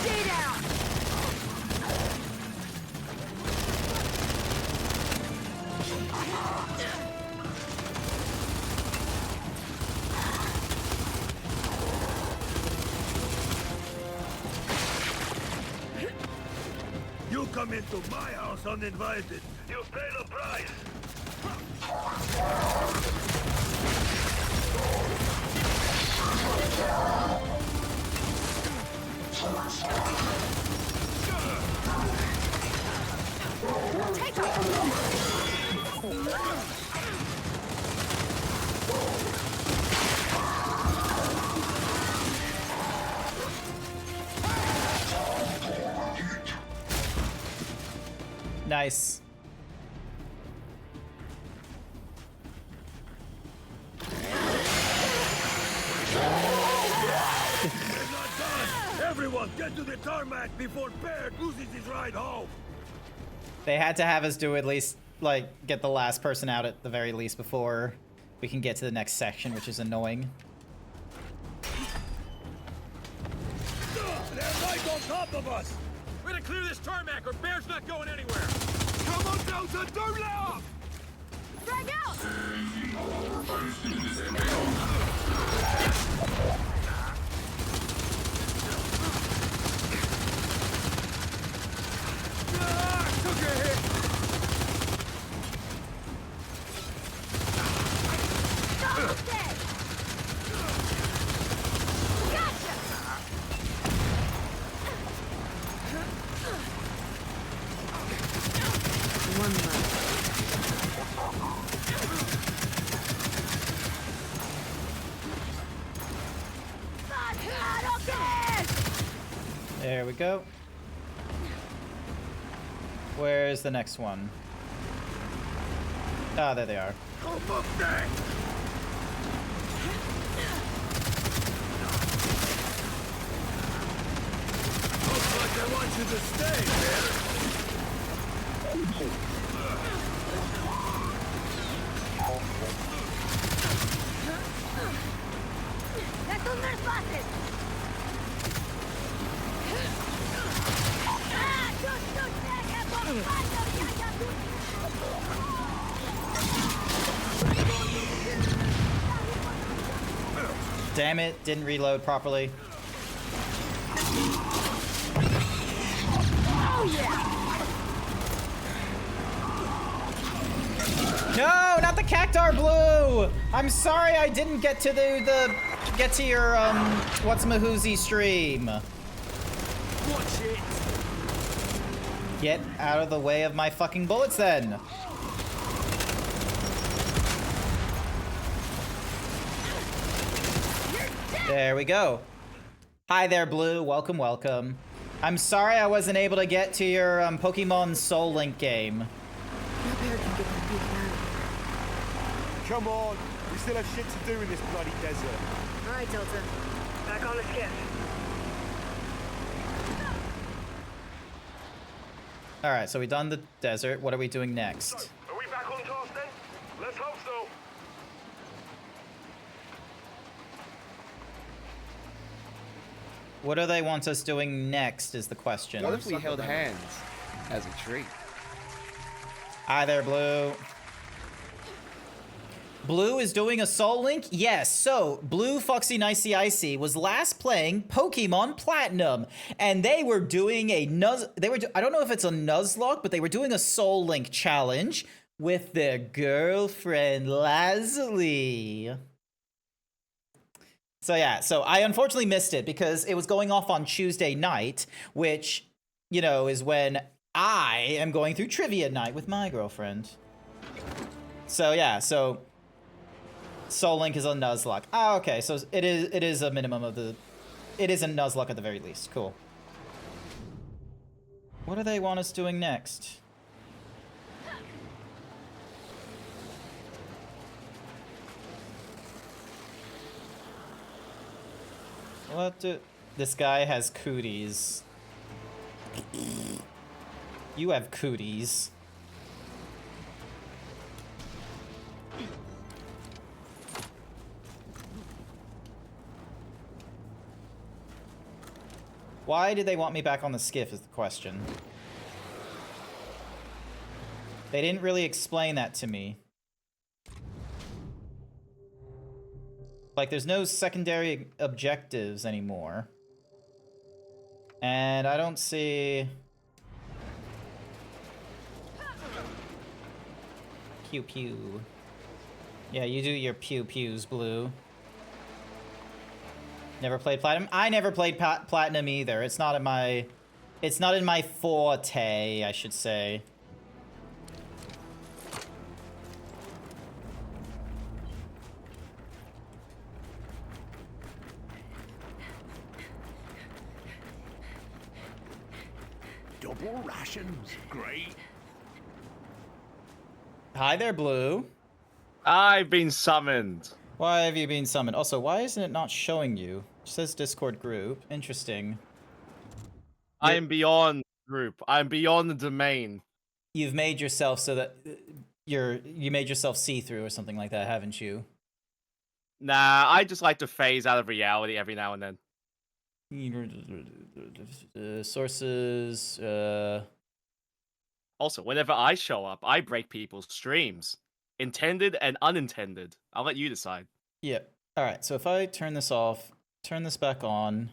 Stay down! You come into my house uninvited. You pay the price. Take off! Nice. Everyone, get to the tarmac before Baird loses his ride home. They had to have us do at least, like, get the last person out at the very least before we can get to the next section, which is annoying. They're right on top of us. We're gonna clear this tarmac or Bear's not going anywhere! Come on, Delta, don't let up! Frag out! Took a hit! Stop dead! Gotcha! One left. There we go. Where's the next one? Ah, there they are. Come up there! Looks like I want you to stay, man. ¡Estos merpaces! ¡Ah! Damn it, didn't reload properly. Oh, yeah! No, not the Cactar Blue! I'm sorry I didn't get to get to your what's-mahoozy stream. Watch it! Get out of the way of my fucking bullets then. There we go. Hi there, Blue. Welcome, welcome. I'm sorry I wasn't able to get to your Pokemon Soul Link game. Come on, we still have shit to do in this bloody desert. All right, Delta. Back on the skiff. All right, so we done the desert. What are we doing next? So, are we back on task then? Let's hope so. What do they want us doing next is the question. What if we held hands as a treat? Hi there, Blue. Blue is doing a Soul Link? Yes. So, Blue Foxy Nicey Icy was last playing Pokemon Platinum, and they were doing a I don't know if it's a Nuzlocke, but they were doing a Soul Link challenge with their girlfriend Lazuli. So yeah, so I unfortunately missed it because it was going off on Tuesday night, which, you know, is when I am going through trivia night with my girlfriend. So yeah, so Soul Link is a Nuzlocke. Ah, okay, so it is a minimum of it is a Nuzlocke at the very least. Cool. What do they want us doing next? This guy has cooties. You have cooties. Why did they want me back on the skiff is the question. They didn't really explain that to me. Like, there's no secondary objectives anymore. And I don't see... Pew pew. Yeah, you do your pew pews, Blue. Never played Platinum? I never played Platinum either. It's not in my... It's not in my forte, I should say. Double rations. Great. Hi there, Blue. I've been summoned. Why have you been summoned? Also, why isn't it not showing you? It says Discord group. Interesting. I am beyond group. I'm beyond the domain. You've made yourself so that you made yourself see-through or something like that, haven't you? Nah, I just like to phase out of reality every now and then. Sources. Also, whenever I show up, I break people's streams. Intended and unintended. I'll let you decide. Yeah. All right. So if I turn this off, turn this back on.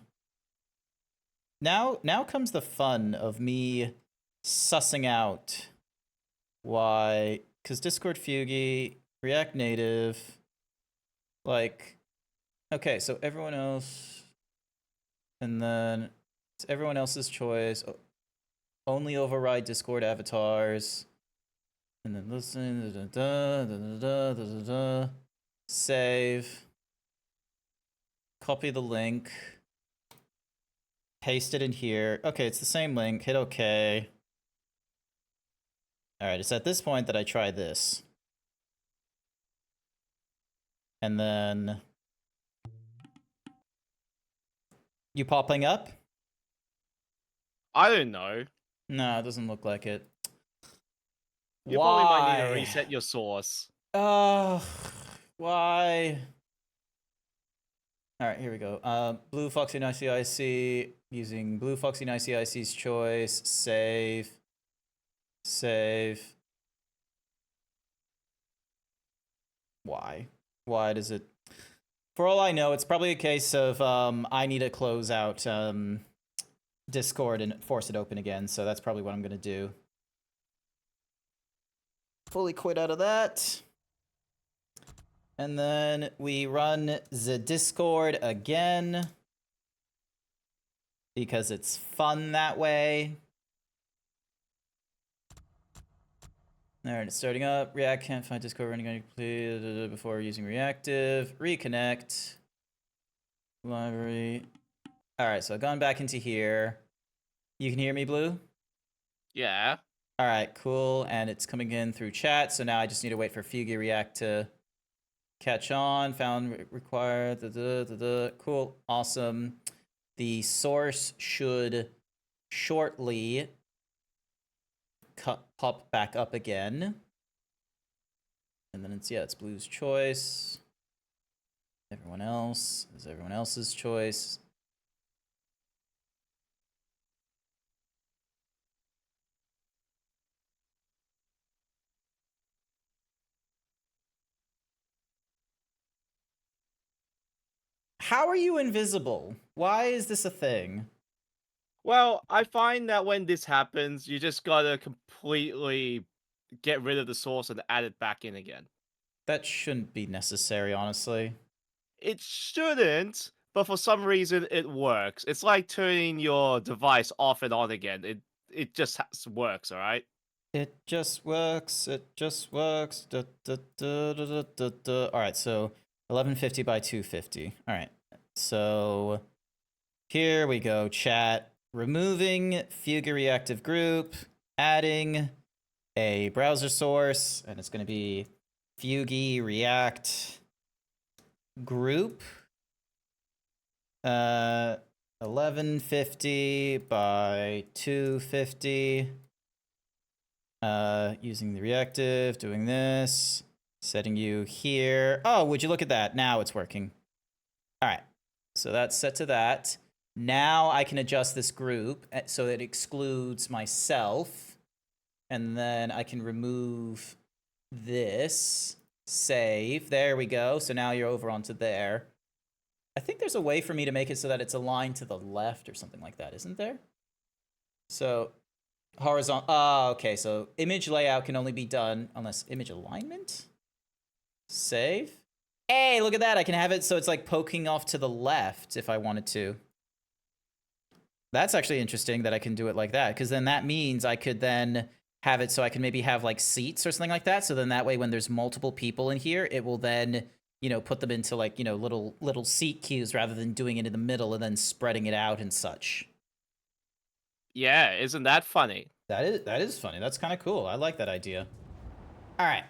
Now comes the fun of me sussing out why, because Discord Fugi, React Native, like, okay, so everyone else, and then it's everyone else's choice. Only override Discord avatars. And then listen, save, copy the link, paste it in here. Okay, it's the same link, hit OK. All right, it's at this point that I try this. And then you popping up? I don't know. No, it doesn't look like it. You probably might need to reset your source. Why? All right, here we go. Blue Foxy and ICIC, using Blue Foxy and ICIC's choice, save. Why? Why does it? For all I know, it's probably a case of I need to close out Discord and force it open again, so that's probably what I'm gonna do. Fully quit out of that. And then we run the Discord again. Because it's fun that way. Alright, it's starting up. React can't find Discord running before using reactive. Reconnect. Library. Alright, so I've gone back into here. You can hear me, Blue? Yeah. All right, cool. And it's coming in through chat. So now I just need to wait for Fugi React to catch on. Found required. Cool. Awesome. The source should shortly pop back up again. And then it's Blue's choice. Everyone else is everyone else's choice. How are you invisible? Why is this a thing? Well, I find that when this happens, you just gotta completely get rid of the source and add it back in again. That shouldn't be necessary, honestly. It shouldn't, but for some reason it works. It's like turning your device off and on again. It just works, all right? It just works. It just works. All right, so 1150 by 250. All right, so here we go, chat. Removing Fugi Reactive Group, adding a browser source, and it's going to be Fugi React Group. 1150 by 250. Using the reactive, doing this, setting you here. Oh, would you look at that? Now it's working. All right, so that's set to that. Now I can adjust this group so it excludes myself. And then I can remove this, save. There we go. So now you're over onto there. I think there's a way for me to make it so that it's aligned to the left or something like that, isn't there? So horizontal. Oh, okay. So image layout can only be done unless image alignment. Save. Hey, look at that. I can have it so it's like poking off to the left if I wanted to. That's actually interesting that I can do it like that, because then that means I could then have it so I can maybe have like seats or something like that. So then that way when there's multiple people in here, it will then, you know, put them into like, you know, little seat queues rather than doing it in the middle and then spreading it out and such. Yeah, isn't that funny? That is funny. That's kind of cool. I like that idea. All right.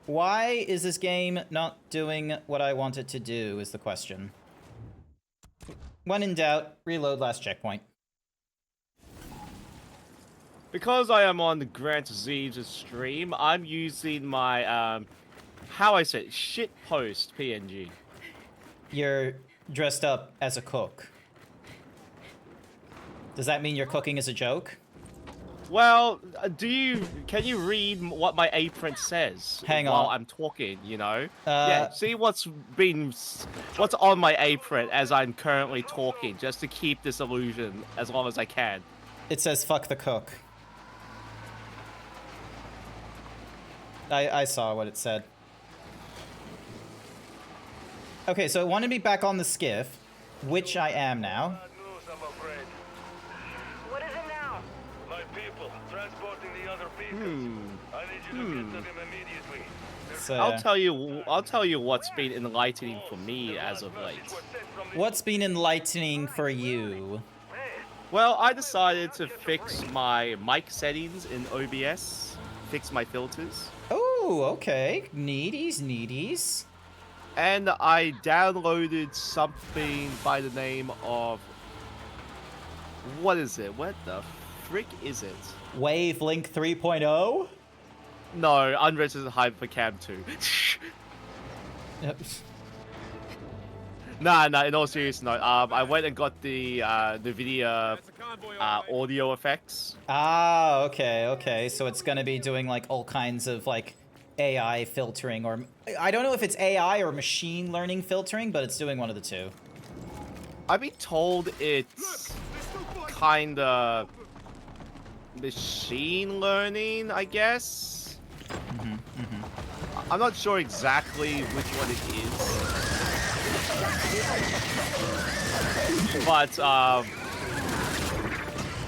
Why is this game not doing what I want it to do is the question. When in doubt, reload last checkpoint. Because I am on the Grant Zeeves stream, I'm using my, how I say it, shitpost PNG. You're dressed up as a cook. Does that mean your cooking is a joke? Well, can you read what my apron says Hang while on. I'm talking, you know? Yeah, see what's on my apron as I'm currently talking, just to keep this illusion as long as I can. It says fuck the cook. I saw what it said. Okay, so it wanted me back on the skiff, which I am now. What is it now? My people, transporting the other beacons. I need you to get to them immediately. So, I'll tell you what's been enlightening for me as of late. What's been enlightening for you? Well, I decided to fix my mic settings in OBS, fix my filters. Oh, okay. Neaties. And I downloaded something by the name of... What is it? What the frick is it? Wavelink 3.0? No, Unregistered Hypercam 2. Yep. Nah, in all seriousness, I went and got the NVIDIA audio effects. Ah, okay. So it's gonna be doing like all kinds of like AI filtering, or I don't know if it's AI or machine learning filtering, but it's doing one of the two. I've been told it's kinda machine learning, I guess. I'm not sure exactly which one it is, but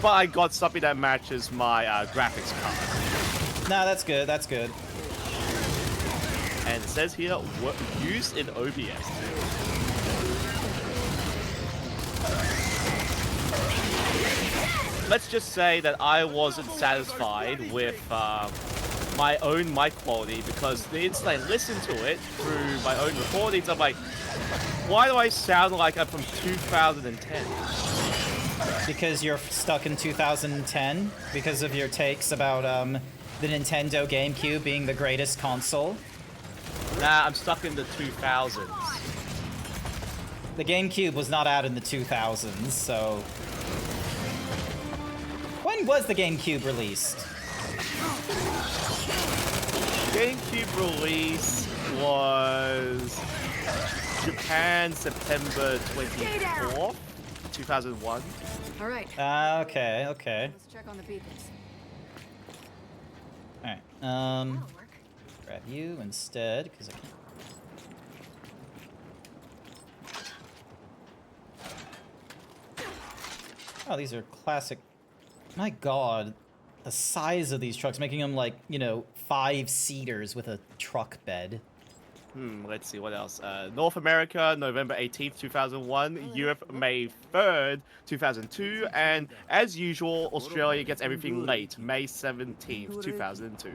I got something that matches my graphics card. Nah, that's good. That's good. And it says here, used in OBS. Let's just say that I wasn't satisfied with my own mic quality, because the instant I listened to it through my own recordings, I'm like, why do I sound like I'm from 2010? Because you're stuck in 2010 because of your takes about the Nintendo GameCube being the greatest console. Nah, I'm stuck in the 2000s. The GameCube was not out in the 2000s, so... When was the GameCube released? GameCube release was Japan, September 24th, 2001. All right. Okay. Let's check on the beacons. All right. Grab you instead because I can't. Oh, these are classic. My God, the size of these trucks, making them like, you know, 5-seaters with a truck bed. Let's see what else. North America, November 18th, 2001. Europe, May 3rd, 2002. And as usual, Australia gets everything late, May 17th, 2002.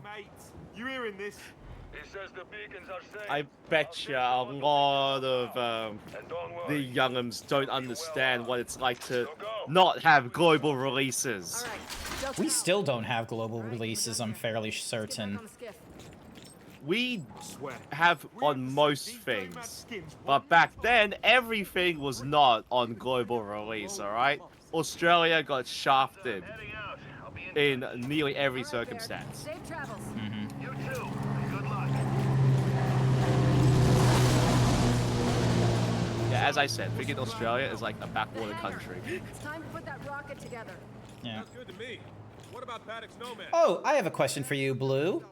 Mates, you hearing this? He says the beacons are safe. I bet you a lot of the young'ums don't understand what it's like to not have global releases. We still don't have global releases, I'm fairly certain. We have on most things, but back then everything was not on global release, alright? Australia got shafted in nearly every circumstance. Safe travels. You too. Good luck. Yeah, as I said, freaking Australia is like a backwater country. It's time to put that rocket together. Yeah. Sounds good to me. What about Paddock's Nomad? Oh, I have a question for you, Blue.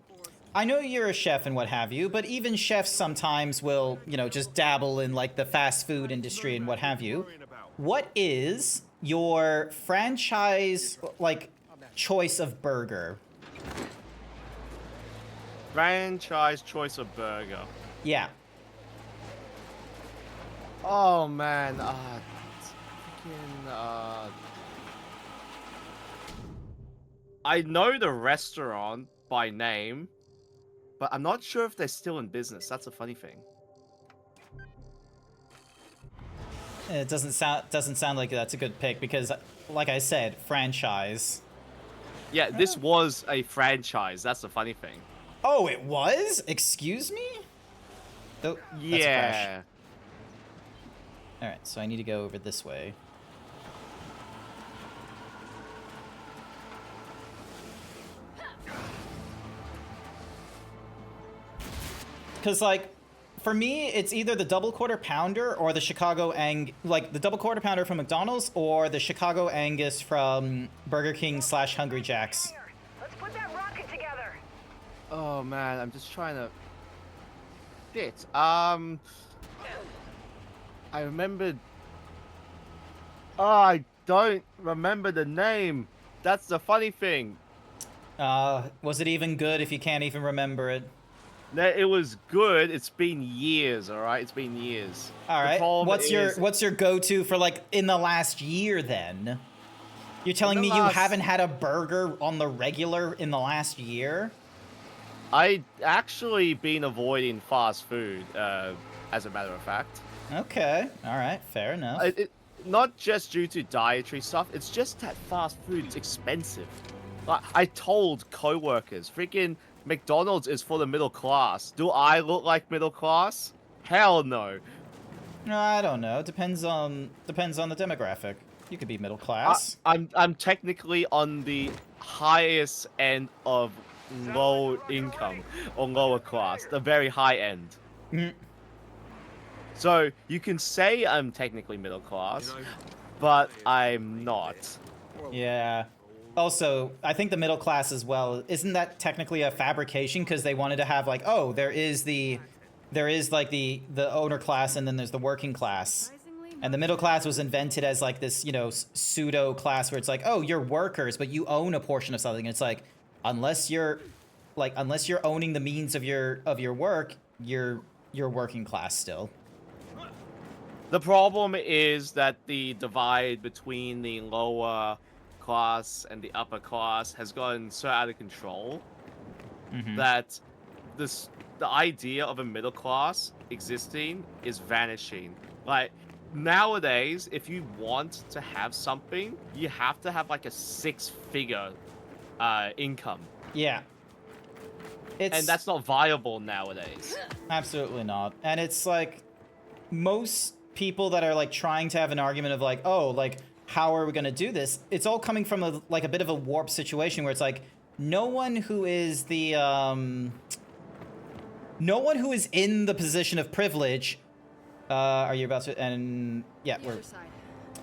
I know you're a chef and what have you, but even chefs sometimes will, you know, just dabble in like the fast food industry and what have you. What is your franchise, like, choice of burger? Franchise choice of burger. Yeah. Oh man, I know the restaurant by name, but I'm not sure if they're still in business. That's a funny thing. It doesn't sound like that's a good pick because, like I said, franchise. Yeah, this was a franchise. That's the funny thing. Oh, it was? Excuse me? Oh, yeah. Alright, so I need to go over this way. Because, like, for me, it's either the double quarter pounder or the Chicago like the double quarter pounder from McDonald's or the Chicago Angus from Burger King / Hungry Jack's. Let's put that rocket together. Oh man, I'm just trying to. Shit. I remembered. Oh, I don't remember the name. That's the funny thing. Was it even good if you can't even remember it? It was good. It's been years, all right? It's been years. All right. What's your go-to for like in the last year then? You're telling me you haven't had a burger on the regular in the last year? I actually been avoiding fast food, as a matter of fact. Okay. All right. Fair enough. Not just due to dietary stuff. It's just that fast food's expensive. Like I told coworkers, freaking McDonald's is for the middle class. Do I look like middle class? Hell no. No, I don't know. Depends on the demographic. You could be middle class. I'm technically on the highest end of low income or lower class, the very high end. So you can say I'm technically middle class, but I'm not. Yeah. Also, I think the middle class as well, isn't that technically a fabrication? Because they wanted to have like, oh, there is like the owner class and then there's the working class. And the middle class was invented as like this, you know, pseudo class where it's like, oh, you're workers, but you own a portion of something. And it's like, unless you're owning the means of your work, you're working class still. The problem is that the divide between the lower class and the upper class has gotten so out of control that the idea of a middle class existing is vanishing. Like nowadays, if you want to have something, you have to have like a 6-figure income. Yeah. And that's not viable nowadays. Absolutely not. And it's like most people that are like trying to have an argument of like, oh, like how are we going to do this? It's all coming from a bit of a warped situation where it's like no one who is in the position of privilege. Are you about to? And yeah,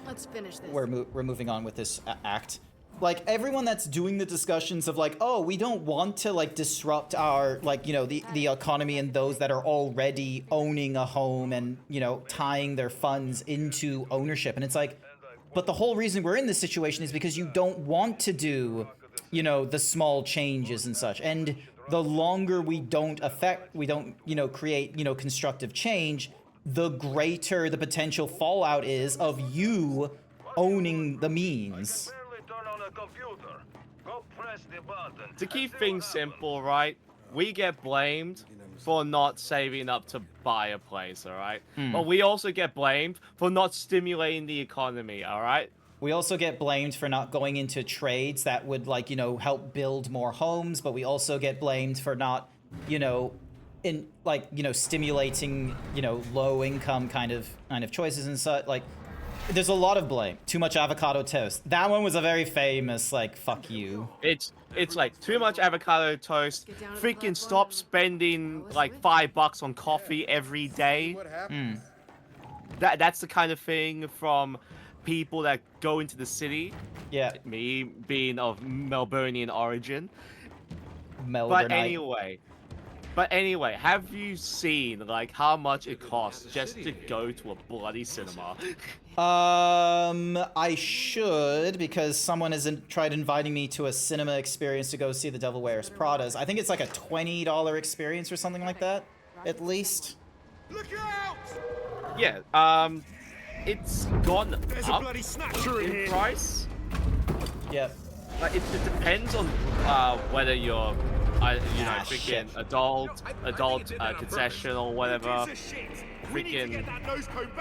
Let's finish this. We're moving on with this act. Like everyone that's doing the discussions of like, oh, we don't want to like disrupt our like, you know, the economy and those that are already owning a home and, you know, tying their funds into ownership. And it's like, but the whole reason we're in this situation is because you don't want to do, you know, the small changes and such. And the longer we don't, you know, create, you know, constructive change, the greater the potential fallout is of you owning the means. To keep things simple, right? We get blamed for not saving up to buy a place, all right? Hmm. But we also get blamed for not stimulating the economy, all right? We also get blamed for not going into trades that would, like, you know, help build more homes, but we also get blamed for not, you know, in, like, you know, stimulating, you know, low income kind of choices and such. Like, there's a lot of blame. Too much avocado toast. That one was a very famous, like, fuck you. It's like too much avocado toast. Freaking stop spending like $5 on coffee every day. Hmm. That's the kind of thing from people that go into the city. Yeah. Me being of Melburnian origin. Melbourneite. But anyway, have you seen like how much it costs just to go to a bloody cinema? I should, because someone has tried inviting me to a cinema experience to go see The Devil Wears Pradas. I think it's like a $20 experience or something like that, at least. Look out! Yeah, it's gone There's a up bloody snatcher in in here. price. Yep. Like it depends on whether you're, you know, freaking adult concession or whatever. Freaking,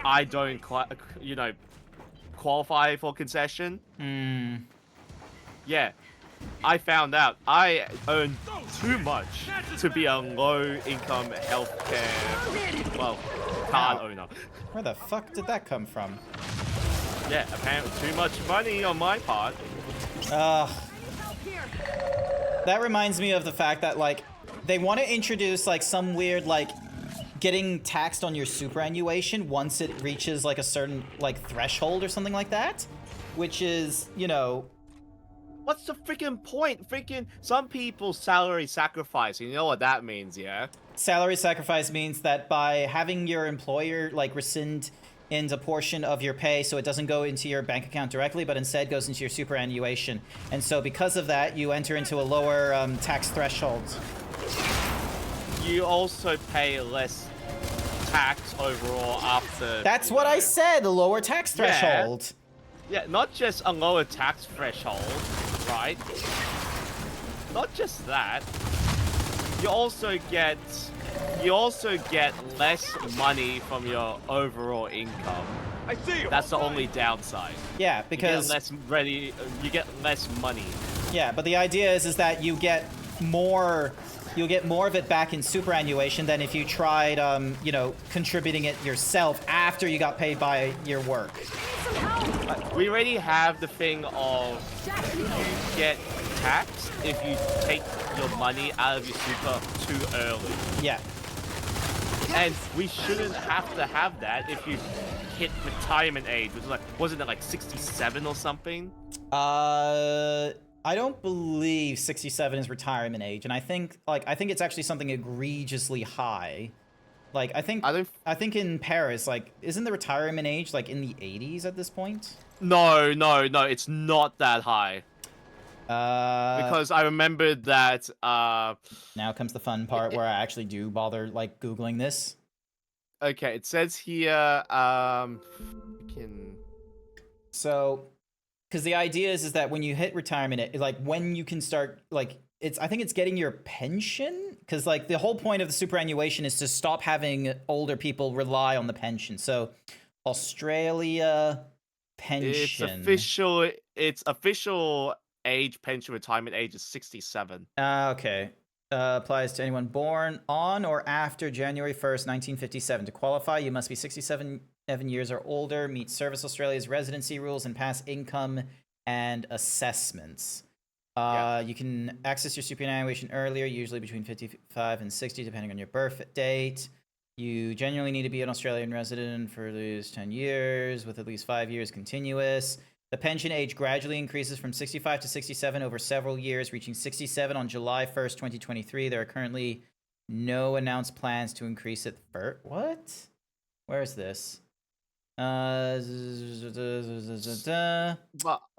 I don't, you know, qualify for concession. Hmm. Yeah, I found out I earn too much to be a low-income healthcare, well, card owner. Where the fuck did that come from? Yeah, apparently too much money on my part. That reminds me of the fact that, like, they want to introduce, like, some weird, like, getting taxed on your superannuation once it reaches, like, a certain, like, threshold or something like that. Which is, you know... What's the freaking point? Freaking, some people salary sacrifice. You know what that means, yeah? Salary sacrifice means that by having your employer, like, rescind a portion of your pay so it doesn't go into your bank account directly, but instead goes into your superannuation. And so because of that, you enter into a lower tax threshold. You also pay less tax overall after... That's what I said, a lower tax threshold. Yeah, not just a lower tax threshold, right? Not just that. You also get less money from your overall income. I see you. That's the only downside. Yeah, because you get less money. Yeah, but the idea is that you get more. You'll get more of it back in superannuation than if you tried, you know, contributing it yourself after you got paid by your work. We already have the thing of you get taxed if you take your money out of your super too early. Yeah. And we shouldn't have to have that if you hit retirement age, which is like, wasn't it like 67 or something? I don't believe 67 is retirement age, and I think it's actually something egregiously high. Like, I think in Paris, like, isn't the retirement age like in the 80s at this point? No, it's not that high. Because I remembered that. Now comes the fun part where I actually do bother like Googling this. Okay, it says here. So, because the idea is that when you hit retirement, like when you can start, like I think it's getting your pension. Because like the whole point of the superannuation is to stop having older people rely on the pension. So, Australia pension. It's official age pension retirement age is 67. Okay. Applies to anyone born on or after January 1st, 1957. To qualify, you must be 67 years or older, meet Service Australia's residency rules, and pass income and assessments. You can access your superannuation earlier, usually between 55 and 60, depending on your birth date. You genuinely need to be an Australian resident for at least 10 years, with at least 5 years continuous. The pension age gradually increases from 65 to 67 over several years, reaching 67 on July 1st, 2023. There are currently no announced plans to increase it. What? Where is this? But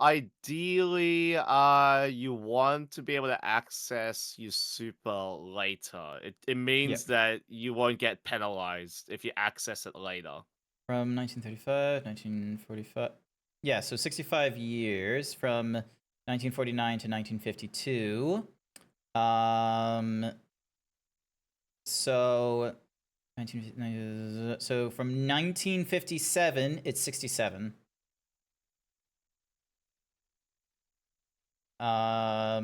ideally, you want to be able to access your super later. It means that you won't get penalized if you access it later. From 1935, 1945. Yeah, so 65 years from 1949 to 1952. So, so from 1957, it's 67. I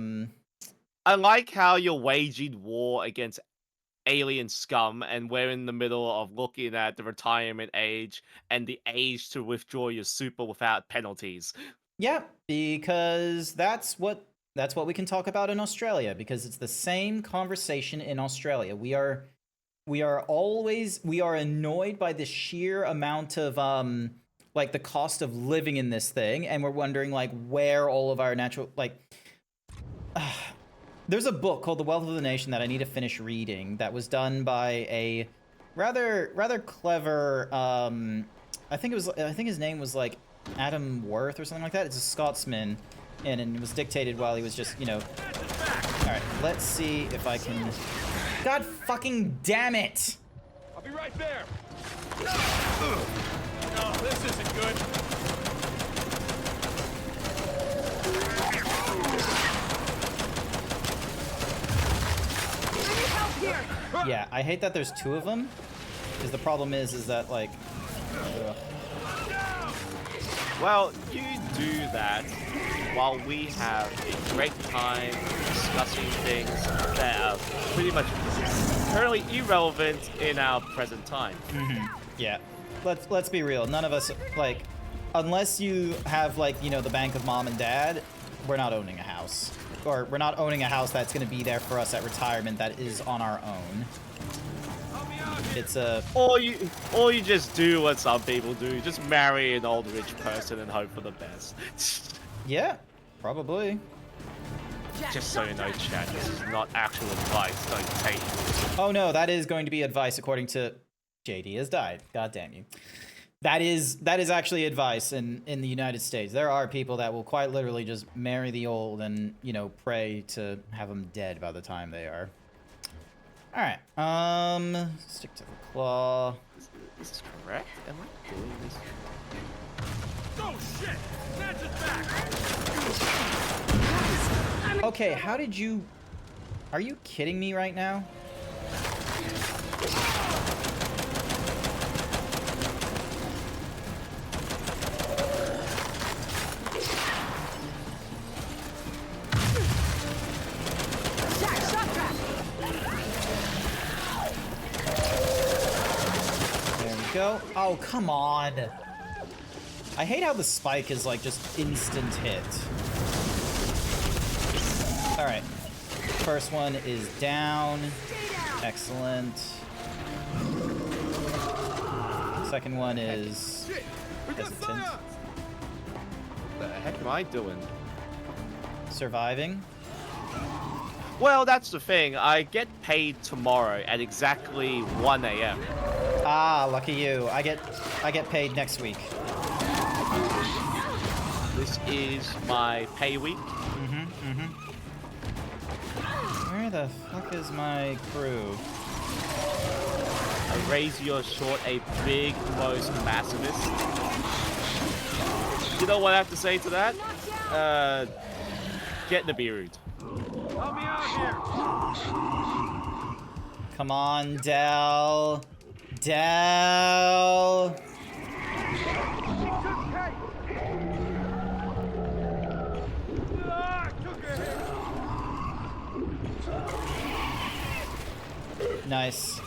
like how you're waging war against alien scum, and we're in the middle of looking at the retirement age and the age to withdraw your super without penalties. Yeah, because that's what we can talk about in Australia, because it's the same conversation in Australia. We are annoyed by the sheer amount of like the cost of living in this thing, and we're wondering like where all of our natural there's a book called The Wealth of the Nation that I need to finish reading that was done by a rather clever I think his name was like Adam Worth or something like that. It's a Scotsman, and it was dictated while he was just, you know. Alright, let's see if I can. God fucking damn it! I'll be right there. No, this isn't good. Yeah, I hate that there's two of them, because the problem is that like. Ugh. Well, you do that while we have a great time discussing things that are pretty much currently irrelevant in our present time. Yeah, let's be real. None of us, like, unless you have like, you know, the bank of mom and dad, we're not owning a house, or we're not owning a house that's going to be there for us at retirement that is on our own. It's a or you just do what some people do, just marry an old rich person and hope for the best. Yeah, probably. Just so you know, chat, this is not actual advice, don't take it. Oh no, that is going to be advice according to JD has died. God damn you. That is actually advice in the United States. There are people that will quite literally just marry the old and, you know, pray to have them dead by the time they are. Alright, stick to the claw. Is this correct? Am I doing this? Oh shit! Snatch it back! Okay, how did you... Are you kidding me right now? Go. Oh, come on. I hate how the spike is like just instant hit. All right. First one is down. Excellent. Second one is hesitant. What the heck am I doing? Surviving. Well, that's the thing. I get paid tomorrow at exactly 1 a.m. Ah, lucky you. I get paid next week. This is my pay week. Where the fuck is my crew? I raise your short a big most massivist. You know what I have to say to that? Get Nibiru'd. Help me out here! Come on, Del. Del. Nice.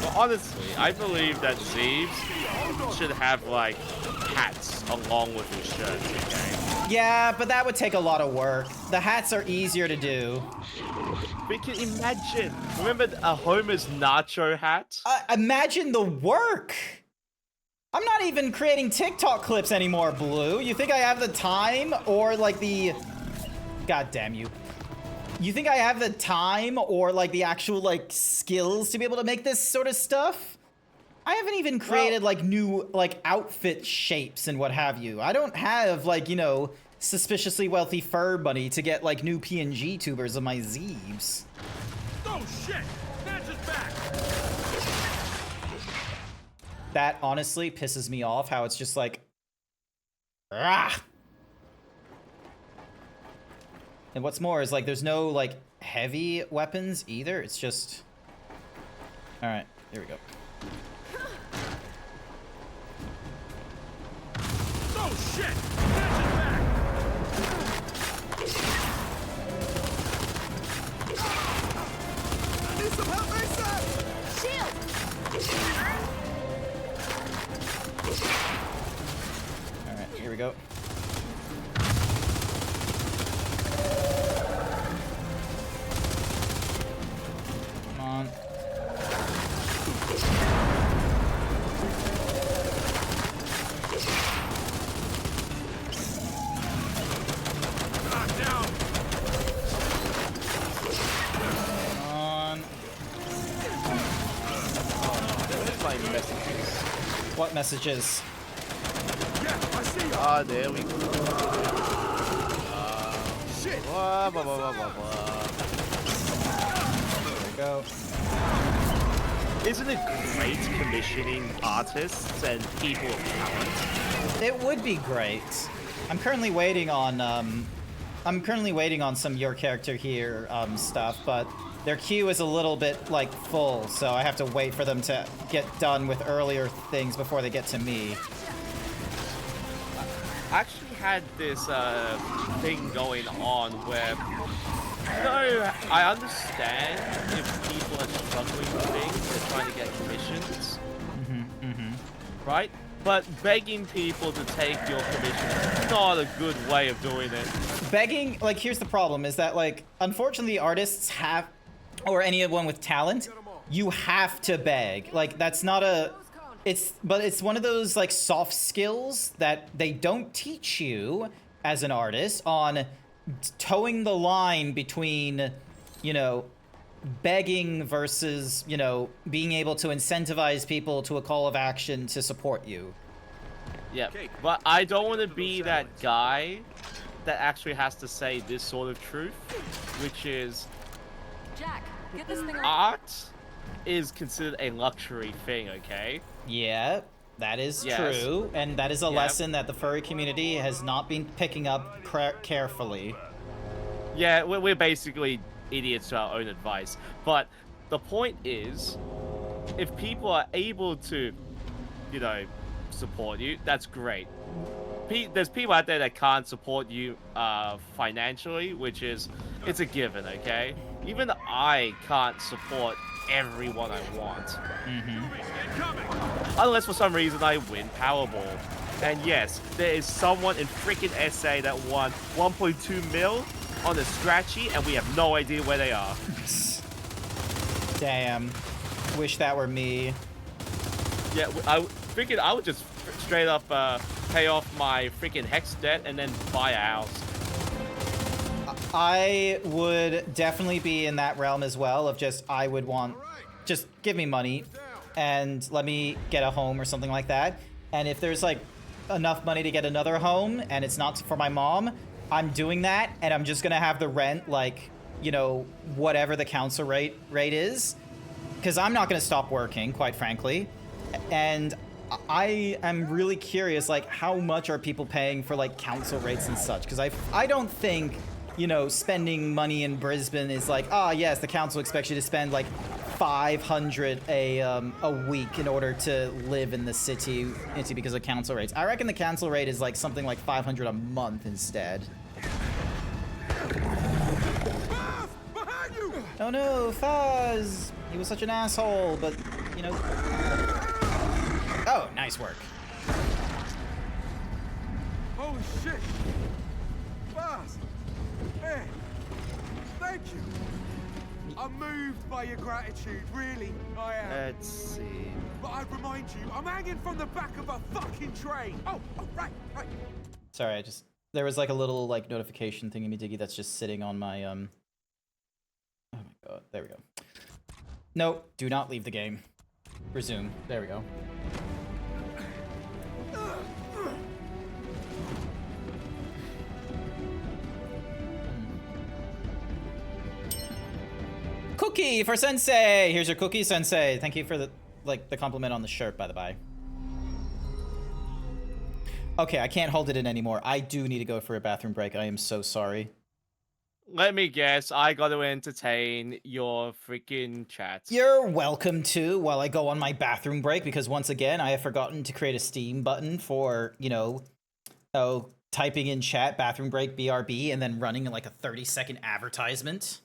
Well, honestly, I believe that Zeebs should have like hats along with his shirts, okay? Yeah, but that would take a lot of work. The hats are easier to do. We can imagine. Remember a Homer's nacho hat? Imagine the work. I'm not even creating TikTok clips anymore, Blue. You think I have the time or like the... God damn you. You think I have the time or like the actual like skills to be able to make this sort of stuff? I haven't even created like new like outfit shapes and what have you. I don't have like, you know, suspiciously wealthy fur money to get like new PNG tubers of my Zeebs. Oh shit! Snatch it back! that honestly pisses me off, how it's just like, ah. And what's more is like, there's no like heavy weapons either. It's just, all right, here we go. Oh shit! Catch it back! I need some help, ASAP! Shield! All right, here we go. Come on. Messages. What messages? Yeah, I see you. Ah, there we go. Shit. Blah, blah, blah, blah, blah, blah. There we go. Isn't it great commissioning artists and people of talent? It would be great. I'm currently waiting on some Your Character Here stuff, but their queue is a little bit like full, so I have to wait for them to get done with earlier things before they get to me. I actually had this thing going on where, you know, I understand if people are struggling with things, they're trying to get commissions, right? But begging people to take your commission is not a good way of doing it. Begging, like, here's the problem, is that, like, unfortunately artists have, or anyone with talent, you have to beg. Like, that's not a, but it's one of those, like, soft skills that they don't teach you as an artist on towing the line between, you know, begging versus, you know, being able to incentivize people to a call of action to support you. Yeah, but I don't want to be that guy that actually has to say this sort of truth, which is, Jack, get this thing art is considered a luxury thing, okay? Yeah, that is true, and that is a lesson that the furry community has not been picking up carefully. Yeah, we're basically idiots to our own advice, but the point is, if people are able to, you know, support you, that's great. There's people out there that can't support you financially, which is, it's a given, okay? Even I can't support everyone I want. Unless for some reason I win Powerball. And yes, there is someone in freaking SA that won 1.2 mil on a scratchy, and we have no idea where they are. Damn. Wish that were me. Yeah, I figured I would just straight up pay off my freaking Hex debt and then buy a house. I would definitely be in that realm as well of just, I would want, just give me money and let me get a home or something like that. And if there's like enough money to get another home and it's not for my mom, I'm doing that, and I'm just gonna have the rent, like, you know, whatever the council rate is, because I'm not gonna stop working, quite frankly. And I am really curious, like, how much are people paying for like council rates and such? Because I don't think, you know, spending money in Brisbane is like, ah, yes, the council expects you to spend like 500 a week in order to live in the city because of council rates. I reckon the council rate is like something like 500 a month instead. Oh no, Fuzz! He was such an asshole, but, you know... Oh, nice work. Holy shit! Buzz! Man, thank you! I'm moved by your gratitude, really, I am. Let's see. But I'd remind you, I'm hanging from the back of a fucking train! Oh, right. Sorry, there was like a little like notification thingy-me-diggy that's just sitting on my, oh my god, there we go. No, do not leave the game. Resume, there we go. Cookie for Sensei! Here's your cookie, Sensei. Thank you for the compliment on the shirt, by the by. Okay, I can't hold it in anymore. I do need to go for a bathroom break. I am so sorry. Let me guess, I got to entertain your freaking chat. You're welcome to while I go on my bathroom break, because once again, I have forgotten to create a Steam button for, you know, typing in chat, bathroom break, BRB, and then running like a 30-second advertisement.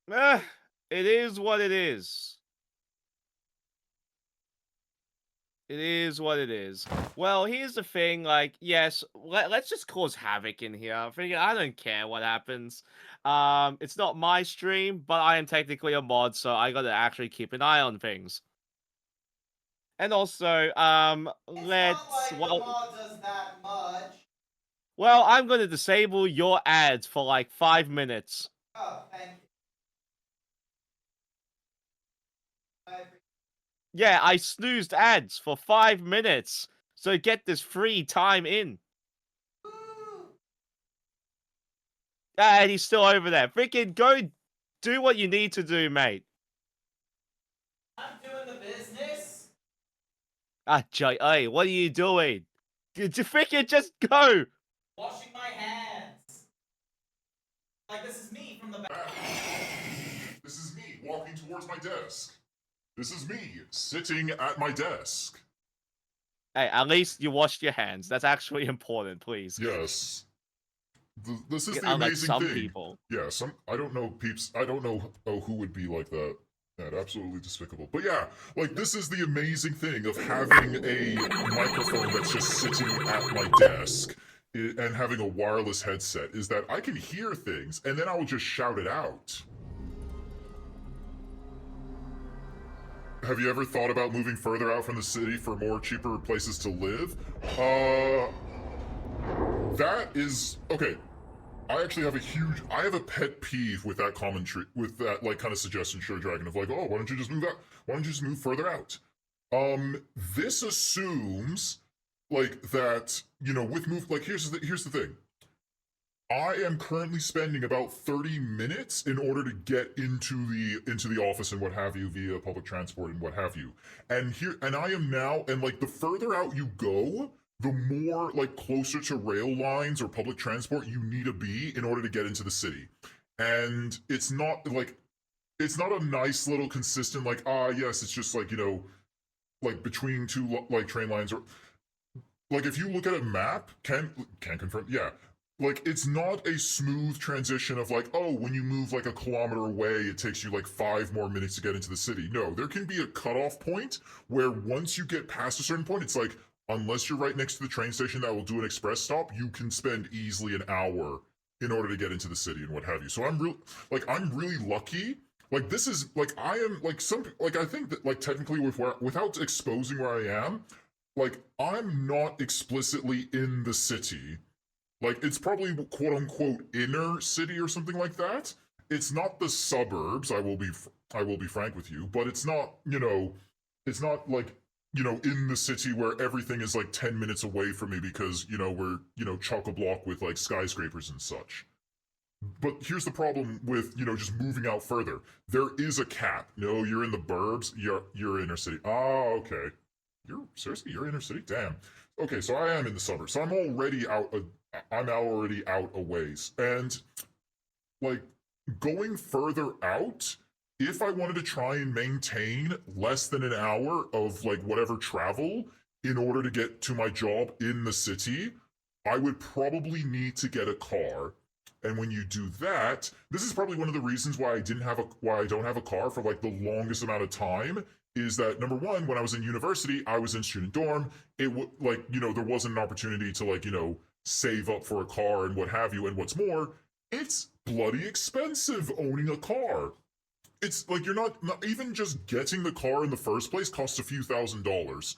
It is what it is. It is what it is. Well, here's the thing, like, yes, let's just cause havoc in here. I don't care what happens. It's not my stream, but I am technically a mod, so I gotta actually keep an eye on things. And also, let's... well, mod does that much. Well, I'm gonna disable your ads for like 5 minutes. Oh, thank you. Yeah, I snoozed ads for 5 minutes, so get this free time in. And he's still over there. Freaking go do what you need to do, mate. I'm doing the business. Jay, hey, what are you doing? Freaking just go. Washing my hands. Like, this is me from the back. This is me walking towards my desk. This is me sitting at my desk. Hey, at least you washed your hands. That's actually important, please. Yes. This is the Unlike amazing some thing. people. Yeah, I don't know peeps. I don't know who would be like that. That absolutely despicable. But yeah, like this is the amazing thing of having a microphone that's just sitting at my desk and having a wireless headset is that I can hear things and then I will just shout it out. Have you ever thought about moving further out from the city for more cheaper places to live? That is okay. I actually have I have a pet peeve with that commentary, with that like kind of suggestion, Show Dragon, of like, oh, why don't you just move out? Why don't you just move further out? This assumes like that, you know, with move, like here's the thing. I am currently spending about 30 minutes in order to get into the office and what have you via public transport and what have you. And I am now, and like the further out you go, the more like closer to rail lines or public transport you need to be in order to get into the city. And it's not a nice little consistent like, yes, it's just like, you know, like between two like train lines, or like if you look at a map, can confirm, yeah. Like, it's not a smooth transition of like, oh, when you move like a kilometer away, it takes you like 5 more minutes to get into the city. No, there can be a cutoff point where once you get past a certain point, it's like, unless you're right next to the train station that will do an express stop, you can spend easily an hour in order to get into the city and what have you. So I'm really lucky. Like, this is, like, I am, like, I think that, like, technically without exposing where I am, like, I'm not explicitly in the city. Like, it's probably quote-unquote inner city or something like that. It's not the suburbs, I will be frank with you, but it's not, you know, it's not like, you know, in the city where everything is like 10 minutes away from me because, you know, we're, you know, chock-a-block with like skyscrapers and such. But here's the problem with, you know, just moving out further. There is a cap. No, you're in the burbs, you're inner city. Oh, okay. You're inner city? Damn. Okay, so I am in the suburbs. So I'm already out a ways. And like going further out, if I wanted to try and maintain less than an hour of like whatever travel in order to get to my job in the city, I would probably need to get a car. And when you do that, this is probably one of the reasons why I don't have a car for like the longest amount of time, is that number one, when I was in university, I was in student dorm. It would like, you know, there wasn't an opportunity to like, you know, save up for a car and what have you. And what's more, it's bloody expensive owning a car. It's like, you're not even just getting the car in the first place costs a few $1,000s.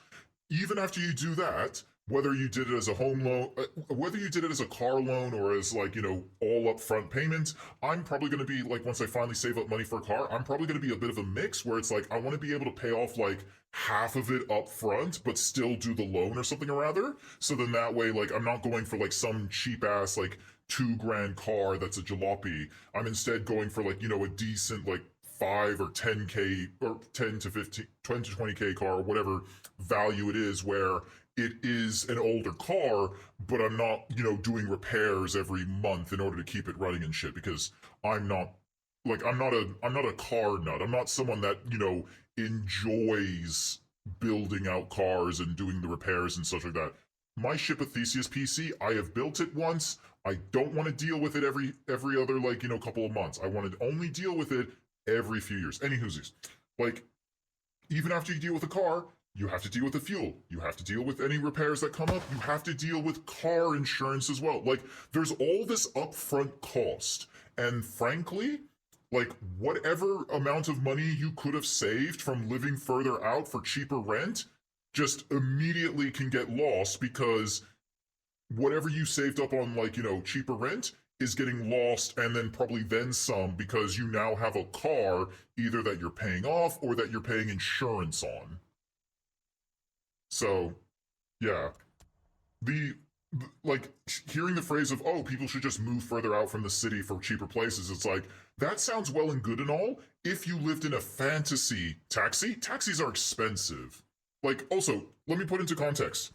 Even after you do that, whether you did it as a home loan, whether you did it as a car loan or as like, you know, all upfront payment, I'm probably going to be like, once I finally save up money for a car, I'm probably going to be a bit of a mix where it's like, I want to be able to pay off like half of it up front, but still do the loan or something or other. So then that way, like, I'm not going for like some cheap ass, like $2,000 car that's a jalopy. I'm instead going for like, you know, a decent like 5 or 10k or 10 to 15, 20 to 20k car or whatever value it is, where it is an older car, but I'm not, doing repairs every month in order to keep it running and shit, because I'm not a car nut. I'm not someone that, enjoys building out cars and doing the repairs and such like that. My ship of Theseus PC, I have built it once. I don't want to deal with it every other couple of months. I want to only deal with it every few years. Anywhoosies, even after you deal with a car, you have to deal with the fuel. You have to deal with any repairs that come up. You have to deal with car insurance as well. There's all this upfront cost. And frankly, whatever amount of money you could have saved from living further out for cheaper rent just immediately can get lost, because whatever you saved up on cheaper rent is getting lost, and then probably then some, because you now have a car either that you're paying off or that you're paying insurance on. So, yeah. Hearing the phrase of, oh, people should just move further out from the city for cheaper places, it's that sounds well and good and all if you lived in a fantasy taxi. Taxis are expensive. Also, let me put into context.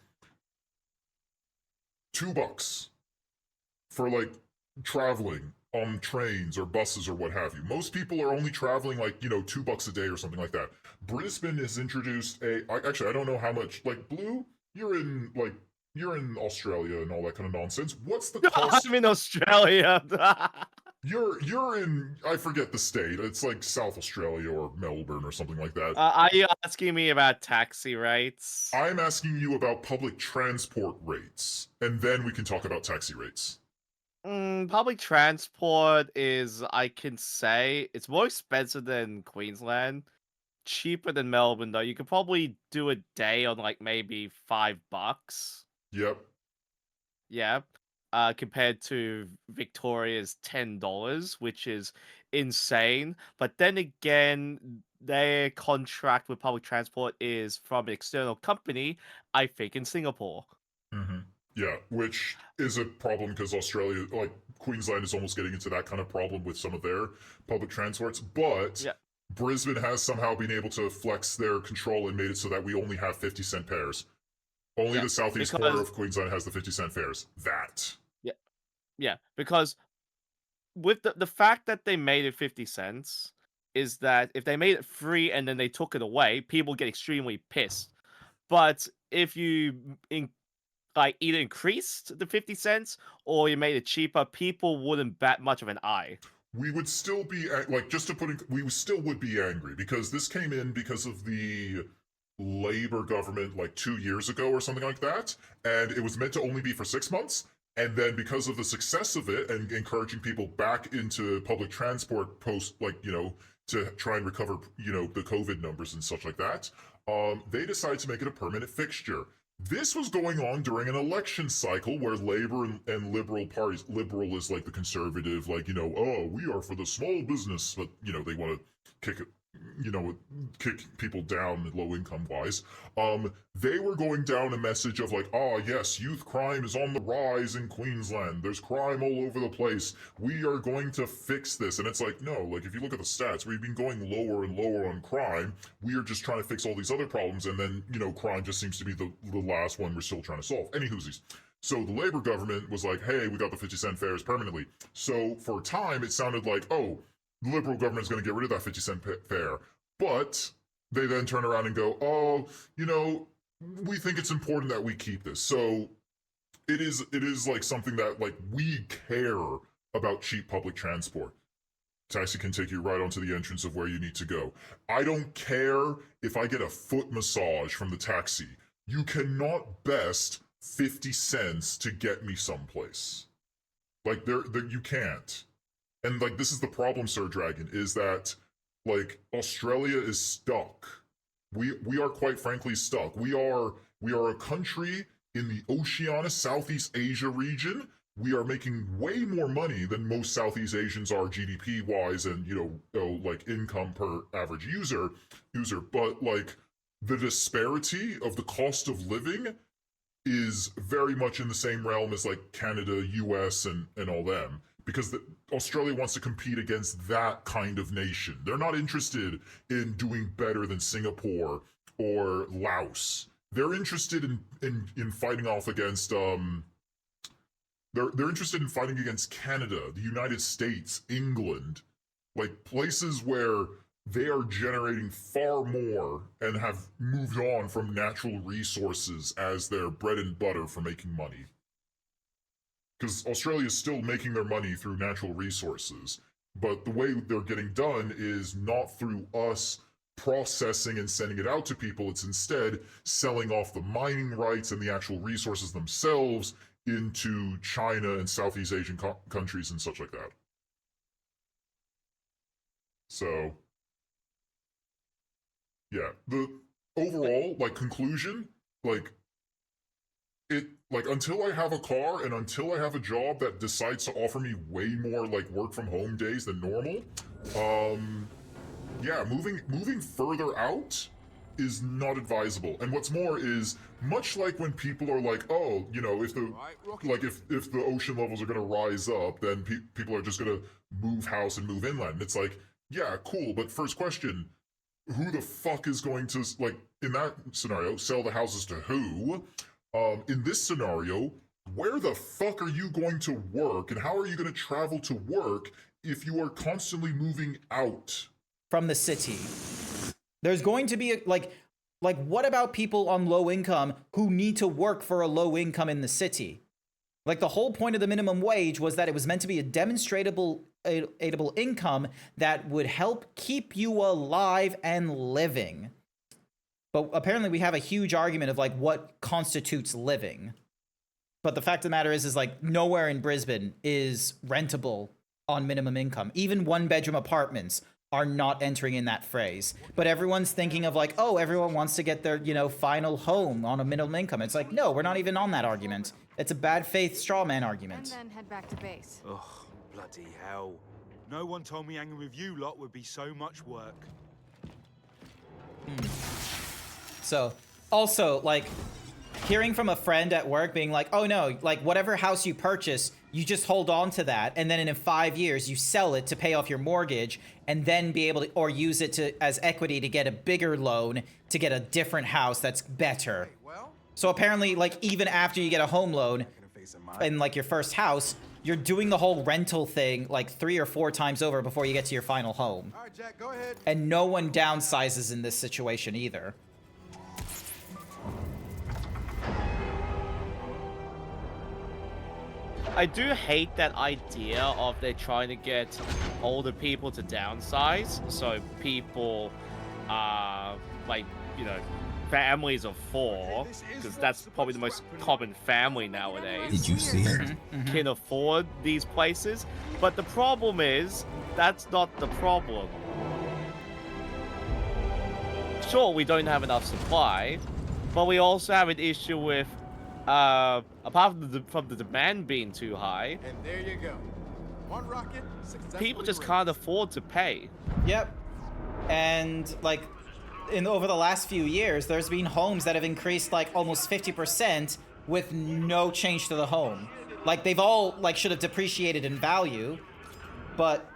$2 for traveling on trains or buses or what have you. Most people are only traveling $2 a day or something like that. Brisbane has introduced actually, I don't know how much, Blue, you're in Australia and all that kind of nonsense. What's the cost? I'm in Australia. You're in, I forget the state. It's South Australia or Melbourne or something like that. Are you asking me about taxi rates? I'm asking you about public transport rates, and then we can talk about taxi rates. Public transport is, I can say, it's more expensive than Queensland. Cheaper than Melbourne, though. You could probably do a day on maybe $5. Yep. Yeah. Compared to Victoria's $10, which is insane. But then again, their contract with public transport is from an external company, I think in Singapore. Mm-hmm. Yeah, which is a problem because Australia, Queensland is almost getting into that kind of problem with some of their public transports. But Brisbane has somehow been able to flex their control and made it so that we only have 50-cent fares. Only the southeast corner of Queensland has the 50-cent fares. Yeah, because with the fact that they made it 50 cents is that if they made it free and then they took it away, people get extremely pissed. But if you either increased the 50 cents or you made it cheaper, people wouldn't bat much of an eye. We would still be we still would be angry, because this came in because of the Labour government 2 years ago or something like that, and it was meant to only be for 6 months. And then because of the success of it and encouraging people back into public transport to try and recover, the COVID numbers and such like that, they decided to make it a permanent fixture. This was going on during an election cycle where Labour and Liberal parties, Liberal is the conservative, oh, we are for the small business, but, they want to kick people down low income wise. They were going down a message of yes, youth crime is on the rise in Queensland. There's crime all over the place. We are going to fix this. And it's no, if you look at the stats, we've been going lower and lower on crime. We are just trying to fix all these other problems. And then, crime just seems to be the last one we're still trying to solve. Anywhoosies. So the Labour government was hey, we got the 50-cent fares permanently. So for a time, it sounded oh, the Liberal government's going to get rid of that 50-cent fare. But they then turn around and go, oh, we think it's important that we keep this. So it is something that we care about cheap public transport. Taxi can take you right onto the entrance of where you need to go. I don't care if I get a foot massage from the taxi. You cannot best 50 cents to get me someplace. You can't. And this is the problem, Sir Dragon, is that Australia is stuck. We are quite frankly stuck. We are a country in the Oceania, Southeast Asia region. We are making way more money than most Southeast Asians are GDP wise and income per average user. But the disparity of the cost of living is very much in the same realm as Canada, US and all them. because Australia wants to compete against that kind of nation. They're not interested in doing better than Singapore or Laos. They're interested in fighting off against they're interested in fighting against Canada, the United States, England, like places where they are generating far more and have moved on from natural resources as their bread and butter for making money. Because Australia is still making their money through natural resources, but the way they're getting done is not through us processing and sending it out to people. It's instead selling off the mining rights and the actual resources themselves into China and Southeast Asian countries and such like that. So, yeah, the overall, like, conclusion, like, until I have a car and until I have a job that decides to offer me way more, like, work from home days than normal, yeah, moving further out is not advisable. And what's more is, much like when people are like, oh, you know, if the ocean levels are going to rise up, then people are just going to move house and move inland. It's like, yeah, cool, but first question, who the fuck is going to, like, in that scenario, sell the houses to who? In this scenario, where the fuck are you going to work, and how are you going to travel to work if you are constantly moving out from the city? There's going to be like what about people on low income who need to work for a low income in the city? Like, the whole point of the minimum wage was that it was meant to be a demonstrable income that would help keep you alive and living. But apparently we have a huge argument of, like, what constitutes living. But the fact of the matter is like, nowhere in Brisbane is rentable on minimum income. Even one-bedroom apartments are not entering in that phrase. But everyone's thinking of, like, oh, everyone wants to get their, you know, final home on a minimum income. It's like, no, we're not even on that argument. It's a bad faith straw man argument. And then head back to base. Ugh, bloody hell. No one told me hanging with you lot would be so much work. So, also, like, hearing from a friend at work being like, oh no, like, whatever house you purchase, you just hold on to that, and then in 5 years you sell it to pay off your mortgage, and then be able to, or use it to as equity to get a bigger loan to get a different house that's better. So apparently, like, even after you get a home loan in, like, your first house, you're doing the whole rental thing like 3 or 4 times over before you get to your final home. All right, Jack, go ahead. And no one downsizes in this situation either. I do hate that idea of they're trying to get older people to downsize, so people like, you know, families of 4, because that's probably the most common family nowadays. Did you see it? Can afford these places, but the problem is that's not the problem. Sure, we don't have enough supply, but we also have an issue with apart from the demand being too high, And there you go. One rocket, people just can't afford to pay. Yep. And, like, over the last few years, there's been homes that have increased, like, almost 50% with no change to the home. Like, they've all, like, should have depreciated in value, but,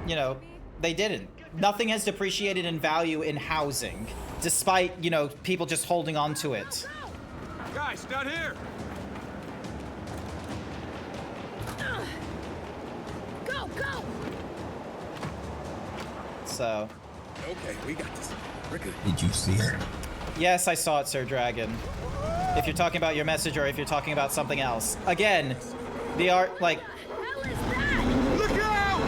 you know, they didn't. Nothing has depreciated in value in housing, despite, you know, people just holding on to it. Guys, down here! Go, go! So. Okay, we got this. We're good. Did you see it? Yes, I saw it, Sir Dragon. If you're talking about your message or if you're talking about something else. Again, the art, like... Look out!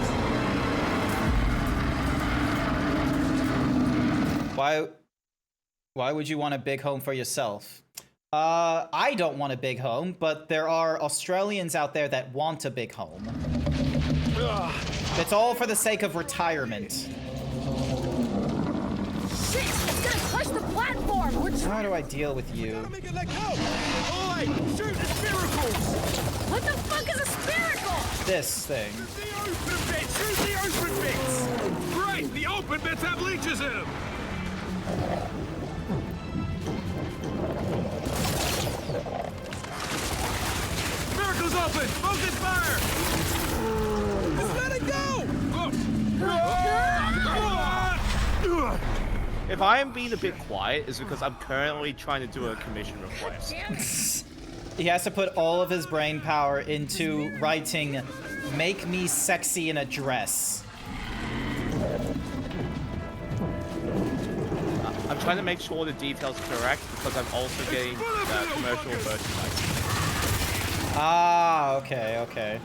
Why would you want a big home for yourself? I don't want a big home, but there are Australians out there that want a big home. It's all for the sake of retirement. Shit! It's gonna crush the platform! How do I deal with you? Make it let go! Oi! Shoot the spiracles! What the fuck is a spiracle? This thing. The open bits! Shoot the open bits! Great! The open bits have leeches in them! Circle's open! Focus fire! Just let it go! If I am being a bit quiet, it's because I'm currently trying to do a commission request. He has to put all of his brain power into writing, "Make me sexy in a dress." I'm trying to make sure the details are correct because I'm also getting commercial merchandise. Ah, okay, okay.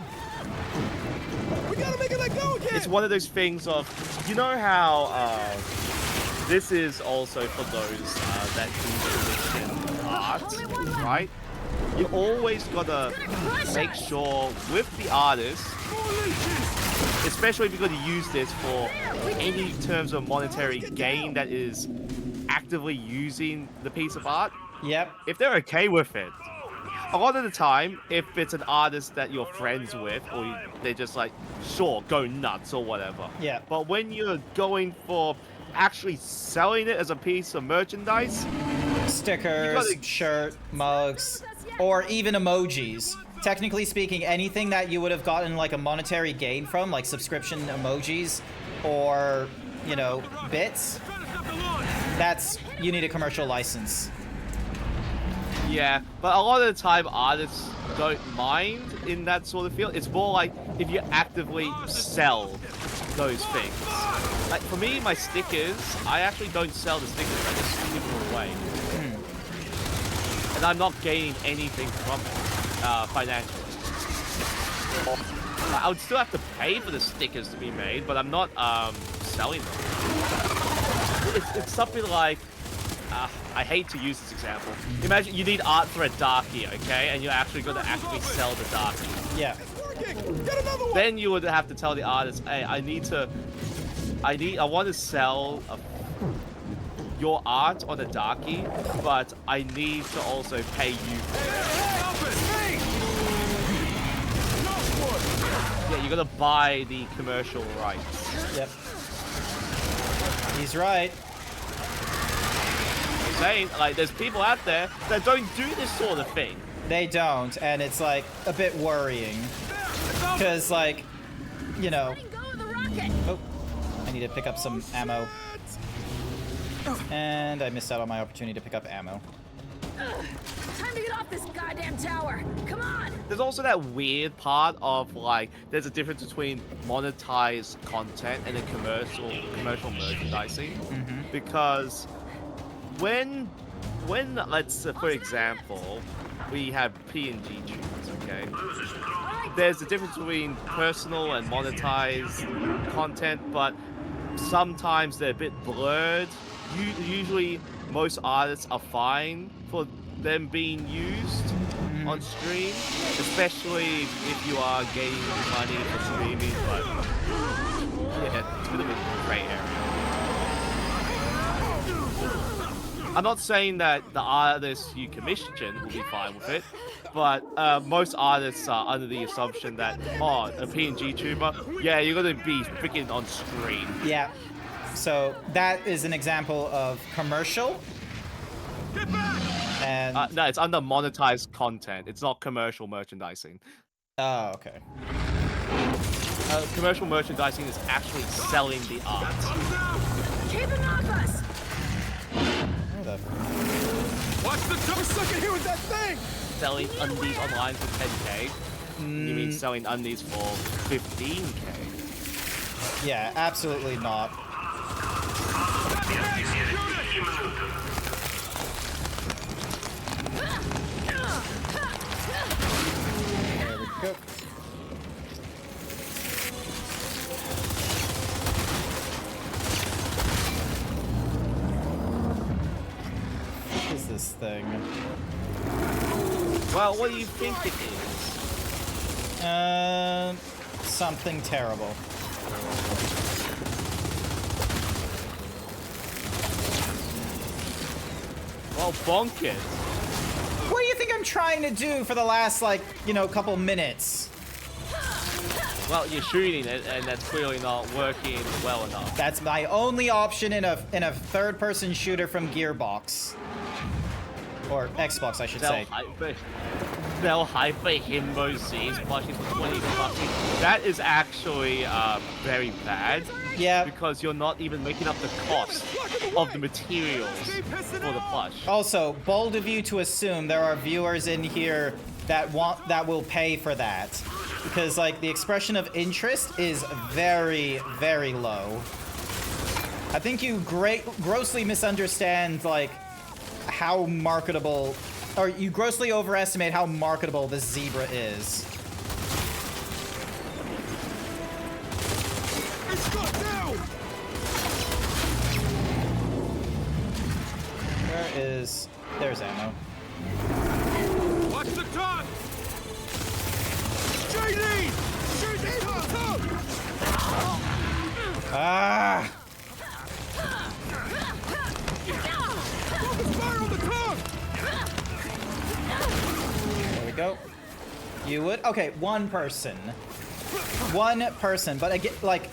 We gotta make it let go again! It's one of those things of, you know how this is also for those that do commission art, right? You always gotta make sure with the artist, especially if you're going to use this for any terms of monetary gain that is actively using the piece of art. Yep. If they're okay with it, a lot of the time, if it's an artist that you're friends with, or they're just like, sure, go nuts or whatever. Yeah. But when you're going for actually selling it as a piece of merchandise, stickers, shirt, mugs, or even emojis. Technically speaking, anything that you would have gotten like a monetary gain from, like subscription emojis or, you know, bits, that's, you need a commercial license. Yeah, but a lot of the time artists don't mind in that sort of field. It's more like if you actively sell those things. Like for me, my stickers, I actually don't sell the stickers, I just give them away. And I'm not gaining anything from it, financially. I would still have to pay for the stickers to be made, but I'm not selling them. It's something like, I hate to use this example. Imagine you need art for a darkie, okay? And you're actually going to actually sell the darkie. Yeah. Then you would have to tell the artist, hey, I want to sell your art on a darkie, but I need to also pay you for it. Yeah, you're gonna buy the commercial rights. Yep. He's right. I'm saying, like, there's people out there that don't do this sort of thing. They don't, and it's like a bit worrying. Because, like, you know. Oh, I need to pick up some ammo. And I missed out on my opportunity to pick up ammo. Time to get off this goddamn tower. Come on. There's also that weird part of, like, there's a difference between monetized content and a commercial merchandising. Because when let's for example, we have PNG tunes, okay? There's a difference between personal and monetized content, but sometimes they're a bit blurred. Usually, most artists are fine for them being used on stream, especially if you are getting money for streaming, but yeah, it's a bit of a gray area. I'm not saying that the artists you commission will be fine with it, but most artists are under the assumption that, oh, a PNG tuber, yeah, you're gonna be freaking on screen. Yeah. So that is an example of commercial. And no, it's under monetized content. It's not commercial merchandising. Oh, okay. Commercial merchandising is actually selling the art. Keep him off us. Watch the jump sucker here with that thing! Selling undies online for 10k? You mean selling undies for 15k? Yeah, absolutely not. There we go. What is this thing? Well, what do you think it is? Something terrible. Well, bonk it. What do you think I'm trying to do for the last, like, you know, couple minutes? Well, you're shooting it, and that's clearly not working well enough. That's my only option in a third-person shooter from Gearbox. Or Xbox, I should say. sell Hyper Himbo Z's plushies for 20 bucks. That is actually very bad. Yeah. Because you're not even making up the cost of the materials for the plush. Also, bold of you to assume there are viewers in here that will pay for that. Because like the expression of interest is very, very low. I think you grossly misunderstand like how marketable, or you grossly overestimate how marketable this zebra is. It's got down! There's ammo. Watch the gun! JD! Shoot him! Ah! Focus fire on the tongue! There we go. You would? Okay, one person. One person, but again, like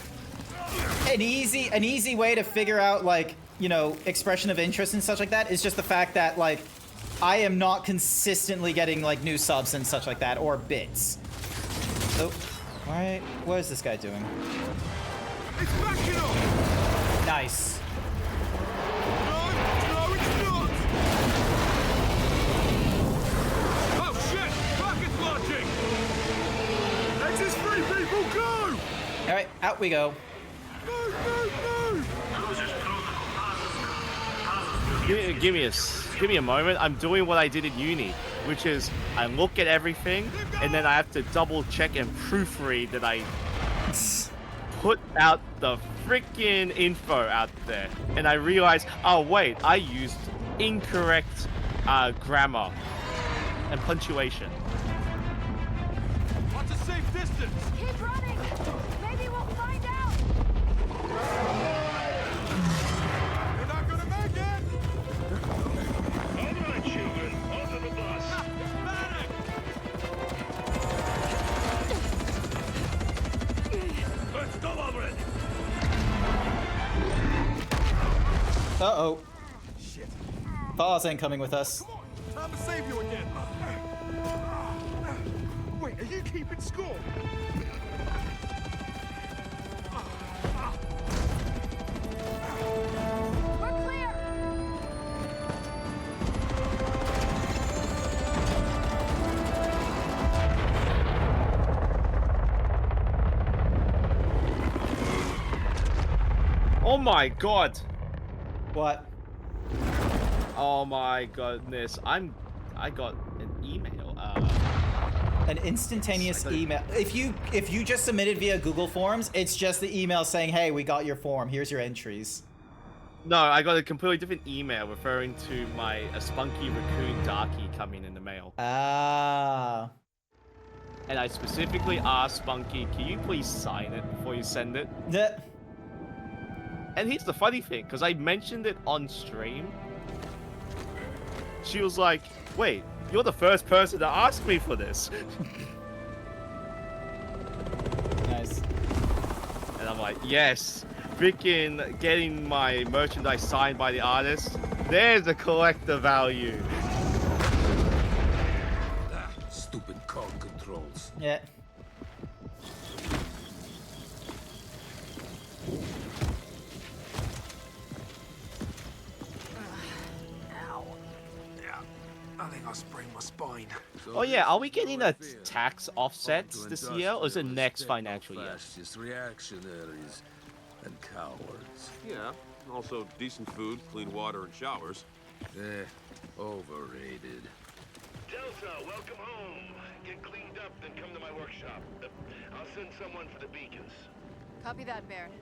an easy way to figure out like, you know, expression of interest and such like that is just the fact that like I am not consistently getting like new subs and such like that or bits. So, alright, what is this guy doing? It's backing up! Nice. No, it's not! Oh shit! Rocket's launching! Exit's free, people, go! Alright, out we go. No! Give me a moment. I'm doing what I did in uni, which is I look at everything and then I have to double check and proofread that I put out the freaking info out there. And I realize, oh wait, I used incorrect grammar and punctuation. What's a safe distance? Keep running! Maybe we'll find out! You're not gonna make it! All right, children, onto the bus. Let's go already. Uh-oh. Shit. Thaws ain't coming with us. Time to save you again. Wait, are you keeping score? We're clear! Oh my god! What? Oh my goodness! I got an email. An instantaneous email. If you just submitted via Google Forms, it's just the email saying, "Hey, we got your form. Here's your entries." No, I got a completely different email referring to my Spunky Raccoon Darky coming in the mail. Ah. And I specifically asked Spunky, can you please sign it before you send it? Yeah. And here's the funny thing, because I mentioned it on stream. She was like, wait, you're the first person to ask me for this. Nice. And I'm like, yes, freaking getting my merchandise signed by the artist. There's a collector value. Stupid code controls. Yeah. I think I sprained my spine. Oh yeah, are we getting a tax offset this year, or is it next financial year? Fascist reactionaries and cowards. Yeah, also decent food, clean water, and showers. Overrated. Delta, welcome home. Get cleaned up, then come to my workshop. I'll send someone for the beacons. Copy that, Baron.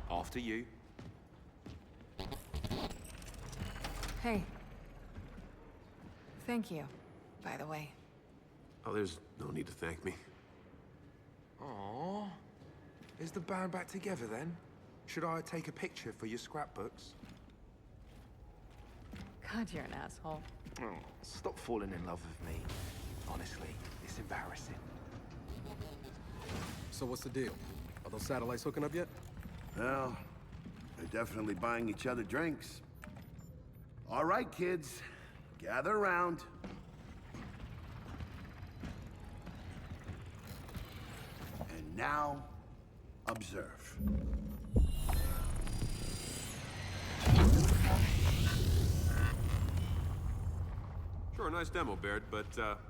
After you. Hey. Thank you, by the way. Oh, there's no need to thank me. Aww. Is the band back together then? Should I take a picture for your scrapbooks? God, you're an asshole. Oh, stop falling in love with me. Honestly, it's embarrassing. So what's the deal? Are those satellites hooking up yet? Well, They're definitely buying each other drinks. All right, kids. Gather around. And now, observe. Sure, nice demo, Baird, but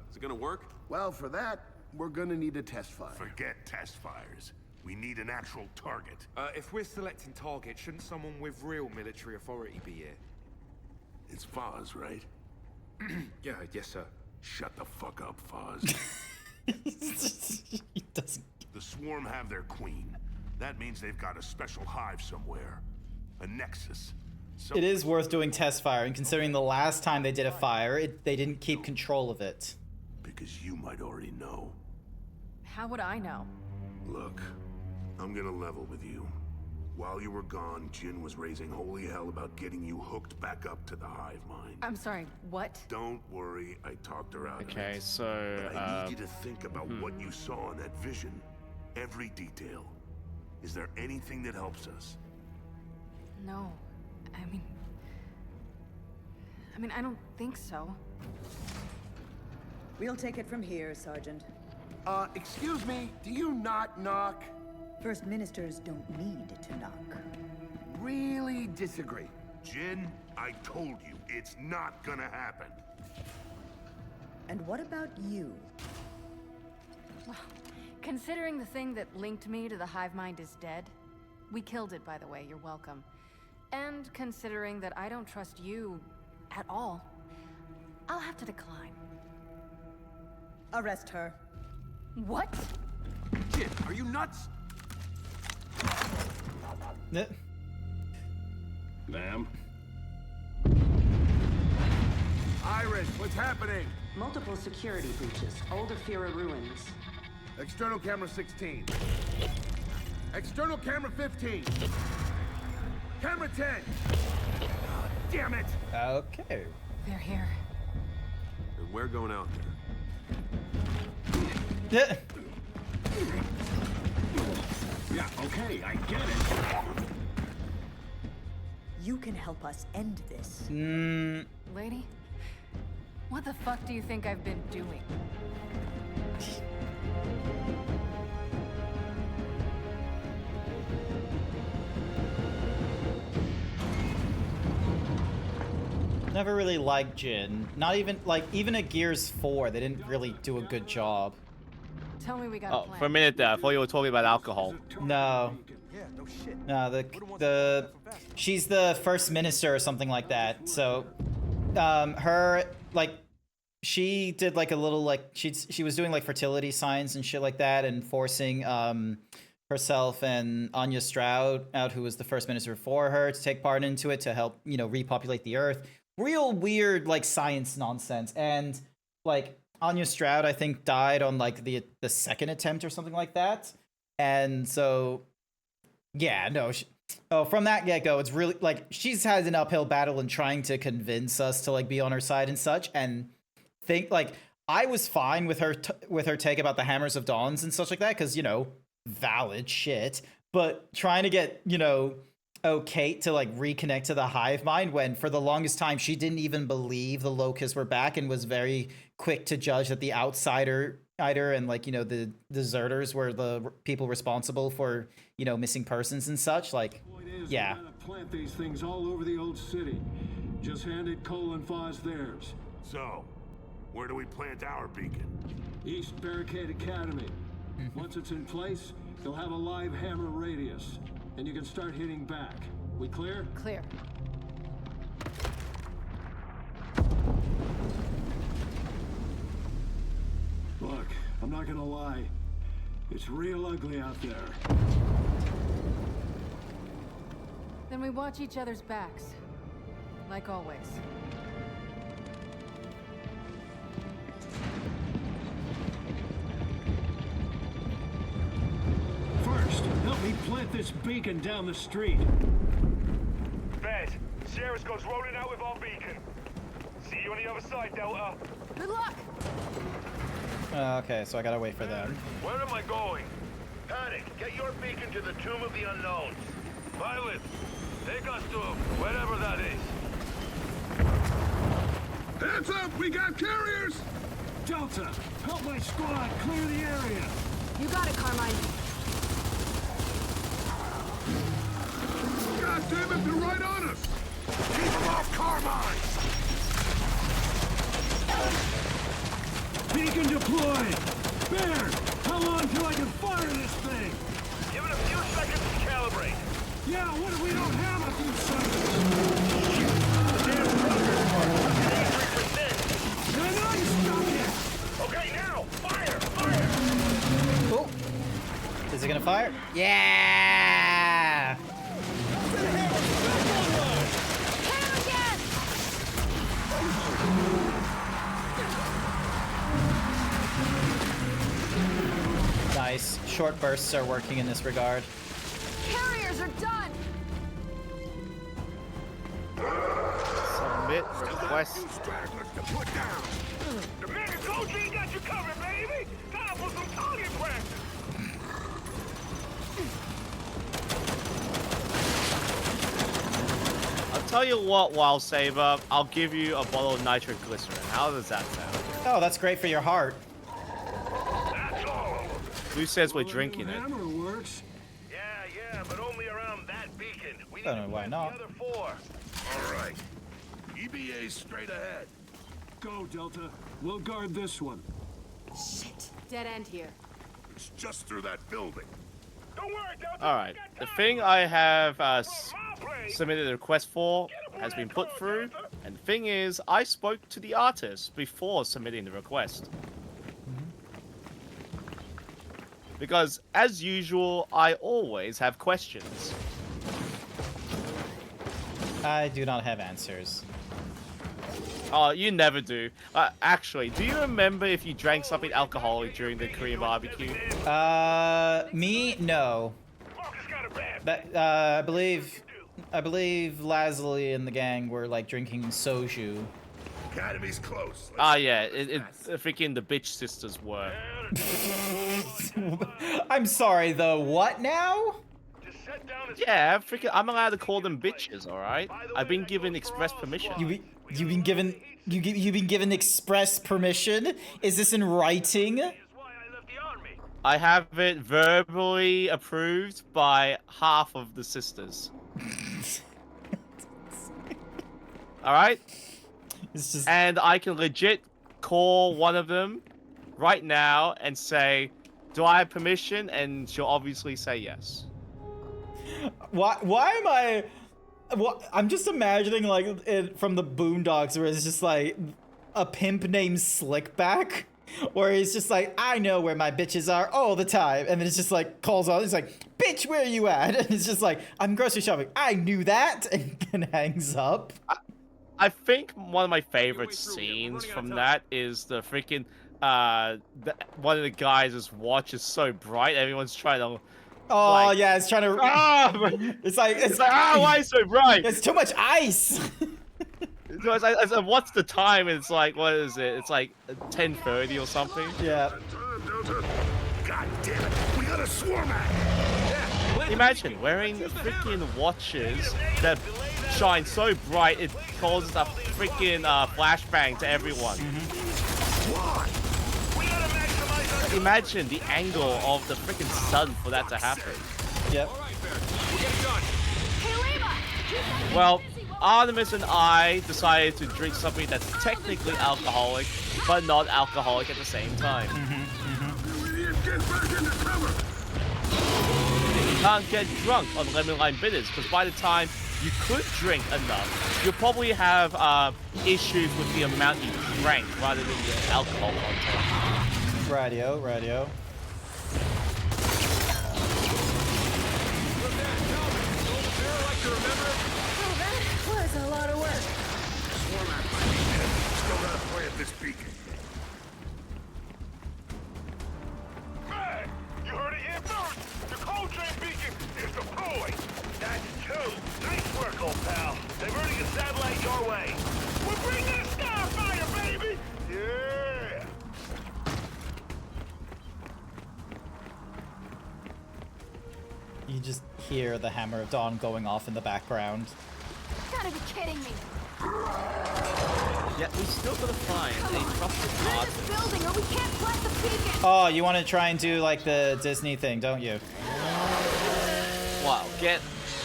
is it gonna work? Well, for that, we're gonna need a test fire. Forget test fires. We need an actual target. If we're selecting targets, shouldn't someone with real military authority be here? It's Foz, right? Yeah, yes, sir. Shut the fuck up, Foz. He doesn't. The Swarm have their queen. That means they've got a special hive somewhere. A nexus. It is worth doing test fire, and considering the last time they did a fire, they didn't keep control of it. Because you might already know. How would I know? Look, I'm gonna level with you. While you were gone, Jin was raising holy hell about getting you hooked back up to the hive mind. I'm sorry, what? Don't worry, I talked her out of Okay, it. so But I need you to think about what you saw in that vision. Every detail. Is there anything that helps us? No. I mean, I don't think so. We'll take it from here, Sergeant. Excuse me, do you not knock? First Ministers don't need to knock. Really disagree. Jin, I told you, it's not gonna happen. And what about you? Well, considering the thing that linked me to the hive mind is dead, we killed it, by the way, you're welcome. And considering that I don't trust you at all, I'll have to decline. Arrest her. What? Jin, are you nuts? Ma'am? Iris, what's happening? Multiple security breaches. Old Ophira ruins. External camera 16. External camera 15. Camera 10. Oh, damn it! Okay. They're here. And we're going out there. Yeah, okay, I get it. You can help us end this. Lady, what the fuck do you think I've been doing? Never really liked Jin. Not even, like, even at Gears 4, they didn't really do a good job. Tell me we got a plan. For a minute there, I thought you were talking about alcohol. No. No, she's the first minister or something like that. So, her, like, she did like a little, like, she was doing like fertility science and shit like that, and forcing herself and Anya Stroud out, who was the first minister before her, to take part into it to help, you know, repopulate the Earth. Real weird, like, science nonsense. And, like, Anya Stroud, I think, died on, like, the second attempt or something like that. And so, yeah, no. From that get-go, it's really, like, she's had an uphill battle in trying to convince us to, like, be on her side and such. And think, like, I was fine with her take about the Hammers of Dawns and such like that, because, you know, valid shit. But trying to get, you know, Kate to, like, reconnect to the hive mind when for the longest time she didn't even believe the locusts were back, and was very quick to judge that the outsider and, like, you know, the deserters were the people responsible for, you know, missing persons and such. Like, yeah. Plant these things all over the old city. Just handed Cole and Foz theirs. So, where do we plant our beacon? East Barricade Academy. Once it's in place, you'll have a live hammer radius, and you can start hitting back. We clear? Clear. Look, I'm not gonna lie. It's real ugly out there. Then we watch each other's backs. Like always. First, help me plant this beacon down the street. Bed, Sierra Squad's rolling out with our beacon. See you on the other side, Delta. Good luck! Okay, so I gotta wait for them. Where am I going? Panic, get your beacon to the Tomb of the Unknown. Pilot, Take us to wherever that is. Hands up! We got carriers! Delta, help my squad clear the area. You got it, Carmine. God damn it, they're right on us! Keep them off, Carmine! Beacon deployed! Bear, how long till I can fire this thing? Give it a few seconds to calibrate. Yeah, what if we don't have a few seconds? Damn truckers are 83%. No, you stop it! Okay, now, fire! Fire! Oh. Is it gonna fire? Yeah! Nice. Short bursts are working in this regard. Carriers are done! Submit request. The mega coach ain't got you covered, baby! Time for some target practice! I'll tell you what, Wild Saber, I'll give you a bottle of nitroglycerin. How does that sound? Oh, that's great for your heart. That's all. Who says we're drinking it? Hammer works. Yeah, but only around that beacon. We need Don't know to why find not. the other 4. All right. EBA's straight ahead. Go, Delta. We'll guard this one. Shit. Dead end here. It's just through that building. Don't worry, Delta. Alright, the thing I have submitted a request for has been put through, and the thing is, I spoke to the artist before submitting the request. Because, as usual, I always have questions. I do not have answers. Oh, you never do. Actually, do you remember if you drank something alcoholic during the Korean barbecue? Me? No. That, I believe Lazuli and the gang were like drinking soju. Academy's close. Ah, yeah, freaking the bitch sisters were. I'm sorry, though. What now? Yeah, freaking, I'm allowed to call them bitches, alright? I've been given express permission. You've been given express permission? Is this in writing? I have it verbally approved by half of the sisters. Alright? And I can legit call one of them right now and say, do I have permission? And she'll obviously say yes. Why am I... I'm just imagining like it from the Boondocks where it's just like a pimp named Slickback, where he's just like, I know where my bitches are all the time, and then it's just like calls on, it's like, bitch, where are you at? And it's just like, I'm grocery shopping. I knew that, and hangs up. I think one of my favorite scenes from that is the freaking one of the guys' watch is so bright, everyone's trying to. Oh, like, yeah, it's trying to... it's like, why is it so bright? It's too much ice! So it's like, what's the time? And it's like, what is it? It's like 10:30 or something? Yeah. God damn it! We got a swarm at. Imagine wearing freaking watches that shine so bright it causes a freaking flashbang to everyone. Imagine the angle of the freaking sun for that to happen. Yep. Well, Artemis and I decided to drink something that's technically alcoholic, but not alcoholic at the same time. You can't get drunk on lemon lime bitters, because by the time you could drink enough, you'll probably have issues with the amount you drank rather than the alcohol content. Radio. Oh, that was a lot of work. Swarm at my beacon. Still gotta plant this beacon. Hey, you heard it here first. The cold train beacon is deployed. That's 2. Nice work, old pal. Diverting a satellite your way. We're bringing a starfire, baby. Yeah. just hear the Hammer of Dawn going off in the background. Gotta be kidding me. Yeah, we still gotta find a trusted partner. This building, or we can't plant the beacon. Oh, you want to try and do like the Disney thing, don't you? Wow,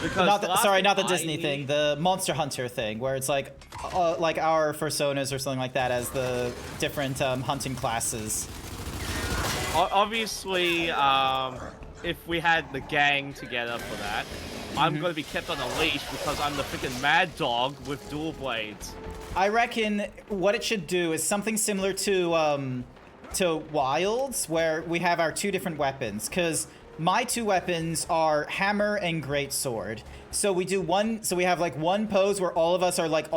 because not the Disney thing, the Monster Hunter thing, where it's like our personas or something like that as the different hunting classes. Obviously, if we had the gang together for that, I'm going to be kept on a leash because I'm the freaking mad dog with dual blades. I reckon what it should do is something similar to Wilds, where we have our two different weapons, because my two weapons are hammer and greatsword. So we do we have like one pose where all of us are like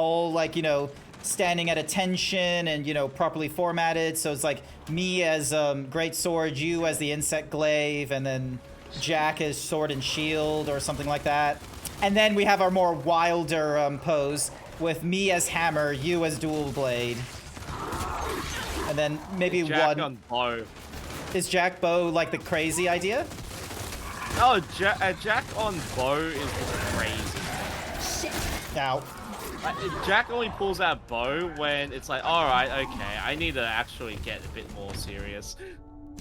standing at attention and properly formatted. So it's like me as greatsword, you as the insect glaive, and then Jack as sword and shield or something like that. And then we have our more wilder pose with me as hammer, you as dual blade. And then maybe Jack on bow. Is Jack bow like the crazy idea? Oh, Jack on bow is the crazy thing. Shit. Now. Jack only pulls out bow when it's like, all right, okay, I need to actually get a bit more serious.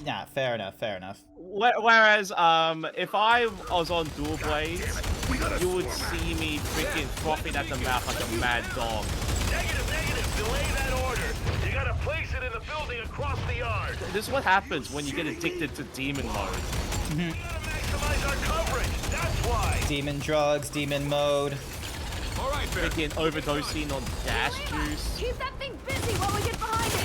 Yeah, fair enough, fair enough. Whereas, if I was on dual blades, you would see me freaking frothing at the mouth like a mad dog. Negative, delay that order. You gotta place it in the building across the yard. This is what happens when you get addicted to demon mode. We gotta maximize our coverage, that's why. Demon drugs, demon mode. All right, freaking overdosing on dash juice. Keep that thing busy while we get behind it.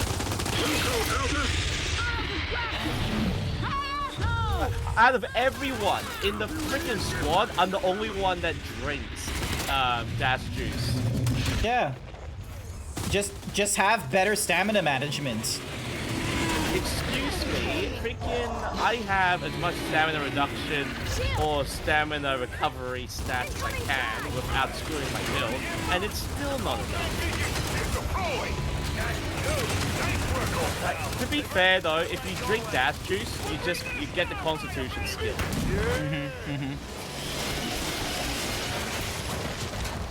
Out of everyone in the freaking squad, I'm the only one that drinks dash juice. Yeah. Just have better stamina management. Excuse me, freaking I have as much stamina reduction or stamina recovery stats as I can without screwing my build, and it's still not enough. To be fair though, if you drink dash juice, you get the constitution skill.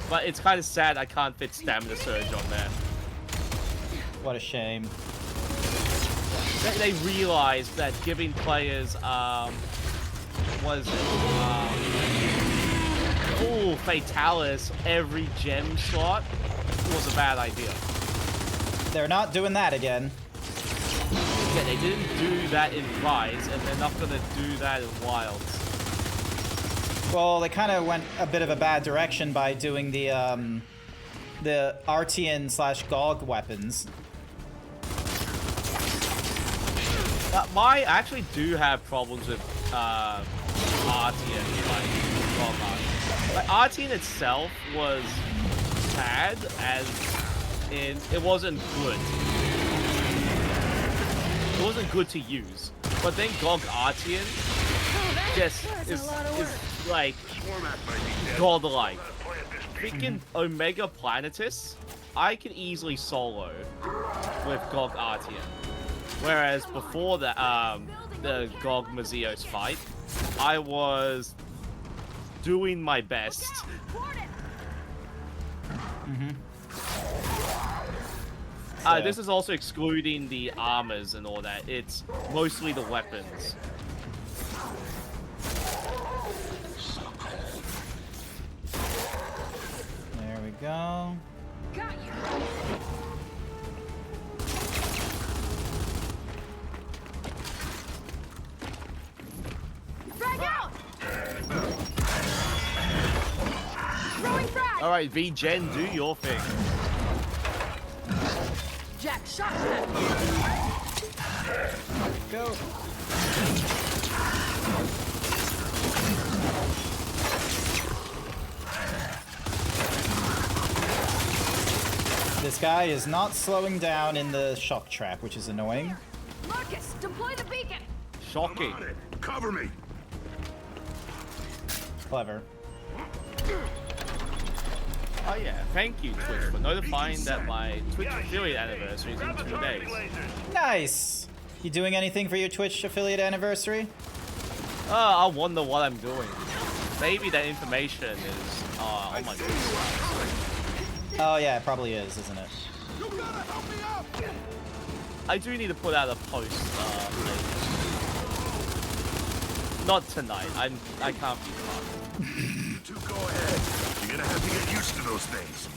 But it's kind of sad I can't fit stamina surge on there. What a shame. They realized that giving players Fatalis every gem slot was a bad idea. They're not doing that again. Yeah, they didn't do that in Rise, and they're not gonna do that in Wilds. Well, they kind of went a bit of a bad direction by doing the Artian / GOG weapons. I actually do have problems with Artian, like Artian itself was bad, as in it wasn't good. It wasn't good to use, but then GOG Artian just is like godlike. Freaking Omega Planetus, I can easily solo with GOG Artian. Whereas before the GOG Mazios fight, I was doing my best. This is also excluding the armors and all that. It's mostly the weapons. There we go. Got you. Frag out! Throwing frag! Alright, V-Gen, do your thing. Jack, shot that. Go. This guy is not slowing down in the shock trap, which is annoying. Marcus, deploy the beacon. Shocking. Cover me. Clever. Oh yeah, thank you Twitch for notifying that my Twitch affiliate anniversary is in 2 days. Nice! You doing anything for your Twitch affiliate anniversary? I wonder what I'm doing. maybe that information is. Oh my goodness. Oh yeah, it probably is, isn't it? I do need to put out a post. Not tonight. I can't be fun. You two go ahead. You're gonna have to get used to those things.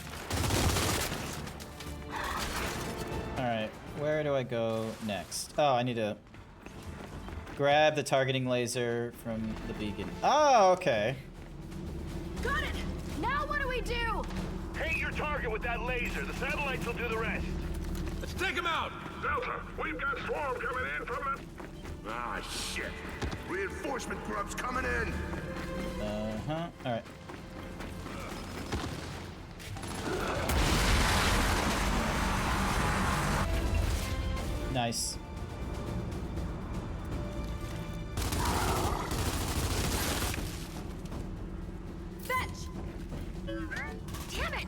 Alright, where do I go next? Oh, I need to grab the targeting laser from the beacon. Oh, okay. Got it! Now what do we do? Hit your target with that laser. The satellites will do the rest. Let's take him out! Delta, we've got swarm coming in from the... Ah, shit. Reinforcement grubs coming in. Uh-huh. Alright. Nice. Fetch! Damn it!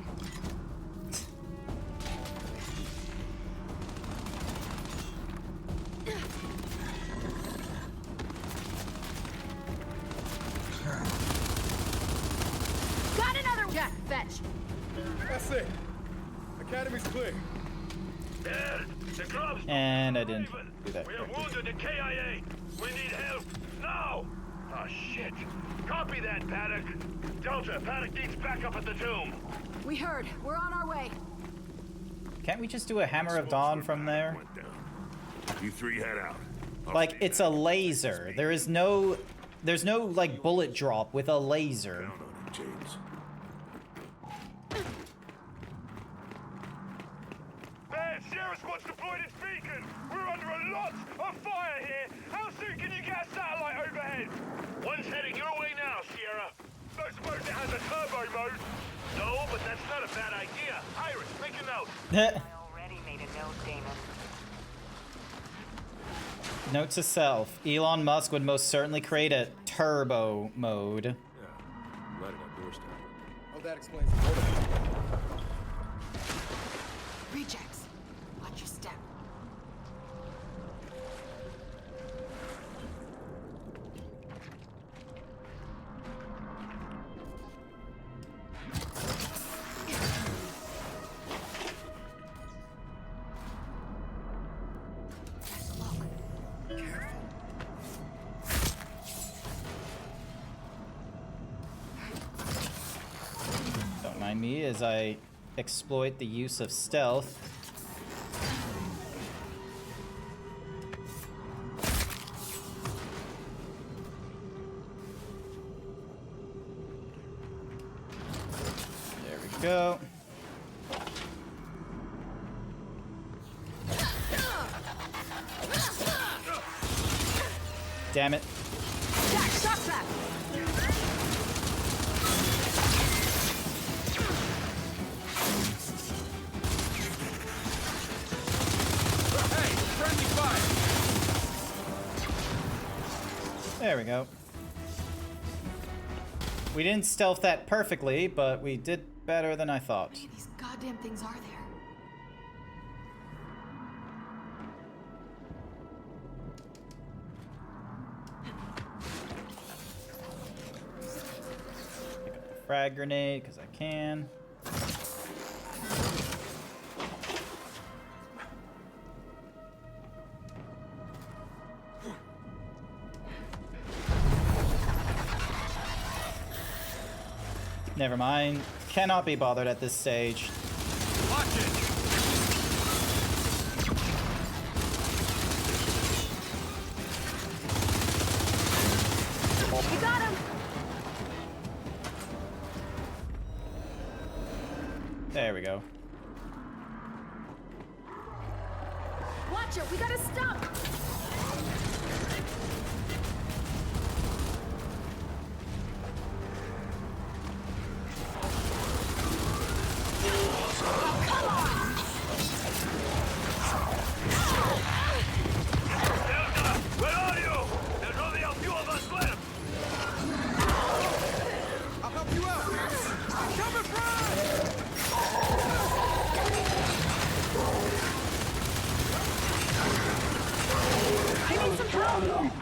Got another one! Jack, fetch! That's it. Academy's clear. There, the grubs. And I didn't do that. We have wounded the KIA. We need help now. Oh shit. Copy that, Paddock. Delta, Paddock needs backup at the tomb. We heard. We're on our way. Can't we just do a Hammer of Dawn from there? You three head out. Like, it's a laser. There's no like bullet drop with a laser. James. Man, Sierra Squad's deployed its beacon. We're under a lot of fire here. How soon can you get a satellite overhead? One's heading your way now, Sierra. Don't suppose it has a turbo mode? No, but that's not a bad idea. Iris, make a note. I already made a note, Damon. Note to self, Elon Musk would most certainly create a turbo mode. Yeah, right at our doorstep. Oh, that explains the motive. Rejects. Watch your step. Don't mind me as I exploit the use of stealth. There we go. Damn it. Jack, shock trap! Hey, friendly fire! There we go. We didn't stealth that perfectly, but we did better than I thought. These goddamn things are there. Pick up the frag grenade, because I can. Never mind. Cannot be bothered at this stage. Watch it! We got him! There we go. Watch it! We gotta stop! Delta, where are you? There's only a few of us left. I'll help you out. Cover fire! I need some help!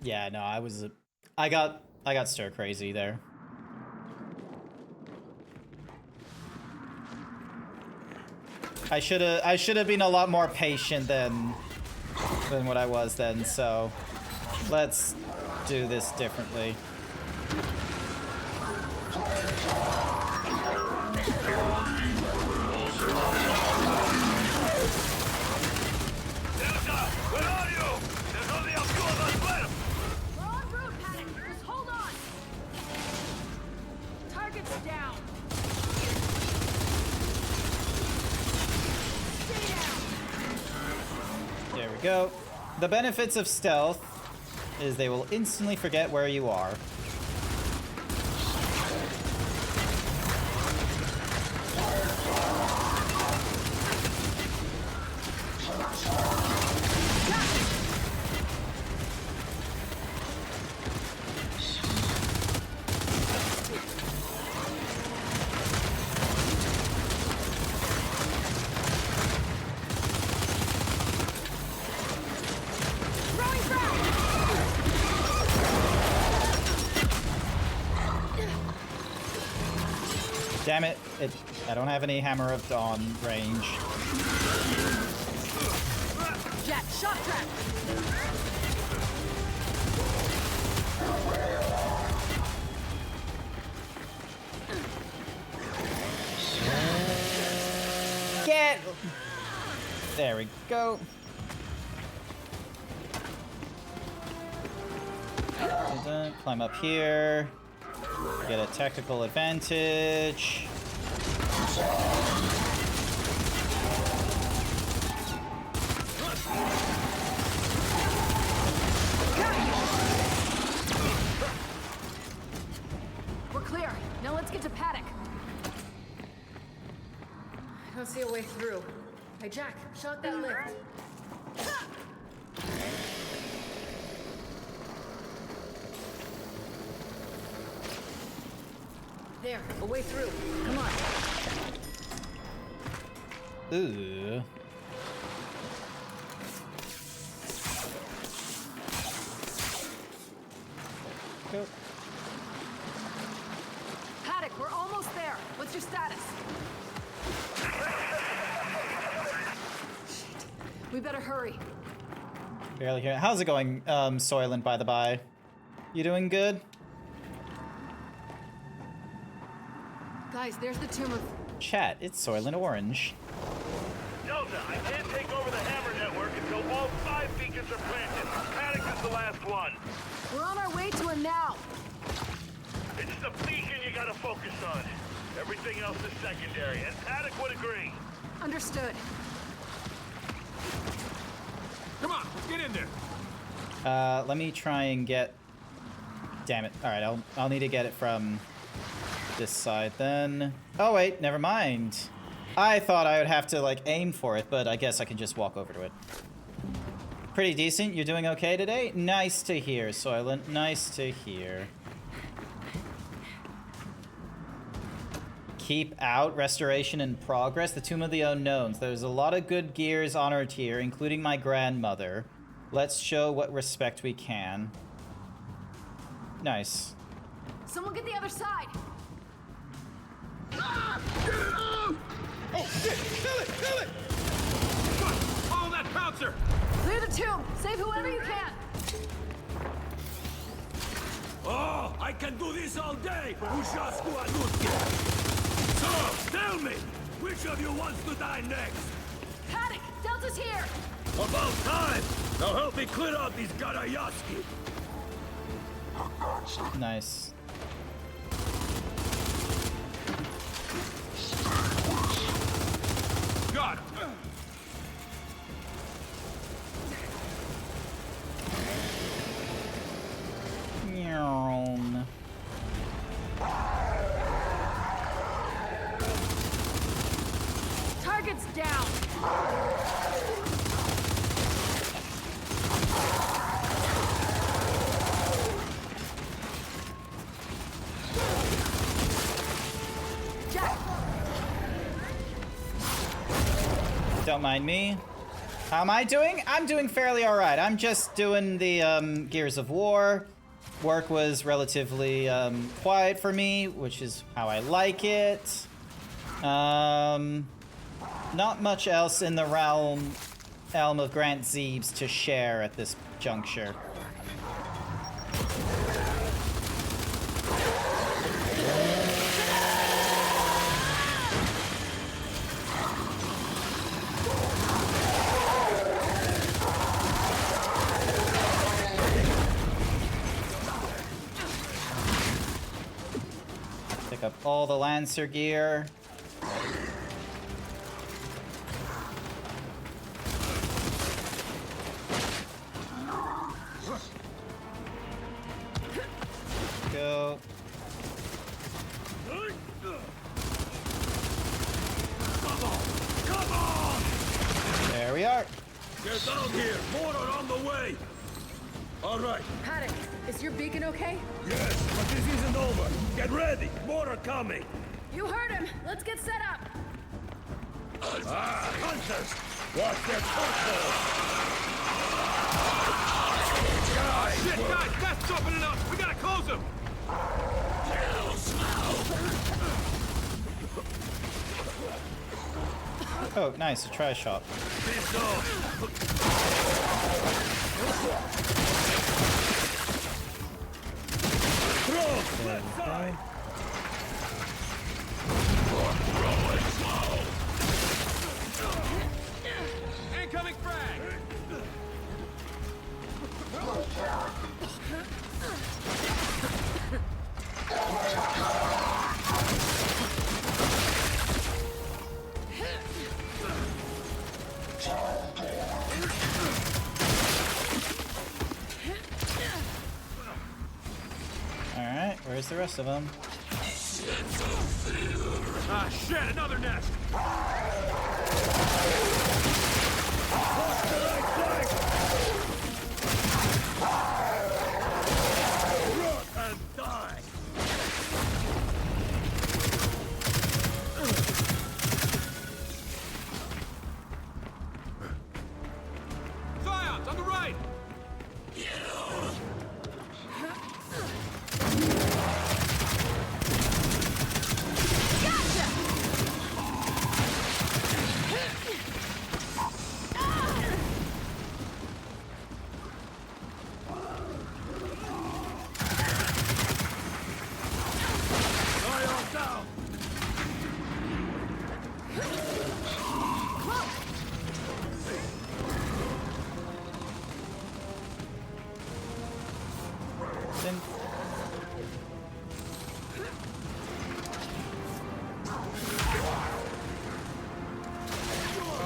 Yeah, no, I got stir crazy there. I should have been a lot more patient than what I was then, so let's do this differently. Where are you? There's only a few of us left. We're en route, Paddock. Just hold on. Target's down. Stay down. There we go. The benefits of stealth is they will instantly forget where you are. Damn it, I don't have any Hammer of Dawn range. Jack, shock trap. Get! There we go. Climb up here. Get a tactical advantage. We're clear. Now let's get to Paddock. I don't see a way through. Hey, Jack, shot that lift. There, a way through. Come on. Ooh. Go. Paddock, we're almost there. What's your status? Shit. We better hurry. Barely hear. How's it going, Soylent, by the by? You doing good? Guys, there's the tomb of... Chat, it's Soylent Orange. Delta, I can't take over the Hammer network until all 5 beacons are planted. Paddock is the last one. We're on our way to him now. It's the beacon you gotta focus on. Everything else is secondary, and Paddock would agree. Understood. Come on, let's get in there. Let me try and get... Damn it. Alright, I'll need to get it from this side then. Oh wait, never mind. I thought I would have to like aim for it, but I guess I can just walk over to it. Pretty decent. You're doing okay today? Nice to hear, Soylent. Nice to hear. Keep out. Restoration in progress. The Tomb of the Unknowns. There's a lot of good gears honored here, including my grandmother. Let's show what respect we can. Nice. Someone get the other side. Ah! Get it up! Oh, shit! Kill it! Kill it! Come on, follow that pouncer! Clear the tomb! Save whoever you can! Oh, I can do this all day! So, tell me, which of you wants to die next? Paddock! Delta's here! About time! Now help me clear out these Garayaski! Nice. Got him! Meow. Target's down! Jack! Don't mind me. How am I doing? I'm doing fairly alright. I'm just doing the Gears of War. Work was relatively quiet for me, which is how I like it. Not much else in the realm of Grant Zeebs to share at this juncture. Pick up all the Lancer gear. Go. There we are. Get down here! More are on the way! All right. Paddock, is your beacon okay? Yes, but this isn't over. Get ready! More are coming! You heard him. Let's get set up. Ah, hunters! Watch their football! Shit, guys, that's opening up! We gotta close them! Oh, nice, a try shop. Incoming frag! Alright, where's the rest of them? Ah, shit, another nest! Run and die! Scions, on the right!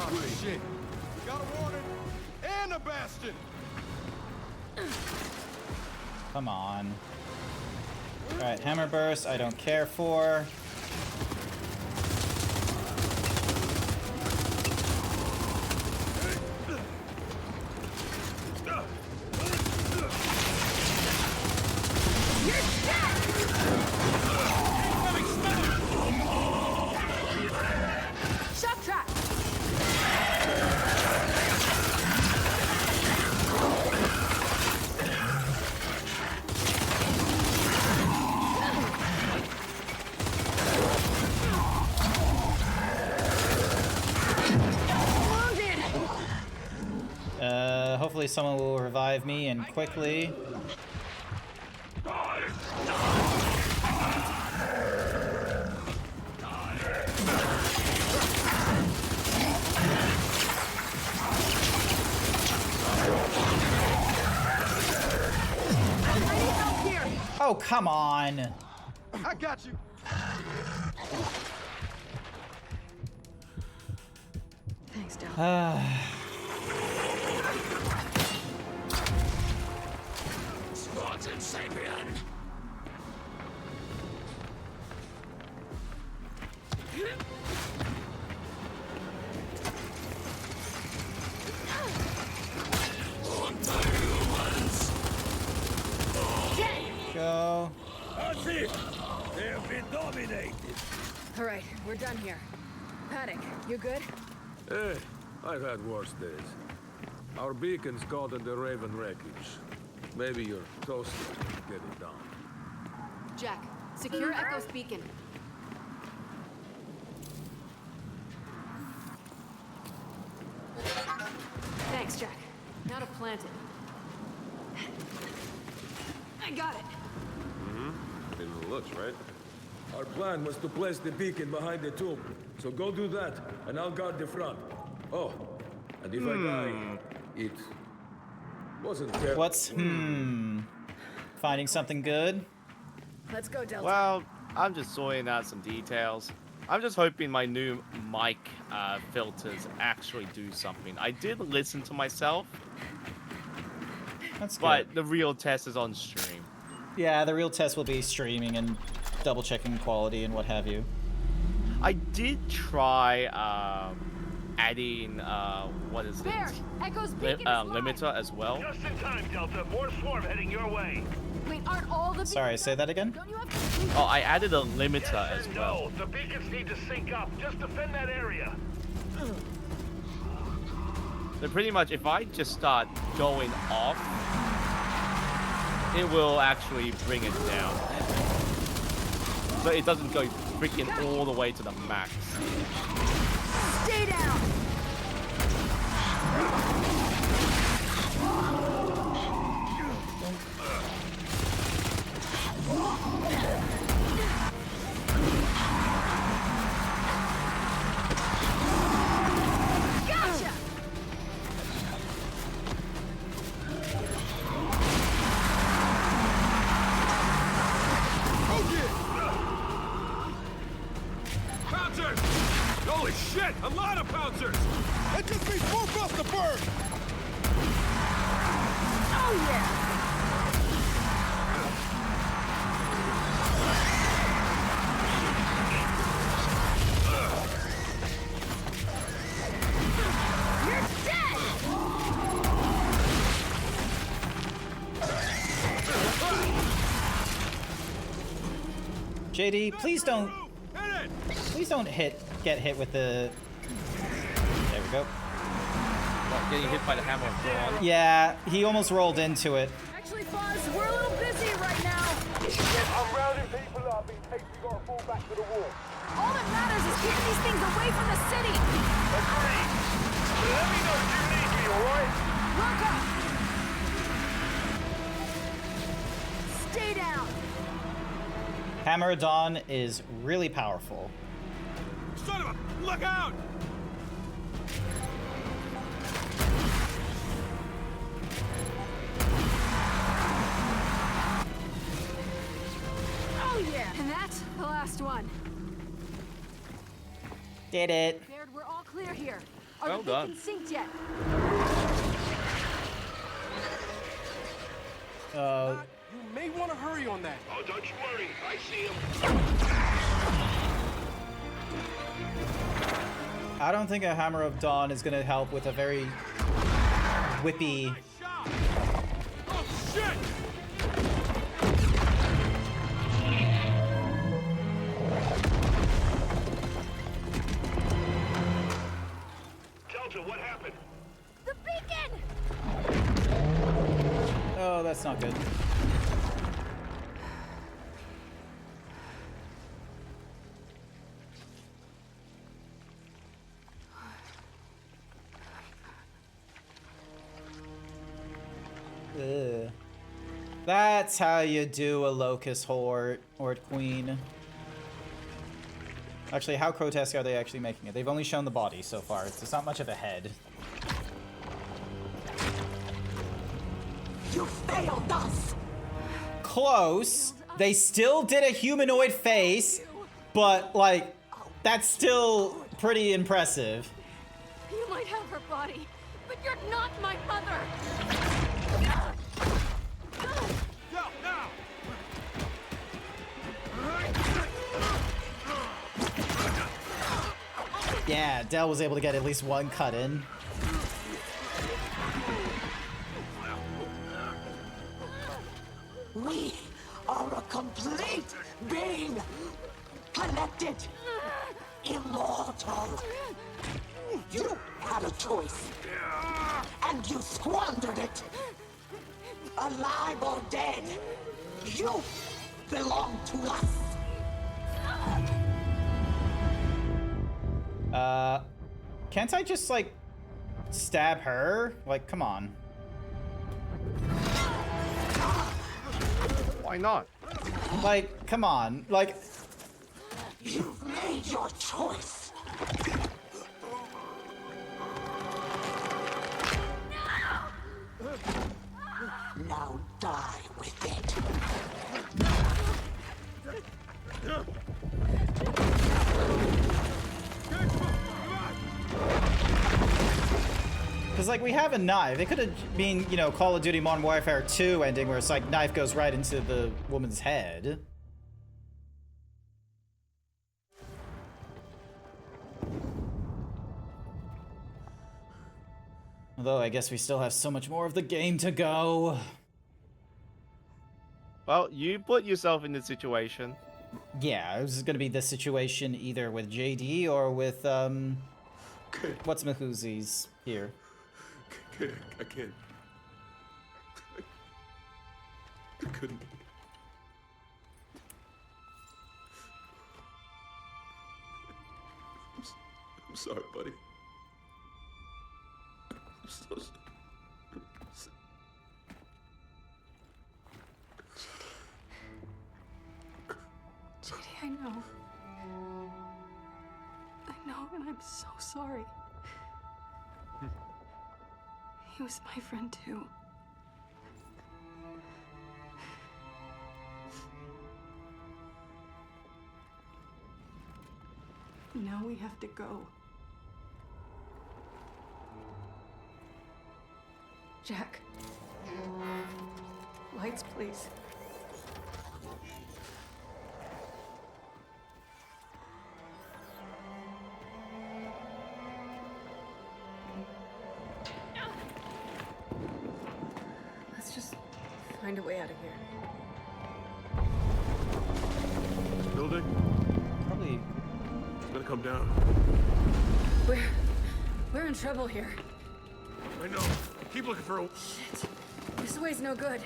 Oh, shit. Got a warning and a bastion. Come on. Alright, Hammer Burst, I don't care for. Shock trap. Hopefully someone will revive me and quickly. Oh, come on. I got you. Thanks, Dal. Spartan Sapien! Go. That's it! They have been dominated! All right, we're done here. Paddock, you good? I've had worse days. Our beacon's caught in the Raven wreckage. Maybe your toaster can get it done. Jack, secure Echo's beacon. Thanks, Jack. Now to plant it. I got it. Mm-hmm. In the looks, right? Our plan was to place the beacon behind the tomb. So go do that, and I'll guard the front. Oh, and if I die, it wasn't terrible. What's finding something good? Let's go, Delta. Well, I'm just sorting out some details. I'm just hoping my new mic filters actually do something. I did listen to myself. That's good. But the real test is on stream. Yeah, the real test will be streaming and double checking quality and what have you. I did try adding what is Bear, it? Echo's beacon is live. Limiter as well. Just in time, Delta. More swarm heading your way. Wait, aren't all the Sorry, say that again? Don't you have to... Oh, I added a limiter Yes as and well. no. The beacons need to sync up. Just defend that area. So pretty much, if I just start going off, it will actually bring it down. So it doesn't go freaking all the way to the max. Stay down! Gotcha! Pouncers! Holy shit! A lot of pouncers! That just means more bust to burn! Oh yeah! You're dead! JD, please don't get hit with the. There we go. What, getting hit by the hammer of Dawn? Yeah, he almost rolled into it. Actually, Buzz, we're a little busy right now. I'm rounding people up in case we gotta fall back to the wall. All that matters is keeping these things away from the city. Agreed. Let me know if you need me, alright? Look up! Stay down! Hammer of Dawn is really powerful. Son of a... Look out! Oh yeah! And that's the last one. Did it. Baird, we're all clear here. Are Well the done. beacons synced yet? You may want to hurry on that. Oh, don't you worry. I see him. I don't think a Hammer of Dawn is gonna help with a very whippy. Oh, shit! Delta, what happened? The beacon! Oh, that's not good. Ugh. That's how you do a Locust Horde Queen. Actually, how grotesque are they actually making it? They've only shown the body so far. It's not much of a head. You failed us! Close. They still did a humanoid face, but like, that's still pretty impressive. You might have her body, but you're not my mother! Go, now! Yeah, Del was able to get at least one cut in. We are a complete being, connected, immortal. You had a choice, and you squandered it. alive or dead, you belong to us. Can't I just, like, stab her? Like, come on. Why not? Like, come on. Like... You've made your choice. Now die with it. Because, like, we have a knife. It could have been, you know, Call of Duty Modern Warfare 2 ending where it's like knife goes right into the woman's head. Although, I guess we still have so much more of the game to go. Well, you put yourself in this situation. Yeah, this is going to be the situation either with JD or with, what's Mahoozies here? I can't. I couldn't. I'm sorry, buddy. I'm so sorry. JD, I know. I know, and I'm so sorry. He was my friend too. Now we have to go. Jack. Lights, please. Let's just find a way out of here. Building? Probably. It's gonna come down. We're in trouble here. I know. Keep looking for a... Shit. This way's no good.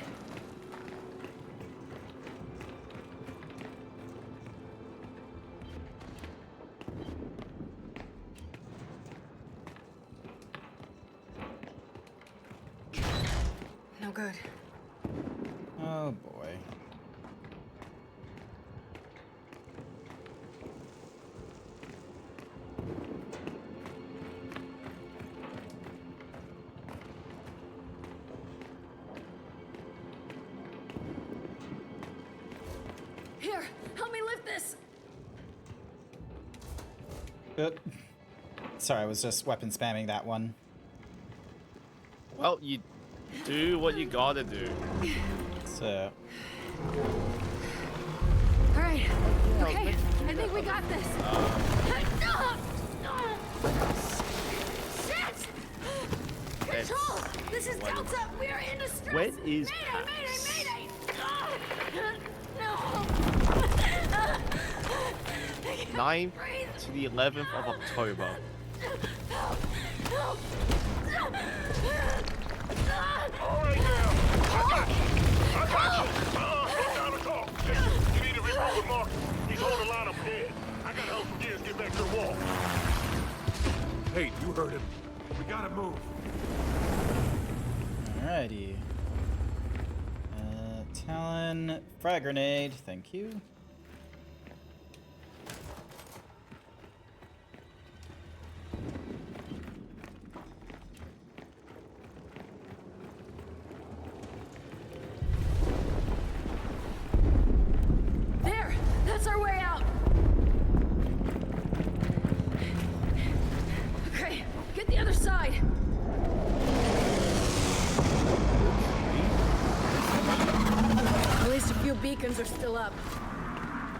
No good. Oh boy. Here, help me lift this. Sorry, I was just weapon spamming that one. Well, you do what you gotta do. So. All right. Okay, I think we got this. Shit! Control! This is Delta! We are in distress! When is Mayday! No! 9th to the 11th of October. Help! All right now. I got you. Slow down the talk. You need to regroup with Mark. He's holding the line up ahead. I gotta help some gears get back to the wall. Hey, you heard him. We gotta move. Alrighty. Talon, frag grenade, thank you. There! That's our way out! Okay, get the other side! At least a few beacons are still up.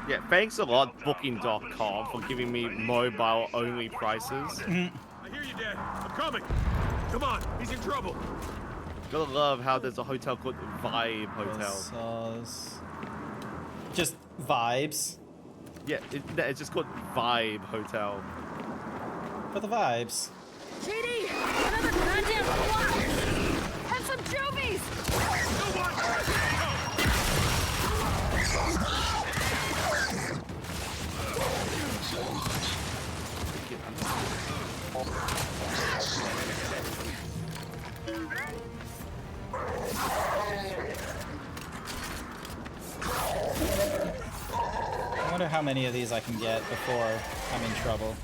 Yeah, thanks a lot, Booking.com, for giving me mobile-only prices. I hear you, Dad. I'm coming. Come on, he's in trouble. Gotta love how there's a hotel called Vibe Hotel. Just vibes. Yeah, it's just called Vibe Hotel. For the vibes. JD! Another goddamn block! And some Jovies! I wonder how many of these I can get before I'm in trouble.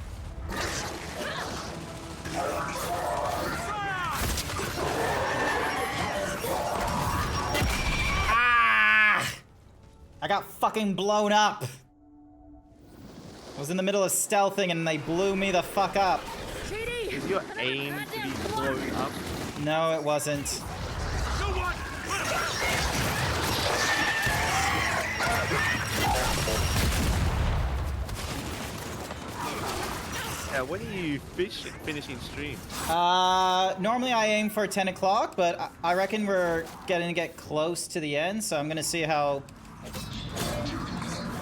Ah! I got fucking blown up. I was in the middle of stealthing and they blew me the fuck up. Is your aim to be blown up? No, it wasn't. Yeah, when are you finishing stream? Normally I aim for 10 o'clock, but I reckon we're getting to get close to the end, so I'm gonna see how...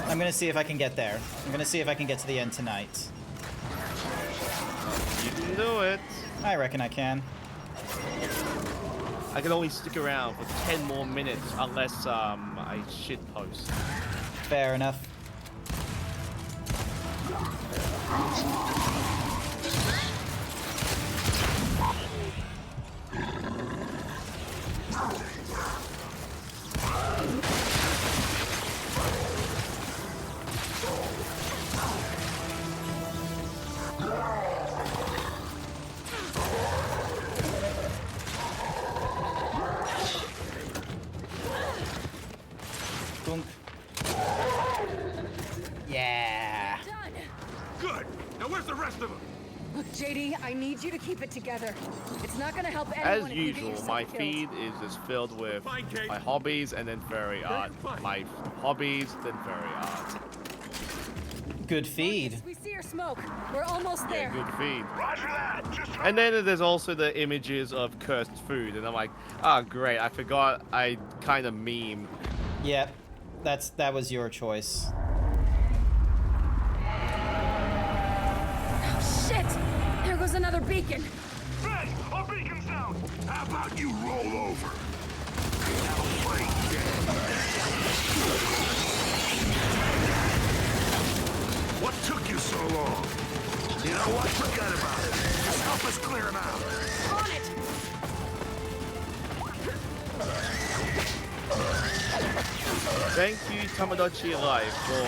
I'm gonna see if I can get there. I'm gonna see if I can get to the end tonight. You can do it. I reckon I can. I can only stick around for 10 more minutes unless I shitpost. Fair enough. Dunk. Yeah. Good. Now where's the rest of them? Look, JD, I need you to keep it together. It's not gonna help anyone As if you get usual, yourself my killed. feed is just filled with my hobbies and then fairy art. My hobbies, then fairy art. Good feed. We see your smoke. We're almost Yeah, there. good feed. Roger that. Just And then there's also the images of cursed food, and I'm like, oh great, I forgot I kind of meme. Yep. That was your choice. Oh, shit! There goes another beacon. Hey, our beacon's down. How about you roll over? Now play dead. What took you so long? You know what? Forget about it. Just help us clear him out. On it! Thank you, Tamagotchi Life, for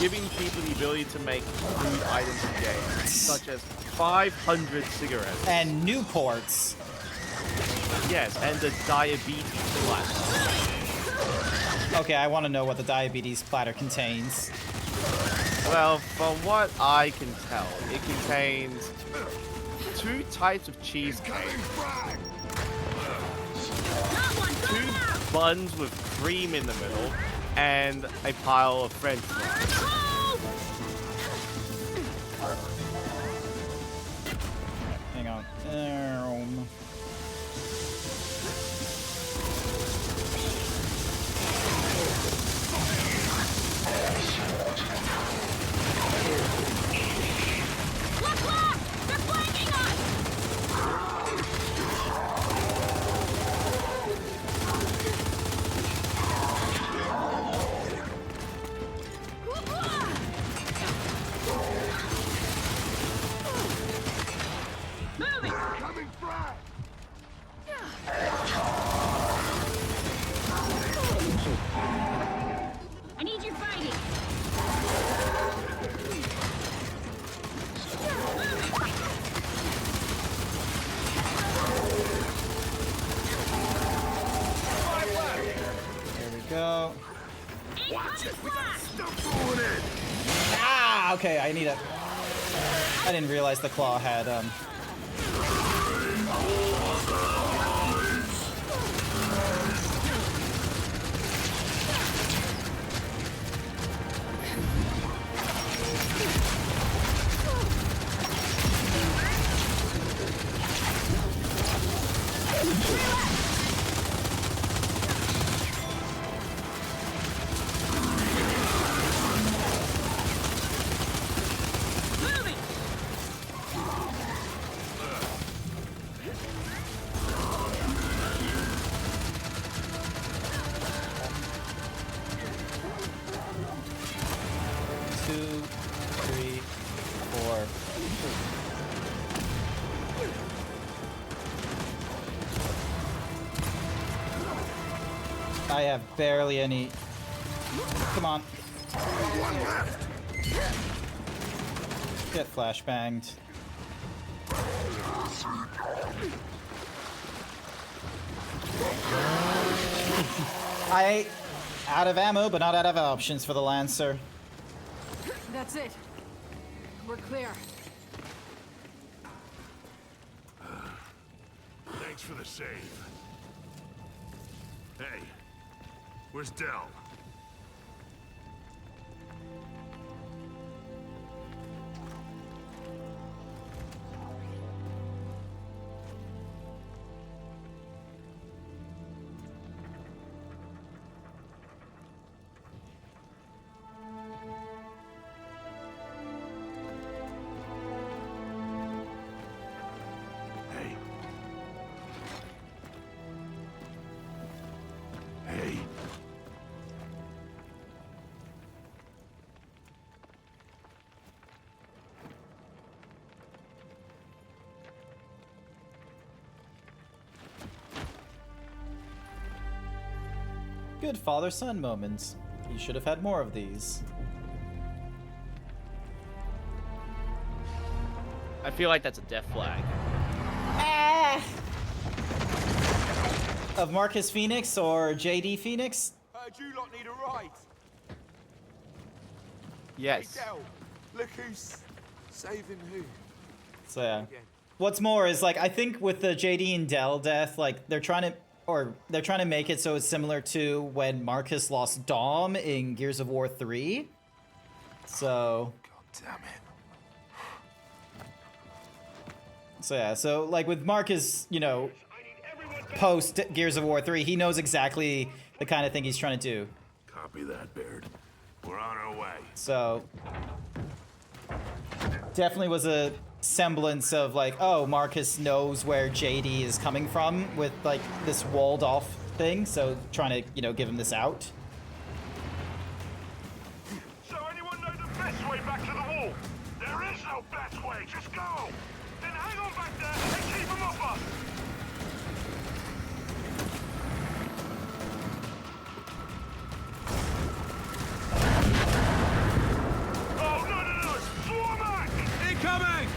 giving people the ability to make food items in games, such as 500 cigarettes. And Newports. Yes, and the diabetes platter. Okay, I want to know what the diabetes platter contains. Well, from what I can tell, it contains 2 types of cheesecake, 2 buns with cream in the middle, and a pile of French fries. Hang on. Coming fry. I need you fighting. There we go. Watch it. We got stuff going in. Ah, okay, I need a... I didn't realize the claw had, I have barely any. Come on. Get flashbanged. I out of ammo, but not out of options for the Lancer. That's it. We're clear. Thanks for the save. Hey, where's Del? Hey. Good father-son moments. You should have had more of these. I feel like that's a death flag. Of Marcus Phoenix or JD Phoenix? Heard you lot need a ride. Yes. Hey, Del, look who's saving who. So yeah. What's more is like I think with the JD and Del death, like they're trying to make it so it's similar to when Marcus lost Dom in Gears of War 3. So God damn it. So yeah, so like with Marcus, you know, post Gears of War 3, he knows exactly the kind of thing he's trying to do. Copy that, Baird. We're on our way. So definitely was a semblance of like, oh, Marcus knows where JD is coming from with like this walled off thing, so trying to, you know, give him this out. So anyone know the best way back to the wall? There is no best way, just go! Then hang on back there and keep them off us! Oh, no! Swarm back! Incoming!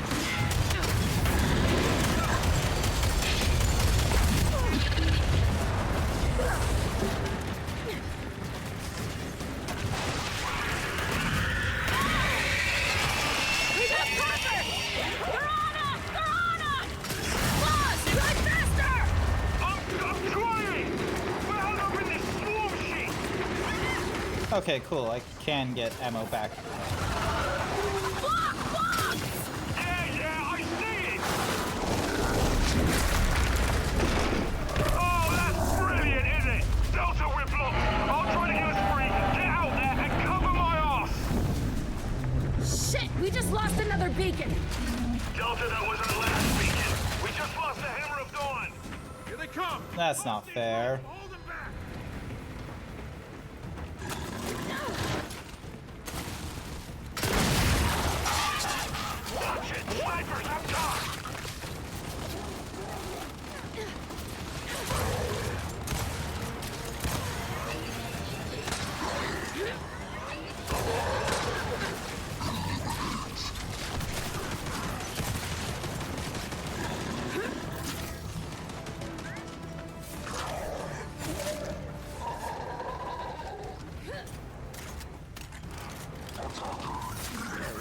We got cover! They're on us! They're on us! Boss, drive faster! I'm trying! We're out over this swarm sheet! Okay, cool. I can get ammo back. Yeah, I see it! Oh, that's brilliant, isn't it? Delta, we're blocked. I'll try to get us free. Get out there and cover my ass! Shit, we just lost another beacon. Delta, that wasn't the last beacon. We just lost the Hammer of Dawn. Here they come. That's not fair. Hold them back. Watch it. Snipers up top.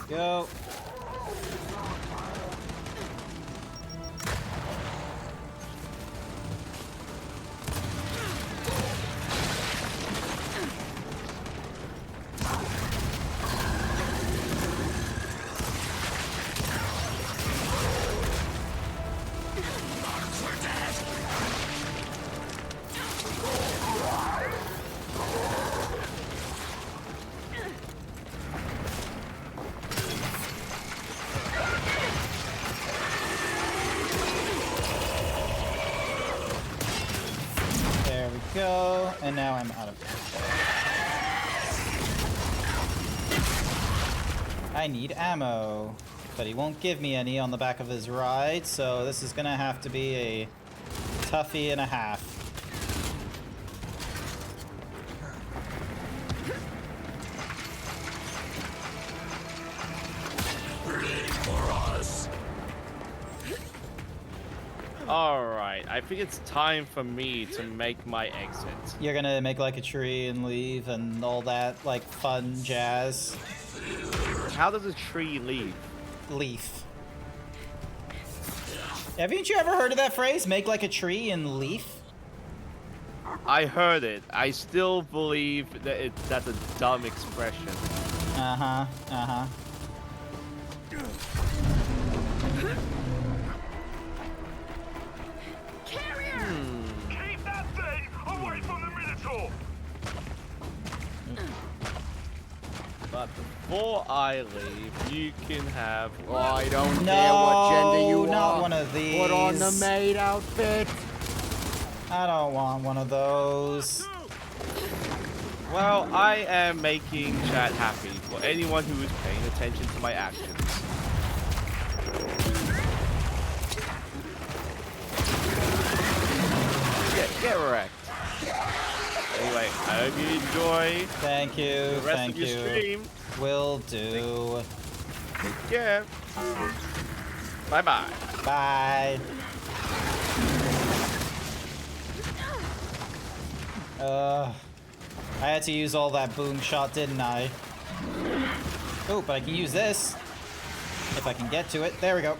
Go. There we go. And now I'm out of it. I need ammo, but he won't give me any on the back of his ride, so this is gonna have to be a toughie and a half. Alright, I think it's time for me to make my exit. You're gonna make like a tree and leave and all that like fun jazz. How does a tree leave? Leaf. Haven't you ever heard of that phrase? Make like a tree and leaf? I heard it. I still believe that that's a dumb expression. Uh-huh, uh-huh. Carrier! Keep that thing away from the Minotaur! But before I leave, you can have... Oh, I don't care what gender you are. Not one of these. Put on the maid outfit. I don't want one of those. Well, I am making chat happy for anyone who is paying attention to my actions. Get wrecked. Anyway, I hope you enjoy. Thank you. The rest Thank of your you. stream. Will do. Take care. Bye-bye. Bye. I had to use all that boom shot, didn't I? Oh, but I can use this. If I can get to it. There we go.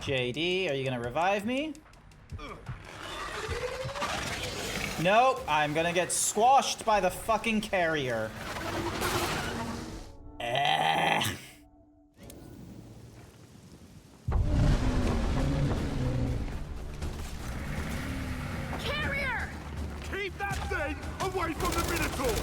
JD, are you gonna revive me? Nope, I'm gonna get squashed by the fucking carrier. Carrier! Keep that thing away from the Minotaur!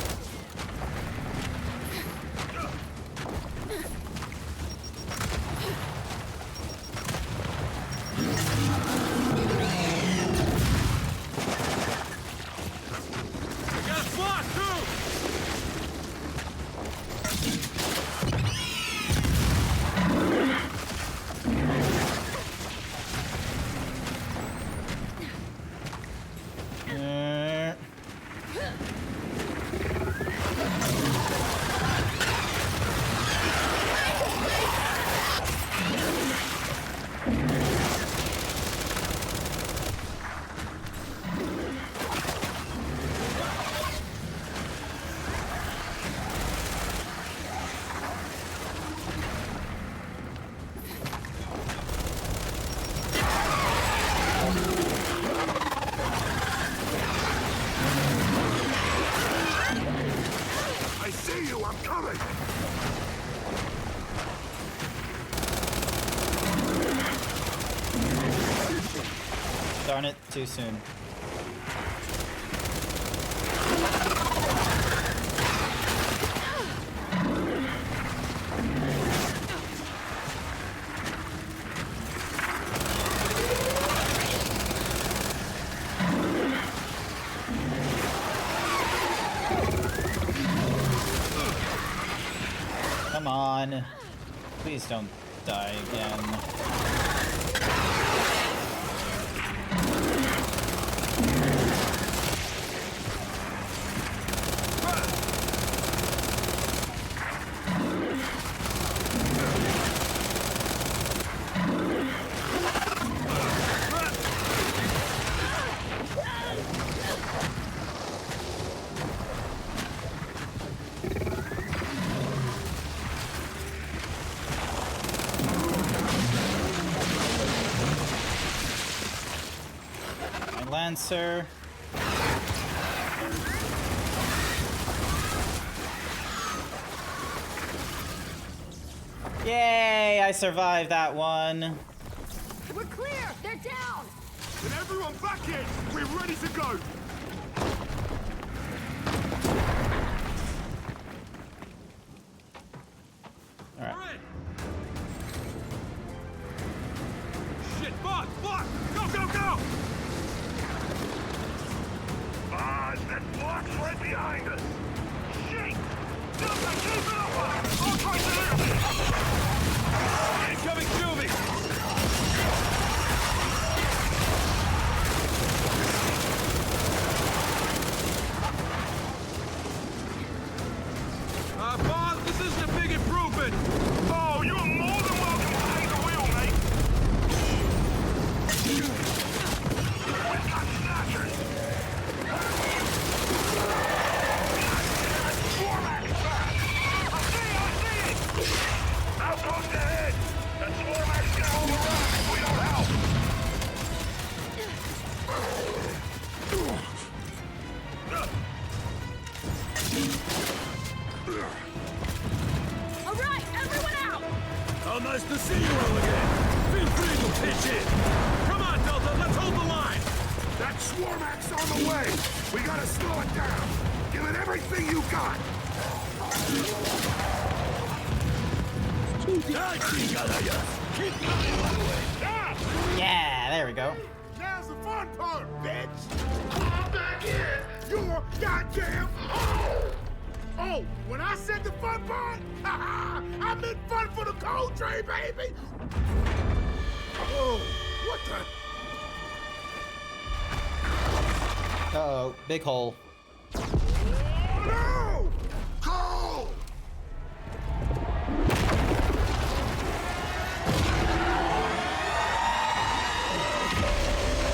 I see you, I'm coming! Darn it, too soon. Come on. Please don't die again. Lancer. Yay, I survived that one. We're clear! They're down! Then everyone back in! We're ready to go! Alright. Shit, fuck! Fuck! Go, go, go! Ah, that block's right behind us! Shit! Delta, keep it up! I'll try to lift it! Incoming, Juby! see you all again. Feel free to pitch in. Come on, Delta, let's hold the line. That Swarmax on the way. We gotta slow it down. Give it everything you got. Yeah, there we go. Now's the fun part, bitch. Come back in. You're goddamn home. Oh, when I said the fun part, I meant fun for the cold tray, baby. Oh, what the? Uh-oh, big hole. No! Cole!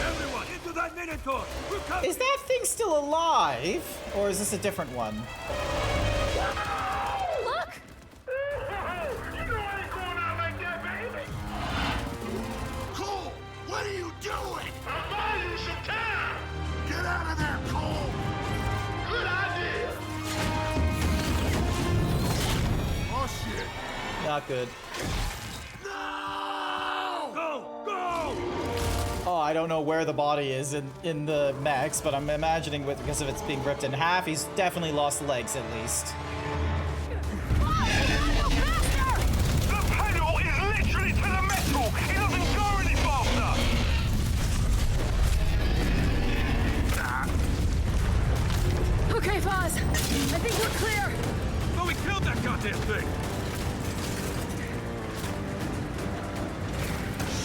Everyone, into that Minotaur. We're coming. Is that thing still alive? Or is this a different one? Look! You know I ain't going out like that, baby. Cole, what are you doing? I'm buying you some time. Get out of there, Cole. Good idea. Oh, shit. Not good. No! Go! Go! Oh, I don't know where the body is in the mechs, but I'm imagining because of it's being ripped in half, he's definitely lost legs at least. The pedal is literally to the metal. It doesn't go any faster. Okay, Foz. I think we're clear. Oh, we killed that goddamn thing.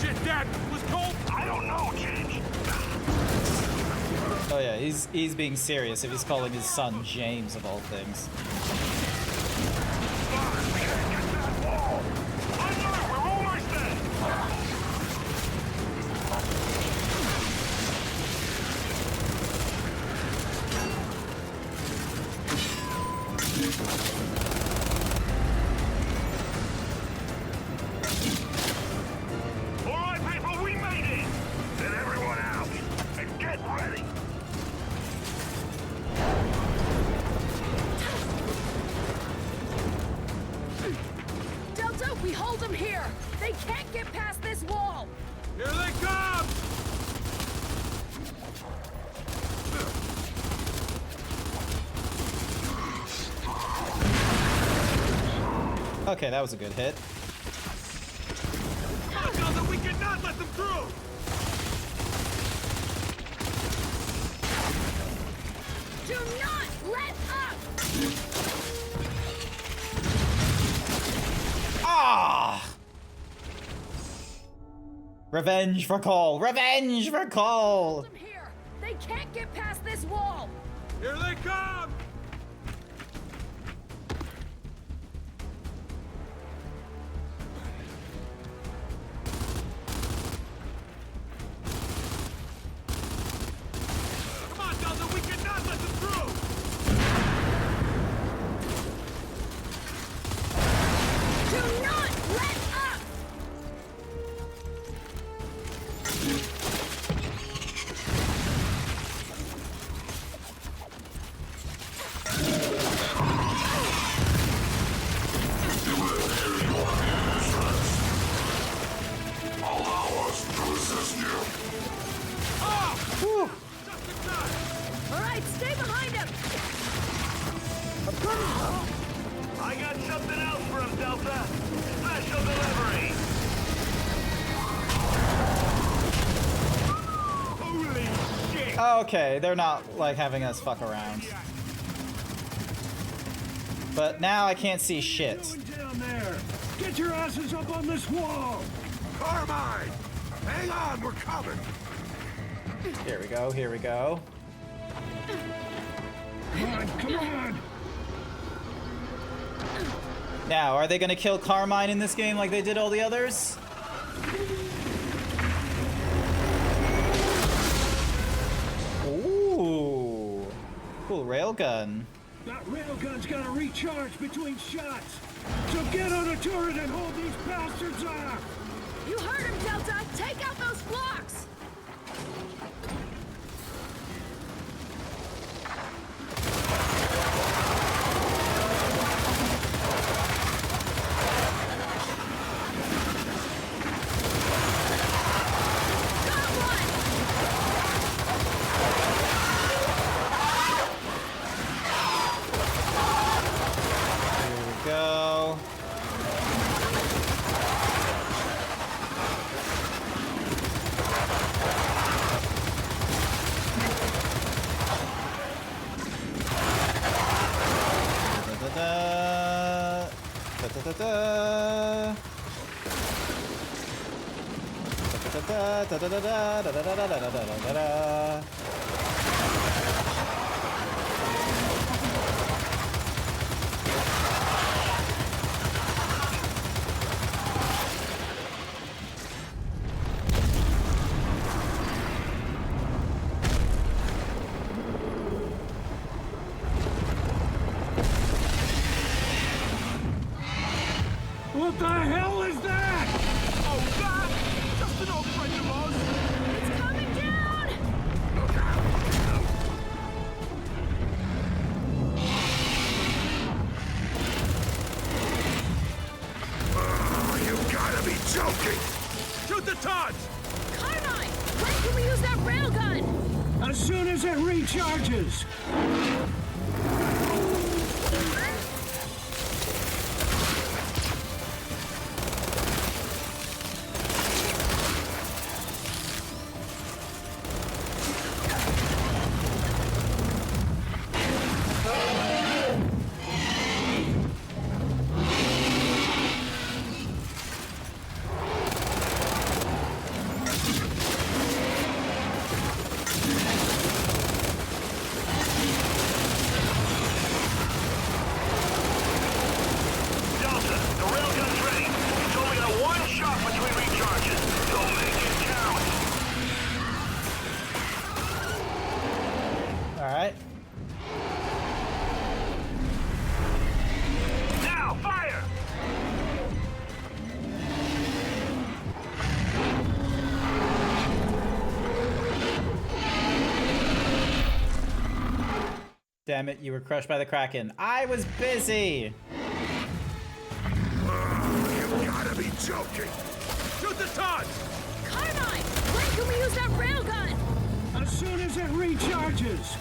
Shit, Dad, was Cole? I don't know, Ginge. Oh yeah, he's being serious if he's calling his son James of all things. We gotta get to that wall. I know, we're almost there. All right, people, we made it. Send everyone out and get ready. Delta, we hold them here. They can't get past this wall. Here they come! Okay, that was a good hit. Delta, we cannot let them through! Do not let up! Ah! Revenge for Cole! Revenge for Cole! Hold them here. They can't get past this wall. Here they come! Come on, Delta, we cannot let them through! Do not let up! Allow us to assist you. All right, stay behind him. I got something else for him, Delta. Special delivery. Holy shit! Okay, they're not like having us fuck around. But now I can't see shit. Down there. Get your asses up on this wall. Carmine! Hang on, we're coming. Here we go, here we go. Come on, come on. Now, are they gonna kill Carmine in this game like they did all the others? Ooh. Cool railgun. That railgun's gotta recharge between shots. So get on a turret and hold these bastards off. You heard him, Delta. Take out those blocks. What the hell is that? Oh, that? Just an old friend of ours. It's coming down! Oh, you gotta be joking! Shoot the Tots! Carmine! When can we use that railgun? As soon as it recharges. Delta, the railgun's ready. It's only got one shot between recharges, so make it count. Alright. Now, fire! Damn it, you were crushed by the Kraken. I was busy! You gotta be joking! Shoot the Tots! Carmine! When can we use that railgun? As soon as it recharges.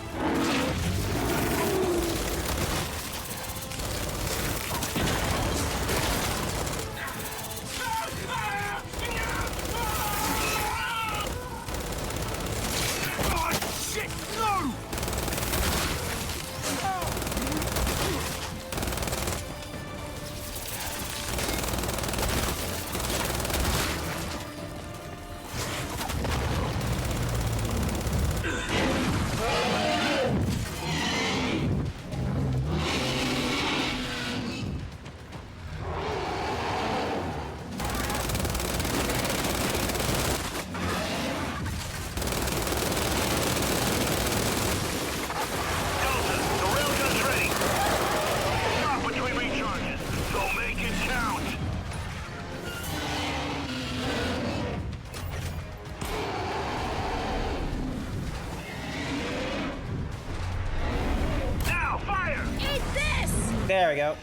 Oh, shit! No! Delta, the railgun's ready. Stop between recharges, so make it count. Now, fire! Eat this! There we go.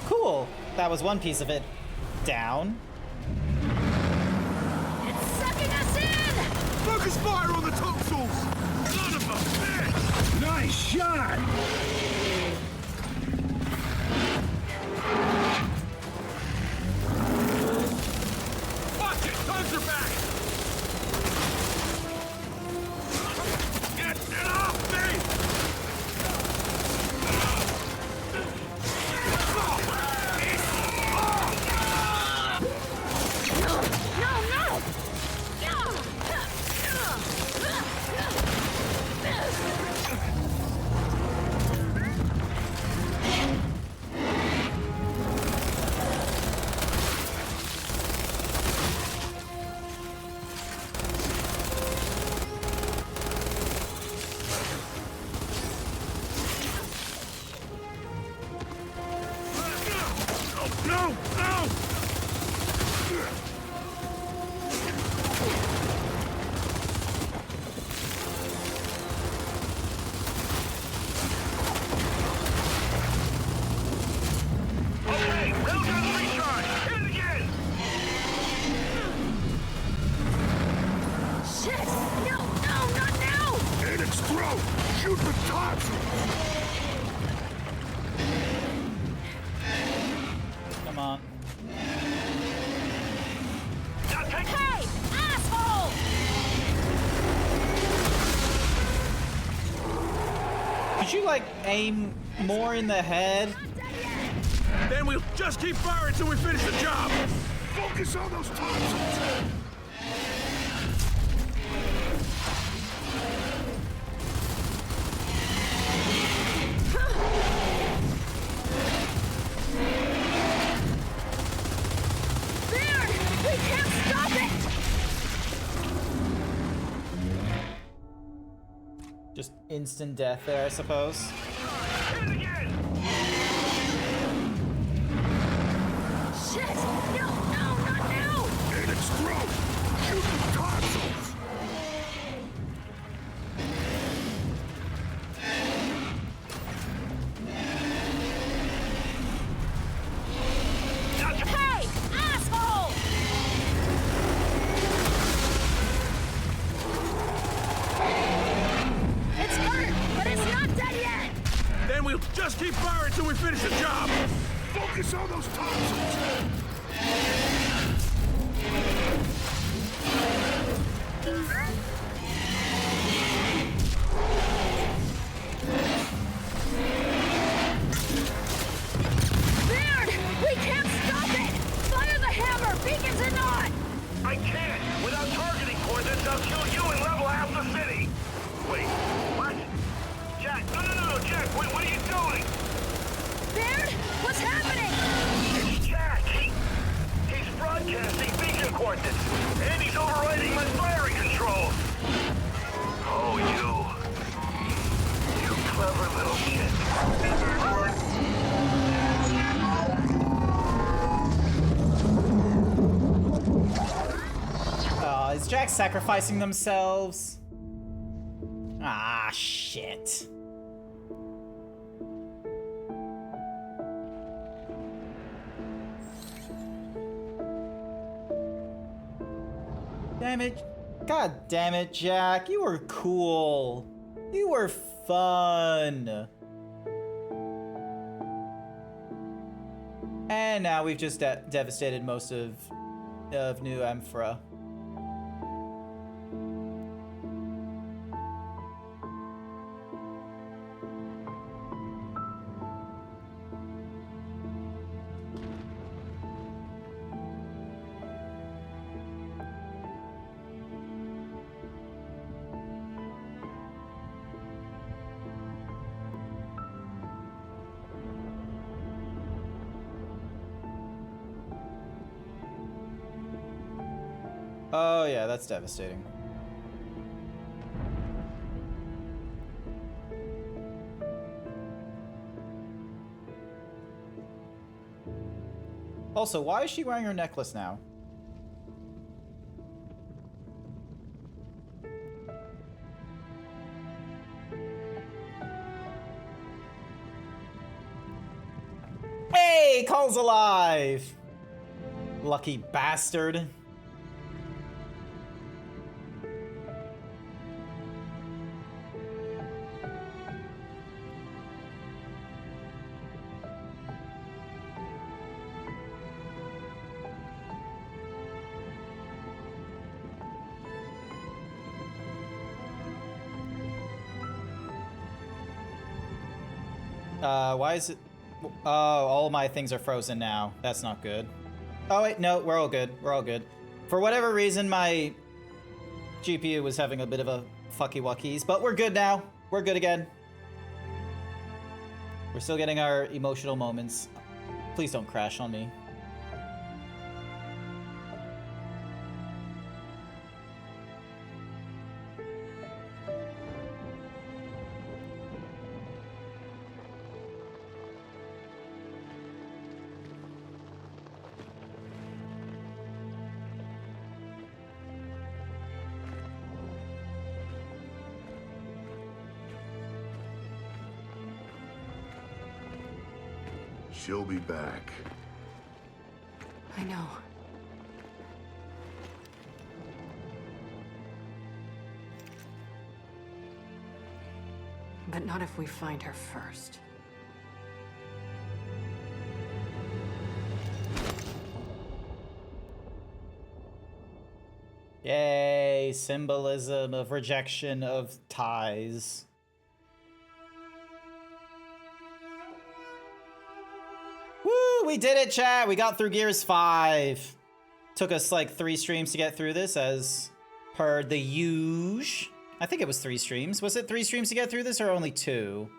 Cool. That was one piece of it down. It's sucking us in! Focus fire on the tonsils! Son of a bitch! Nice shot! Watch it! Tons are back! Get it off me! No, no! No! No! Okay, railgun's recharged. Hit it again! Shit! No, no, not now! In its throat! Shoot the tops! Come on. Now take Hey! Asshole! Could you, like, aim more in the head? Then we'll just keep firing till we finish the job. Focus on those tonsils. Beard! We can't stop it! Just instant death there, I suppose. Shit! No, not now! In its throat! Shoot the tonsils! Hey! Asshole! It's hurt, but it's not dead yet! Then we'll just keep firing till we finish the job. Focus on those tonsils! Beard! We can't stop it! Fire the hammer! Beacons are not! I can't! Without targeting coordinates, I'll kill you and level half the city! Wait, what? Jack, no, Jack, wait, what are you doing? Beard! What's happening? It's Jack! He's broadcasting beacon coordinates, and he's overriding my firing controls! Oh, you clever little shit. Is Jack sacrificing themselves? Ah, shit. Damn it. God damn it, Jack. You were cool. You were fun. And now we've just devastated most of New Emphra. Oh yeah, that's devastating. Also, why is she wearing her necklace now? Hey, Cole's alive! Lucky bastard. Why is it? Oh, all my things are frozen now. That's not good. Oh wait, no, we're all good. We're all good. For whatever reason, my GPU was having a bit of a fucky wuckies, but we're good now. We're good again. We're still getting our emotional moments. Please don't crash on me. She'll be back. I know. But not if we find her first. Yay, symbolism of rejection of ties. We did it, chat. We got through Gears 5. Took us like 3 streams to get through this, as per the usual. I think it was 3 streams. Was it 3 streams to get through this, or only 2?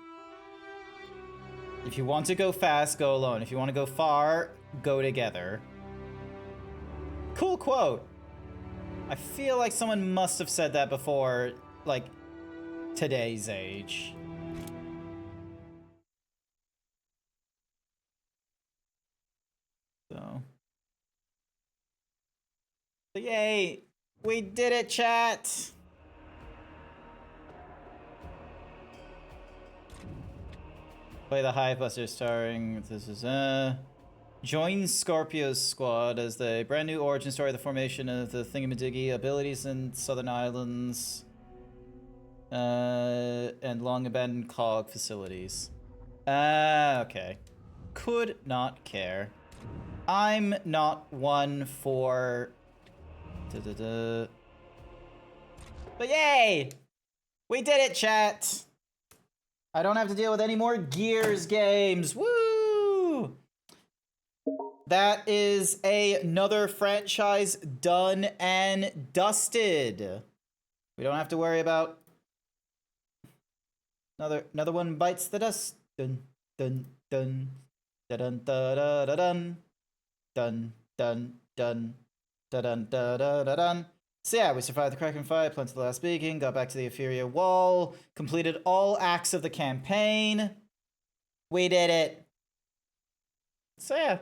If you want to go fast, go alone. If you want to go far, go together. Cool quote. I feel like someone must have said that before, like, today's age. So yay! We did it, chat! Play the Hivebuster starring... This is, join Scorpio's squad as the brand new origin story of the formation of the Thingamadigi, abilities in Southern Islands, and long abandoned COG facilities. Okay. Could not care. I'm not one for... But yay! We did it, chat! I don't have to deal with any more Gears games. Woo! That is another franchise done and dusted. We don't have to worry about... Another one bites the dust. Dun, dun, dun. Dun, dun, dun, dun, dun. Dun, dun, dun. Dun, dun, dun, dun, dun, dun. So yeah, we survived the Kraken fight, planted the last beacon, got back to the Etheria wall, completed all acts of the campaign. We did it. So yeah.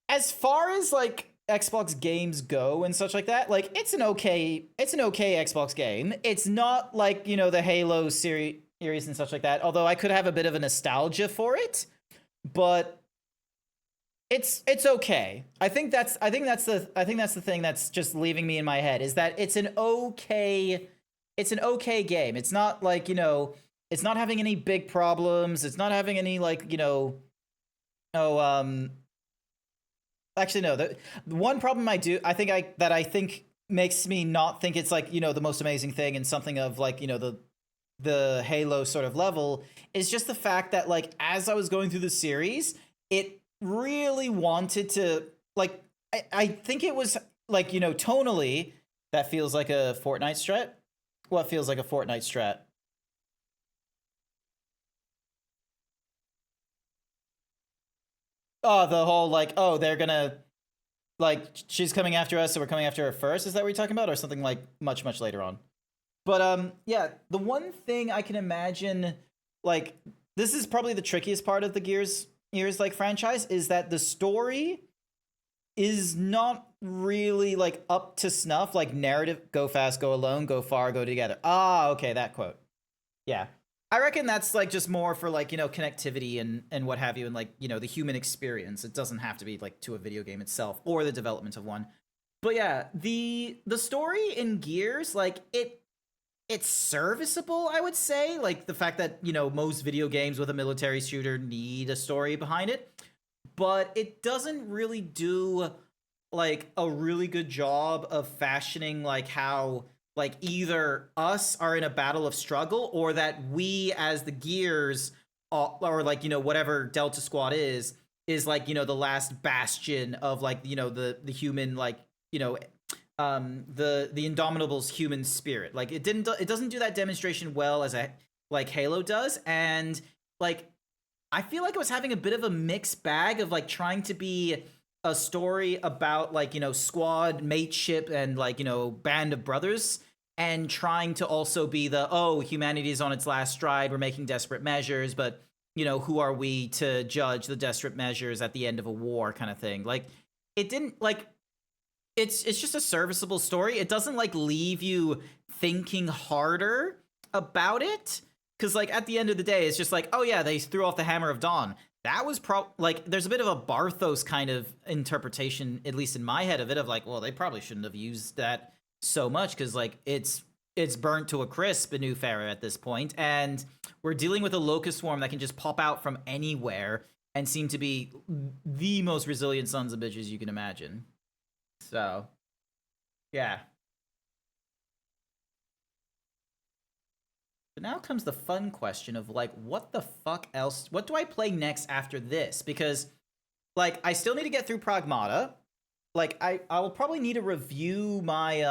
As far as like Xbox games go and such like that, like it's an okay Xbox game. It's not like, you know, the Halo series and such like that, although I could have a bit of a nostalgia for it, but it's okay. I think that's the thing that's just leaving me in my head, is that it's an okay game. It's not like, you know, it's not having any big problems. It's not having any like, you know, actually no, the one problem I think makes me not think it's like, you know, the most amazing thing and something of like, you know, the Halo sort of level is just the fact that like as I was going through the series, it really wanted to like I think it was like, you know, tonally that feels like a Fortnite strat. What feels like a Fortnite strat? Oh, the whole like, oh, they're gonna like she's coming after us, so we're coming after her first. Is that what you're talking about, or something like much later on? But yeah, the one thing I can imagine, like this is probably the trickiest part of the Gears like franchise, is that the story is not really like up to snuff, like narrative, go fast, go alone, go far, go together. Ah, okay, that quote. Yeah. I reckon that's like just more for like, you know, connectivity and what have you, and like, you know, the human experience. It doesn't have to be like to a video game itself or the development of one. But yeah, the story in Gears, like it's serviceable, I would say. Like the fact that, you know, most video games with a military shooter need a story behind it, but it doesn't really do like a really good job of fashioning like how like either us are in a battle of struggle, or that we as the Gears or like, you know, whatever Delta Squad is like, you know, the last bastion of like, you know, the human, like, you know, the Indomitable's human spirit. Like it doesn't do that demonstration well as like Halo does, and like I feel like it was having a bit of a mixed bag of like trying to be a story about like, you know, squad mateship and like, you know, band of brothers, and trying to also be the, oh, humanity is on its last stride, we're making desperate measures, but, you know, who are we to judge the desperate measures at the end of a war kind of thing. Like it didn't like, it's just a serviceable story. It doesn't like leave you thinking harder about it, because like at the end of the day, it's just like, oh yeah, they threw off the Hammer of Dawn. That was like there's a bit of a Barthos kind of interpretation, at least in my head, of it, of like, well, they probably shouldn't have used that so much, because like it's burnt to a crisp in New Pharaoh at this point, and we're dealing with a locust swarm that can just pop out from anywhere and seem to be the most resilient sons of bitches you can imagine. So, yeah. But now comes the fun question of like, what the fuck else? What do I play next after this? Because like, I still need to get through Pragmata. Like, I'll probably need to review my,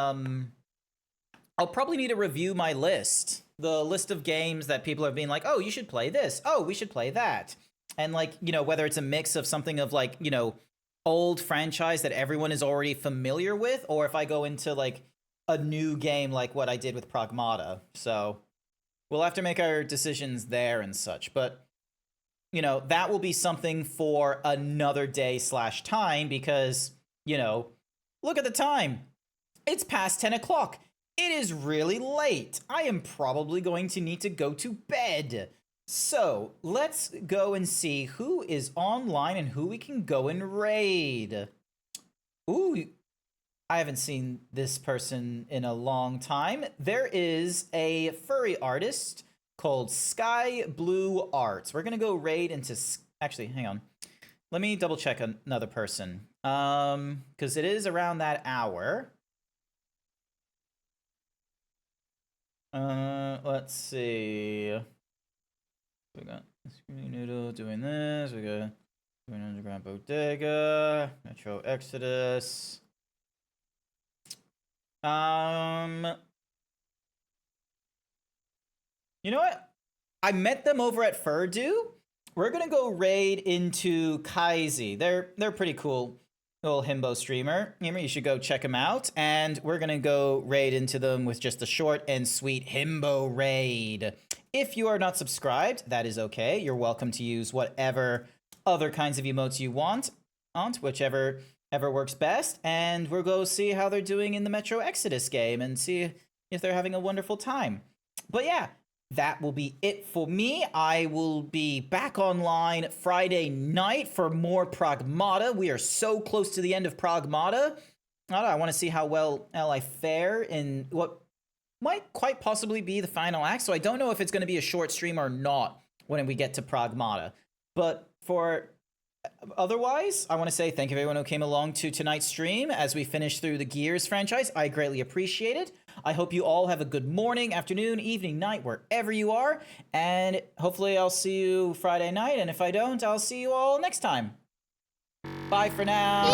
I'll probably need to review my list. The list of games that people have been like, oh, you should play this. Oh, we should play that. And, like, you know, whether it's a mix of something of, like, you know, old franchise that everyone is already familiar with, or if I go into, like, a new game like what I did with Pragmata. So we'll have to make our decisions there and such. But, you know, that will be something for another day / time because, you know, look at the time. It's past 10 o'clock. It is really late. I am probably going to need to go to bed. So let's go and see who is online and who we can go and raid. Ooh, I haven't seen this person in a long time. There is a furry artist called Sky Blue Arts. We're gonna go raid into... Actually, hang on. Let me double check another person. Because it is around that hour. Let's see. We got Screaming Noodle doing this. We got doing Underground Bodega, Metro Exodus. You know what? I met them over at Furdu. We're gonna go raid into Kaizi. They're pretty cool little himbo streamer. You should go check him out. And we're gonna go raid into them with just a short and sweet himbo raid. If you are not subscribed, that is okay. You're welcome to use whatever other kinds of emotes you want, whichever works best. And we'll go see how they're doing in the Metro Exodus game and see if they're having a wonderful time. But yeah, that will be it for me. I will be back online Friday night for more Pragmata. We are so close to the end of Pragmata. I want to see how well I fare in what might quite possibly be the final act. So I don't know if it's going to be a short stream or not when we get to Pragmata. But for otherwise, I want to say thank you everyone who came along to tonight's stream as we finish through the Gears franchise. I greatly appreciate it. I hope you all have a good morning, afternoon, evening, night, wherever you are. And hopefully I'll see you Friday night. And if I don't, I'll see you all next time. Bye for now.